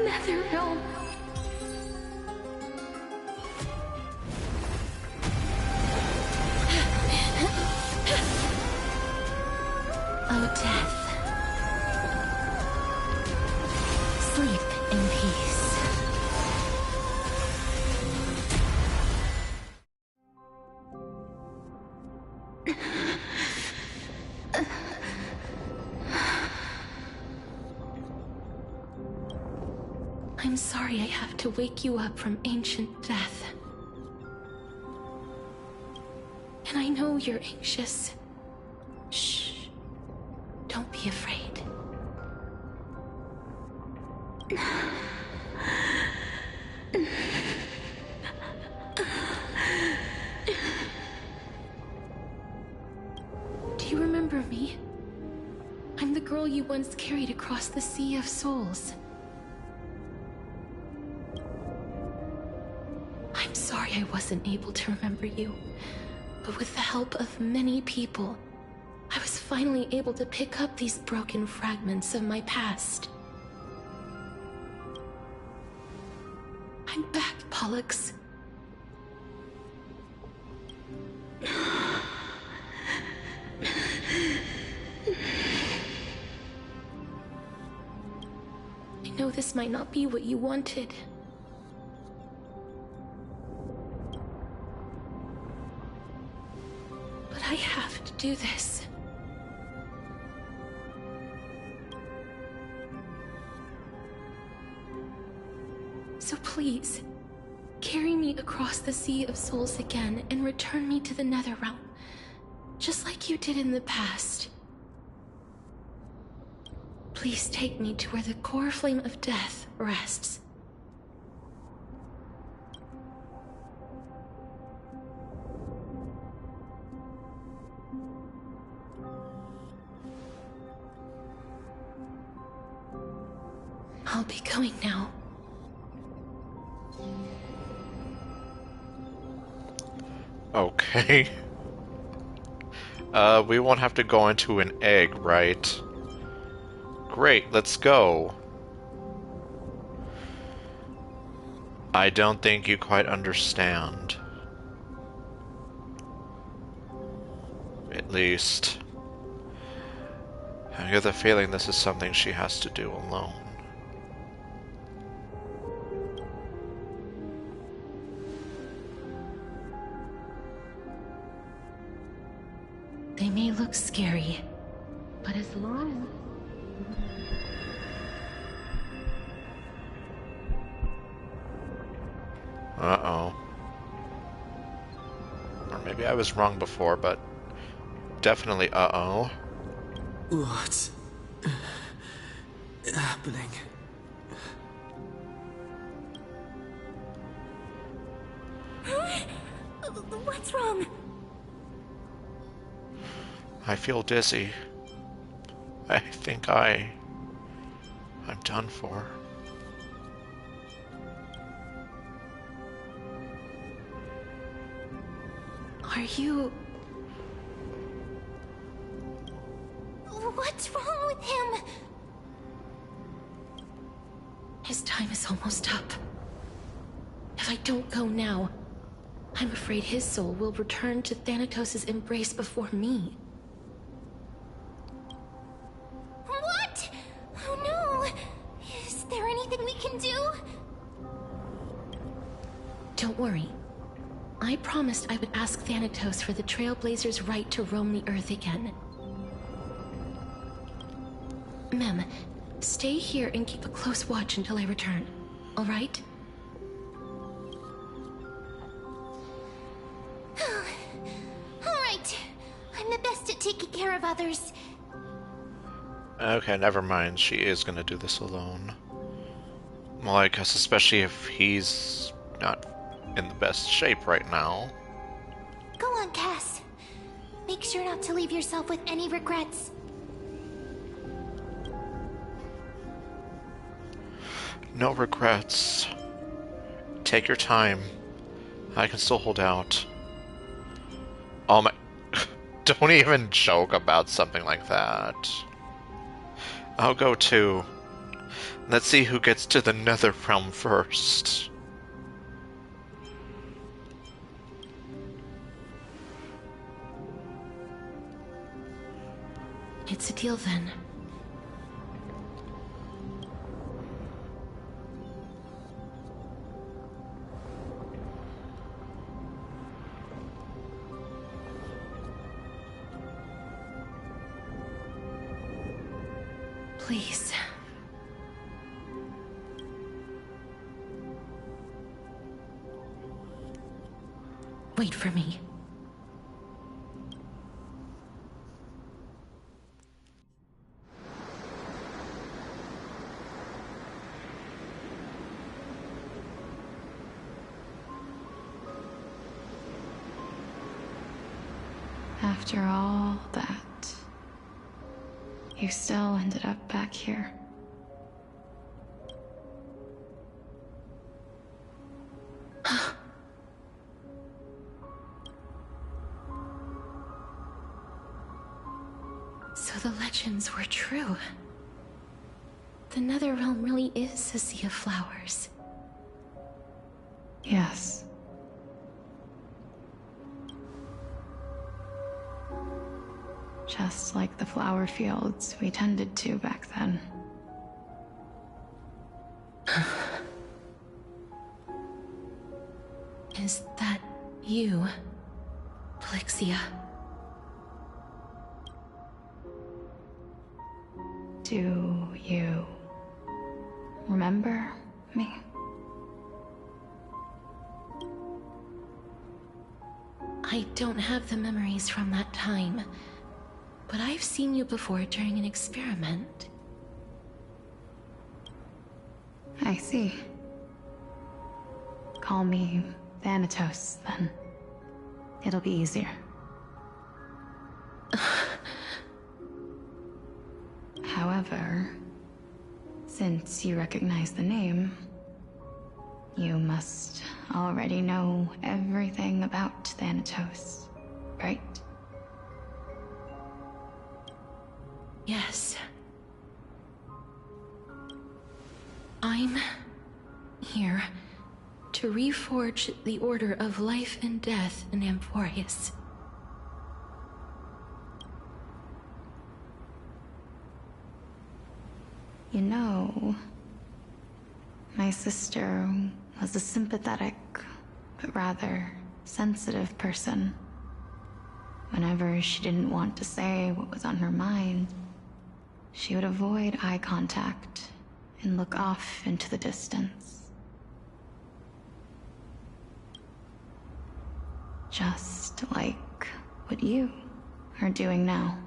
Nether Realm. Oh, death. Sleep in peace. I'm sorry I have to wake you up from ancient death. And I know you're anxious. Shh. Don't be afraid. Do you remember me? I'm the girl you once carried across the Sea of Souls. I'm sorry I wasn't able to remember you, but with the help of many people, I was finally able to pick up these broken fragments of my past. I'm back, Pollux. I know this might not be what you wanted. But I have to do this. So please, carry me across the Sea of Souls again and return me to the Netherrealm, just like you did in the past. Please take me to where the core flame of death rests. I'll be going now. Okay. We won't have to go into an egg, right? Great, let's go. I don't think you quite understand. At least, I get the feeling this is something she has to do alone. They may look scary, but as long... Uh-oh. Or maybe I was wrong before, but definitely uh-oh. What's happening? What's wrong? I feel dizzy. I think I'm done for. Are you... What's wrong with him? His time is almost up. If I don't go now, I'm afraid his soul will return to Thanatos' embrace before me. What? Oh no! Is there anything we can do? Don't worry. I promised I would ask Thanatos for the Trailblazers' right to roam the Earth again. Mem, stay here and keep a close watch until I return, all right? All right. I'm the best at taking care of others. Okay, never mind. She is gonna do this alone. Well, I guess especially if he's not in the best shape right now. Go on, Cass. Make sure not to leave yourself with any regrets. No regrets. Take your time. I can still hold out. Oh my... Don't even joke about something like that. I'll go too. Let's see who gets to the Nether Realm first. It's a deal then. Please. Wait for me. After all that, you still ended up back here. So the legends were true. The Netherrealm really is a sea of flowers. Yes. Just like the flower fields we tended to back then. Is that you, Plixia? Do you remember me? I don't have the memories from that time, but I've seen you before during an experiment. I see. Call me Thanatos, then. It'll be easier. However, since you recognize the name, you must already know everything about Thanatos, right? Yes. I'm here to reforge the order of life and death in Amphorius. You know, my sister was a sympathetic, but rather sensitive person. Whenever she didn't want to say what was on her mind, she would avoid eye contact and look off into the distance. Just like what you are doing now.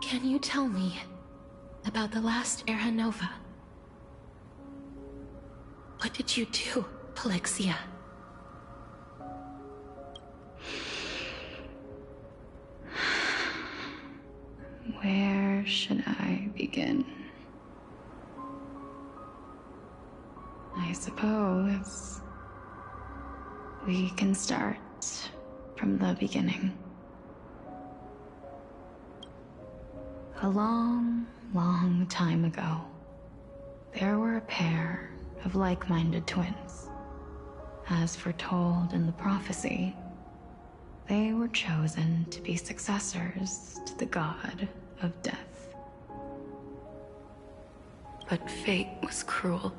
Can you tell me about the last Era Nova? What did you do, Plixia? Where should I begin? I suppose we can start from the beginning. A long, long time ago, there were a pair of like-minded twins. As foretold in the prophecy, they were chosen to be successors to the god of death. But fate was cruel.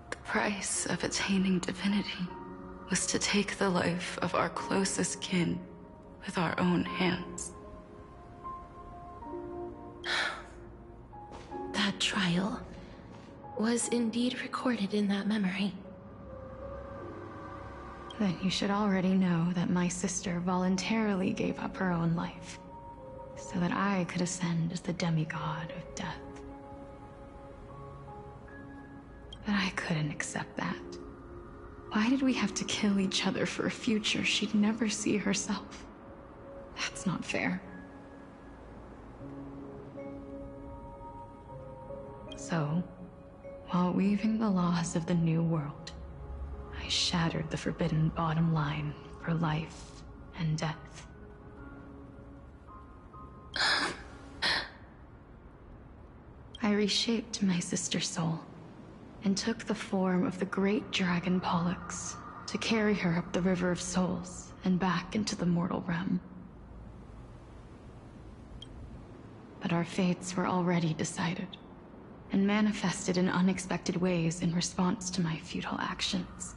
The price of attaining divinity was to take the life of our closest kin with our own hands. That trial was indeed recorded in that memory. Then you should already know that my sister voluntarily gave up her own life, so that I could ascend as the demigod of death. But I couldn't accept that. Why did we have to kill each other for a future she'd never see herself? That's not fair. So, while weaving the laws of the new world, I shattered the forbidden bottom line for life and death. I reshaped my sister's soul and took the form of the great dragon Pollux to carry her up the River of Souls and back into the mortal realm. But our fates were already decided and manifested in unexpected ways in response to my futile actions.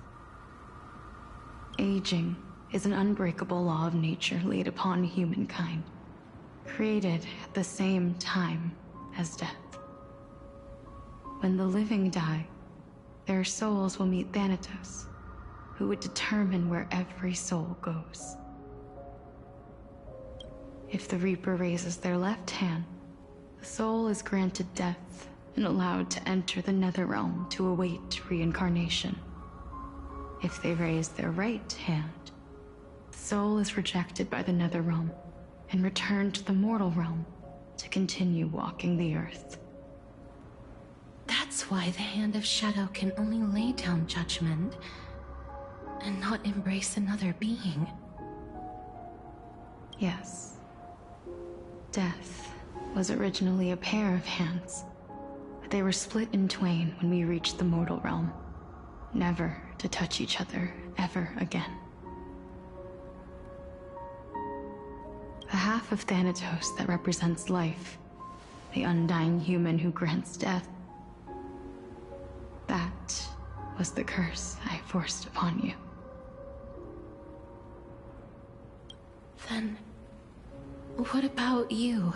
Aging is an unbreakable law of nature laid upon humankind, created at the same time as death. When the living die, their souls will meet Thanatos, who would determine where every soul goes. If the Reaper raises their left hand, the soul is granted death and allowed to enter the Netherrealm to await reincarnation. If they raise their right hand, the soul is rejected by the Netherrealm and returned to the mortal realm to continue walking the earth. That's why the Hand of Shadow can only lay down judgment and not embrace another being. Yes. Death was originally a pair of hands, but they were split in twain when we reached the mortal realm, never to touch each other ever again. The half of Thanatos that represents life, the undying human who grants death, that was the curse I forced upon you. Then, what about you?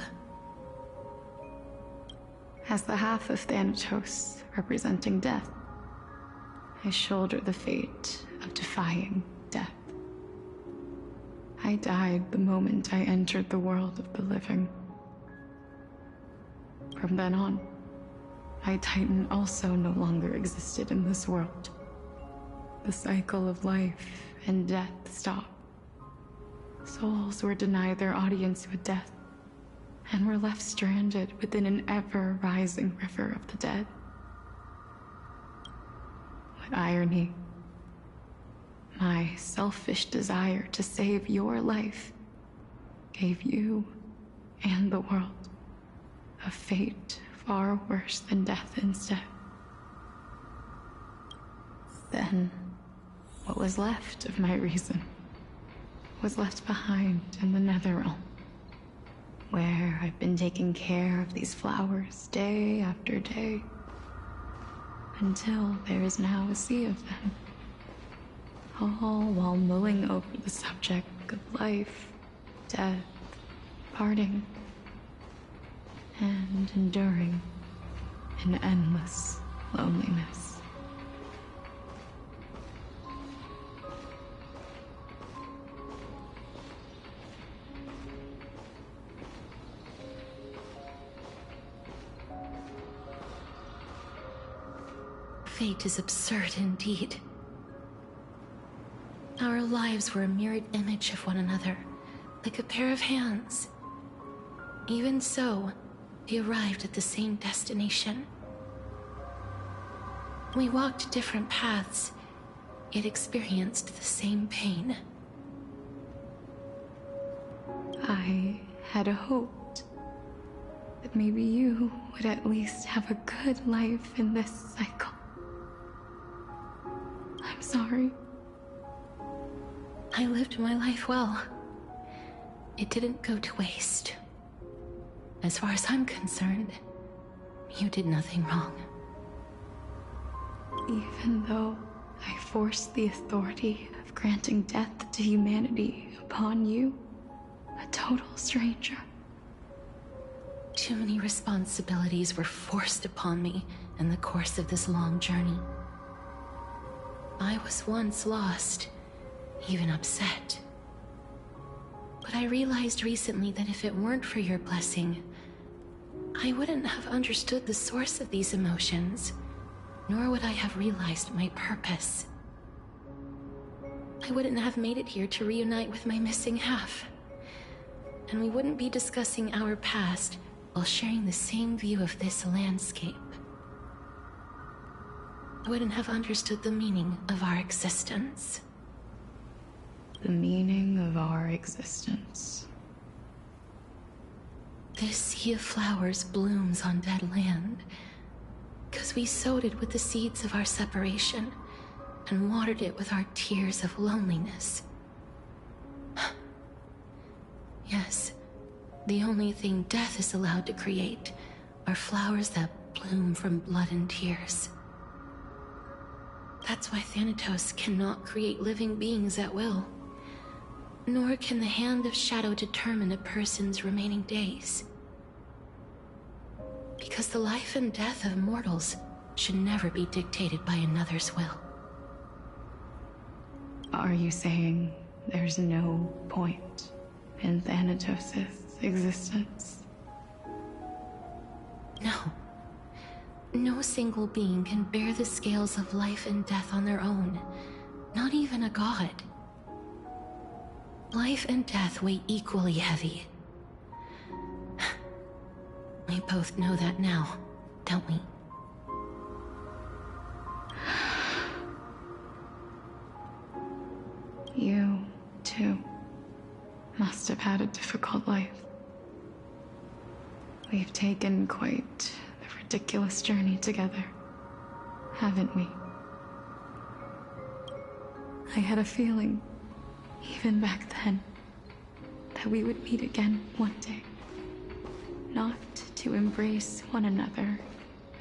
As the half of Thanatos representing death, I shoulder the fate of defying death. I died the moment I entered the world of the living. From then on, my Titan also no longer existed in this world. The cycle of life and death stopped. Souls were denied their audience with death, and were left stranded within an ever-rising river of the dead. What irony. My selfish desire to save your life gave you and the world a fate far worse than death instead. Then, what was left of my reason was left behind in the Netherrealm, where I've been taking care of these flowers day after day, until there is now a sea of them, all while mulling over the subject of life, death, parting, and enduring an endless loneliness. Fate is absurd indeed. Our lives were a mirrored image of one another, like a pair of hands. Even so, we arrived at the same destination. We walked different paths, yet experienced the same pain. I had hoped that maybe you would at least have a good life in this cycle. I'm sorry. I lived my life well. It didn't go to waste. As far as I'm concerned, you did nothing wrong. Even though I forced the authority of granting death to humanity upon you, a total stranger. Too many responsibilities were forced upon me in the course of this long journey. I was once lost, even upset. But I realized recently that if it weren't for your blessing, I wouldn't have understood the source of these emotions, nor would I have realized my purpose. I wouldn't have made it here to reunite with my missing half. And we wouldn't be discussing our past while sharing the same view of this landscape. I wouldn't have understood the meaning of our existence. The meaning of our existence. This sea of flowers blooms on dead land, because we sowed it with the seeds of our separation and watered it with our tears of loneliness. Yes, the only thing death is allowed to create are flowers that bloom from blood and tears. That's why Thanatos cannot create living beings at will. Nor can the Hand of Shadow determine a person's remaining days. Because the life and death of mortals should never be dictated by another's will. Are you saying there's no point in Thanatos' existence? No. No single being can bear the scales of life and death on their own. Not even a god. Life and death weigh equally heavy. We both know that now, don't we? You, too, must have had a difficult life. We've taken quite the ridiculous journey together, haven't we? I had a feeling, even back then, that we would meet again one day. Not to embrace one another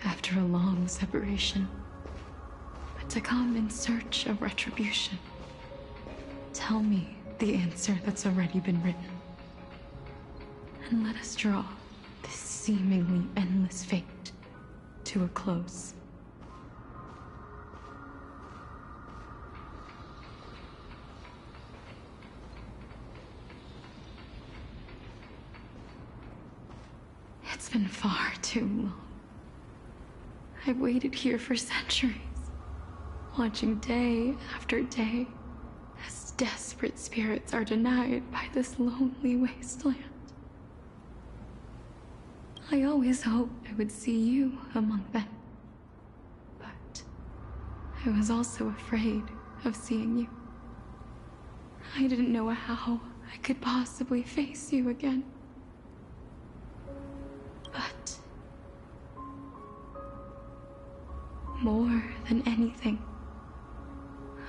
after a long separation, but to come in search of retribution. Tell me the answer that's already been written, and let us draw this seemingly endless fate to a close. It's been far too long. I've waited here for centuries, watching day after day as desperate spirits are denied by this lonely wasteland. I always hoped I would see you among them, but I was also afraid of seeing you. I didn't know how I could possibly face you again. But more than anything,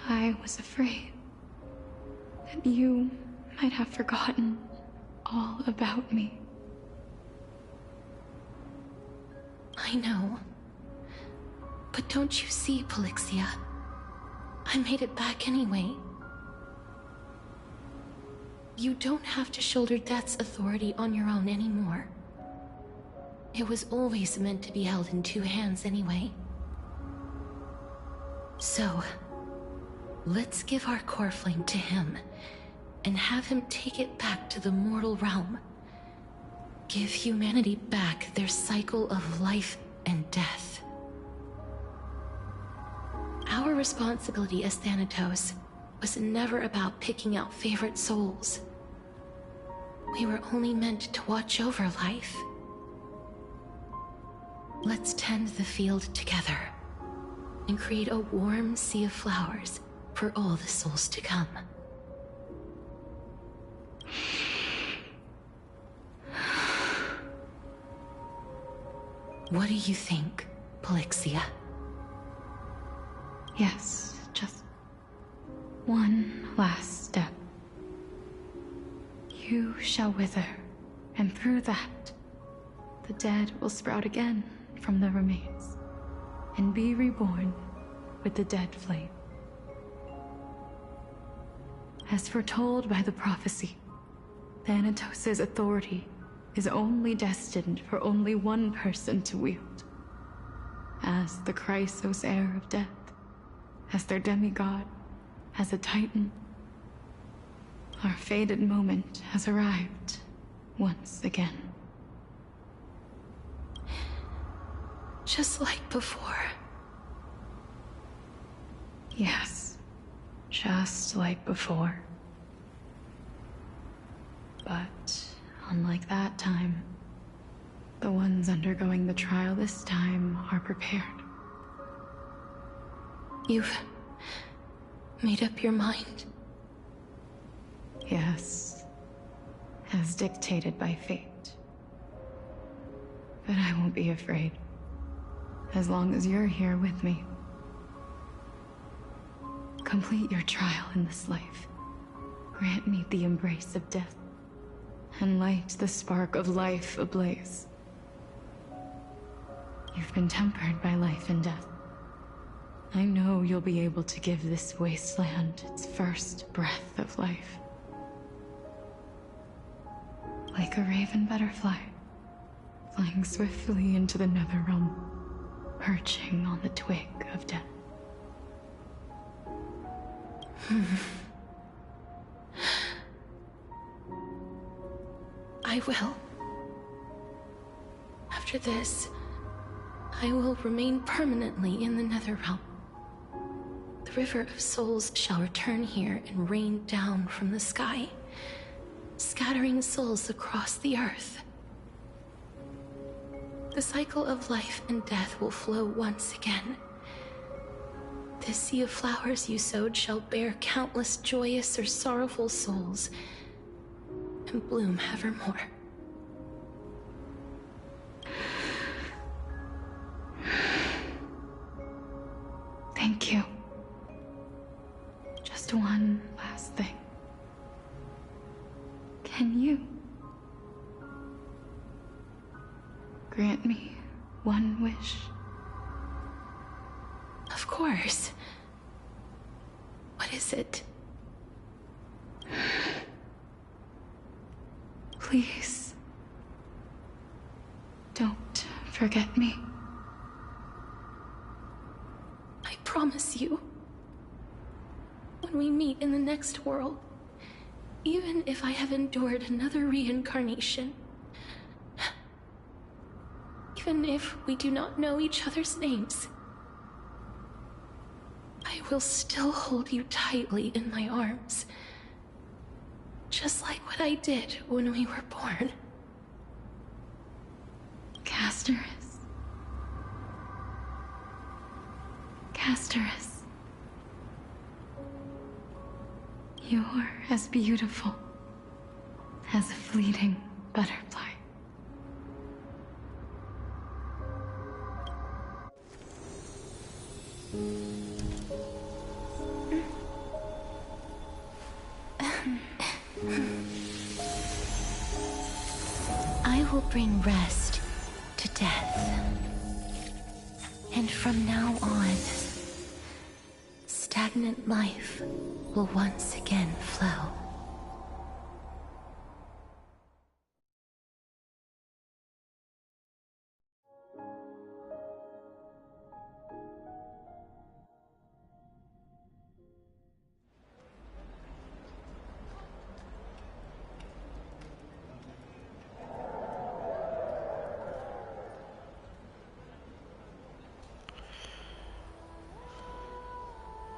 I was afraid that you might have forgotten all about me. I know. But don't you see, Polixia? I made it back anyway. You don't have to shoulder death's authority on your own anymore. It was always meant to be held in two hands anyway. So, let's give our core flame to him, and have him take it back to the mortal realm. Give humanity back their cycle of life and death. Our responsibility as Thanatos was never about picking out favorite souls. We were only meant to watch over life. Let's tend the field together, and create a warm sea of flowers for all the souls to come. What do you think, Polixia? Yes, just one last step. You shall wither, and through that, the dead will sprout again from the remains, and be reborn with the dead flame. As foretold by the prophecy, Thanatos' authority is only destined for only one person to wield. As the Chrysos heir of death, as their demigod, as a titan, Our fated moment has arrived once again. Just like before. Yes, just like before. But unlike that time, the ones undergoing the trial this time are prepared. You've made up your mind? Yes, as dictated by fate. But I won't be afraid, as long as you're here with me. Complete your trial in this life. Grant me the embrace of death, and light the spark of life ablaze. You've been tempered by life and death. I know you'll be able to give this wasteland its first breath of life. Like a raven butterfly, flying swiftly into the Netherrealm, perching on the twig of death. I will. After this, I will remain permanently in the Netherrealm. The River of Souls shall return here and rain down from the sky, scattering souls across the earth. The cycle of life and death will flow once again. This sea of flowers you sowed shall bear countless joyous or sorrowful souls, and bloom evermore. Thank you. Just one last thing. Can you grant me one wish? Of course. What is it? Please, don't forget me. I promise you. When we meet in the next world, even if I have endured another reincarnation, even if we do not know each other's names, I will still hold you tightly in my arms, just like what I did when we were born. Casterus. Casterus. You're as beautiful as a fleeting butterfly. I will bring rest to death. And from now on, stagnant life will once again flow.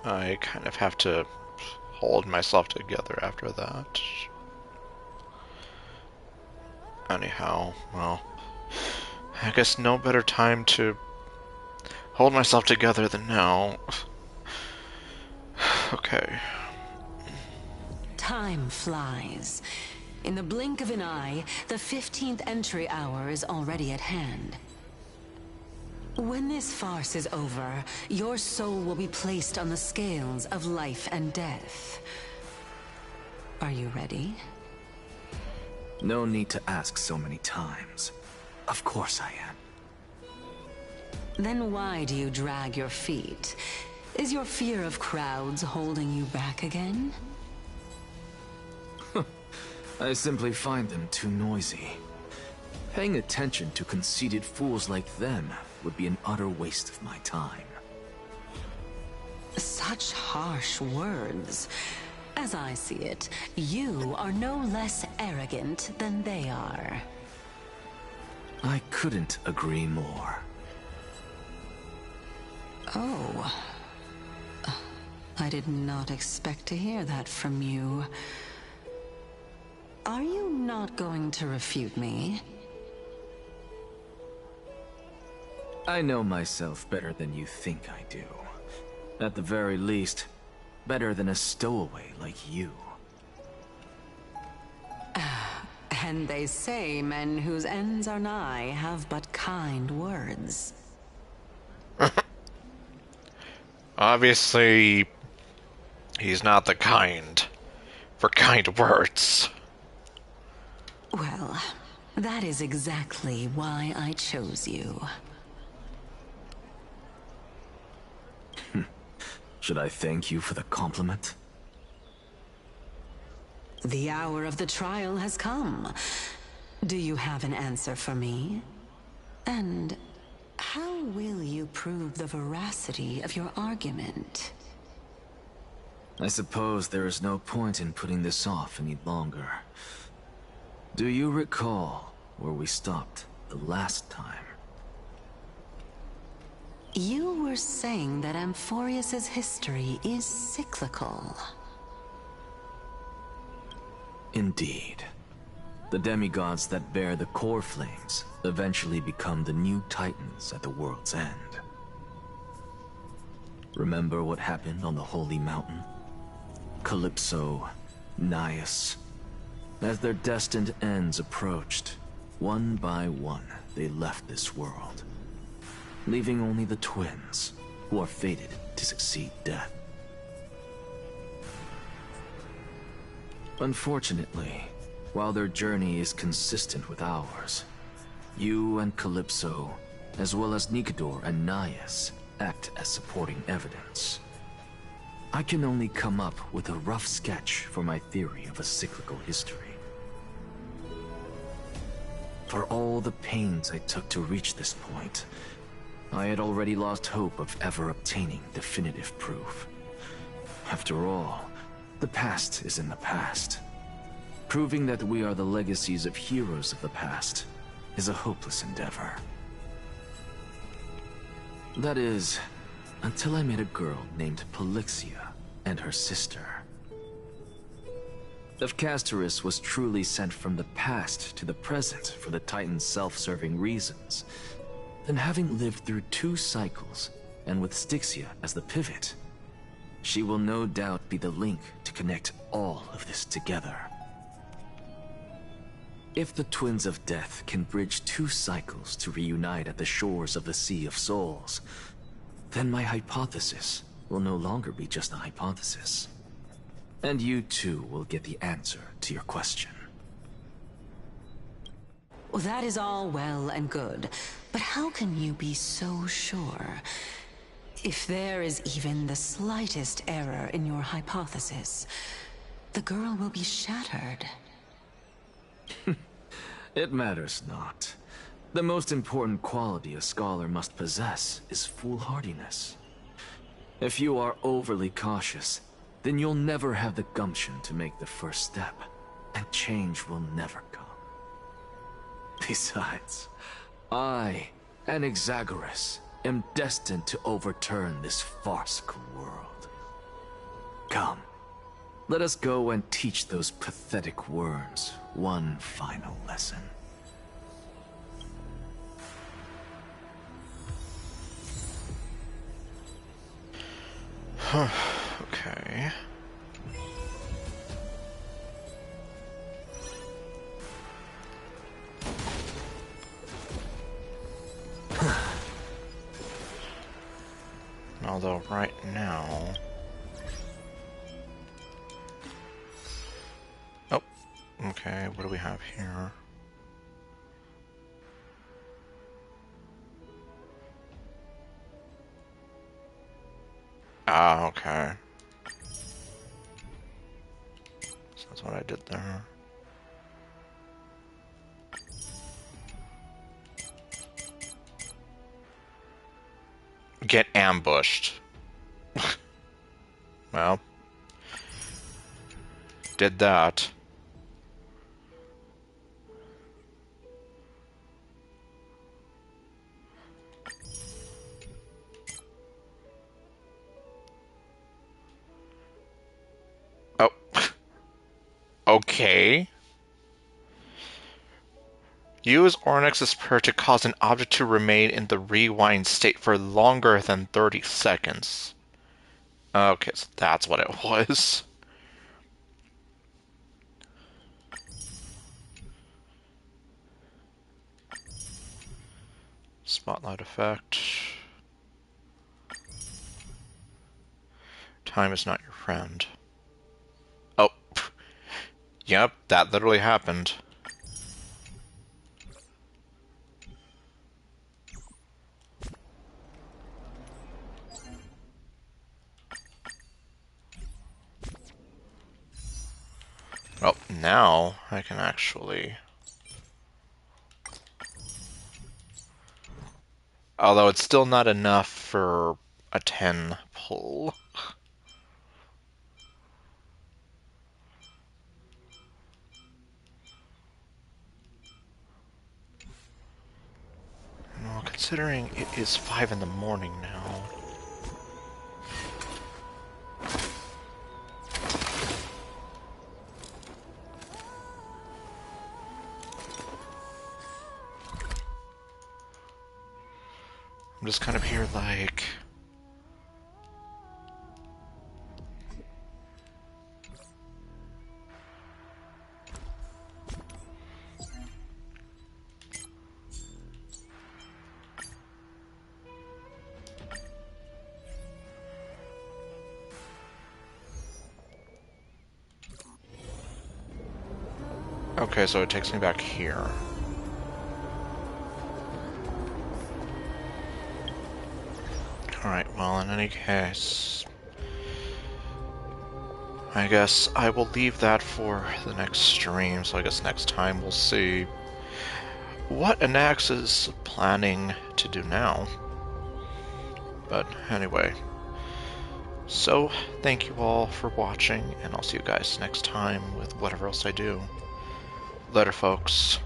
I kind of have to hold myself together after that. Anyhow, well, I guess no better time to hold myself together than now. Okay. Time flies. In the blink of an eye, the 15th entry hour is already at hand. When this farce is over, your soul will be placed on the scales of life and death. Are you ready? No need to ask so many times. Of course I am. Then why do you drag your feet? Is your fear of crowds holding you back again? I simply find them too noisy. Paying attention to conceited fools like them would be an utter waste of my time. Such harsh words. As I see it, you are no less arrogant than they are. I couldn't agree more. Oh. I did not expect to hear that from you. Are you not going to refute me? I know myself better than you think I do. At the very least, better than a stowaway like you. And they say men whose ends are nigh have but kind words. Obviously, he's not the kind for kind words. Well, that is exactly why I chose you. Should I thank you for the compliment? The hour of the trial has come. Do you have an answer for me? And how will you prove the veracity of your argument? I suppose there is no point in putting this off any longer. Do you recall where we stopped the last time? You were saying that Amphorius's history is cyclical. Indeed. The demigods that bear the core flames eventually become the new titans at the world's end. Remember what happened on the Holy Mountain? Calypso, Naias. As their destined ends approached, one by one they left this world, leaving only the twins, who are fated to succeed death. Unfortunately, while their journey is consistent with ours, you and Calypso, as well as Nicodor and Naias, act as supporting evidence. I can only come up with a rough sketch for my theory of a cyclical history. For all the pains I took to reach this point, I had already lost hope of ever obtaining definitive proof. After all, the past is in the past. Proving that we are the legacies of heroes of the past is a hopeless endeavor. That is, until I met a girl named Polixia and her sister. If Castorus was truly sent from the past to the present for the Titan's self-serving reasons, then having lived through 2 cycles, and with Styxia as the pivot, she will no doubt be the link to connect all of this together. If the Twins of Death can bridge 2 cycles to reunite at the shores of the Sea of Souls, then my hypothesis will no longer be just a hypothesis. And you too will get the answer to your question. Well, that is all well and good, but how can you be so sure? If there is even the slightest error in your hypothesis, the girl will be shattered. It matters not. The most important quality a scholar must possess is foolhardiness. If you are overly cautious, then you'll never have the gumption to make the first step, and change will never come. Besides, I, Anaxagoras, am destined to overturn this farcical world. Come, let us go and teach those pathetic worms one final lesson. Okay. Although right now... Oh, okay, what do we have here? Ah, okay. So that's what I did there. Get ambushed. Well. did that. Oh. Okay. Use Ornyx's prayer to cause an object to remain in the rewind state for longer than 30 seconds. Okay, so that's what it was. Spotlight effect. Time is not your friend. Oh. Yep, that literally happened. Well, now I can actually... Although it's still not enough for a 10 pull. Well, considering it is 5 in the morning now... I'm just kind of here like... Okay, so it takes me back here. Alright, well, in any case... I guess I will leave that for the next stream, so I guess next time we'll see what Anax is planning to do now. But anyway, so thank you all for watching, and I'll see you guys next time with whatever else I do. Later, folks.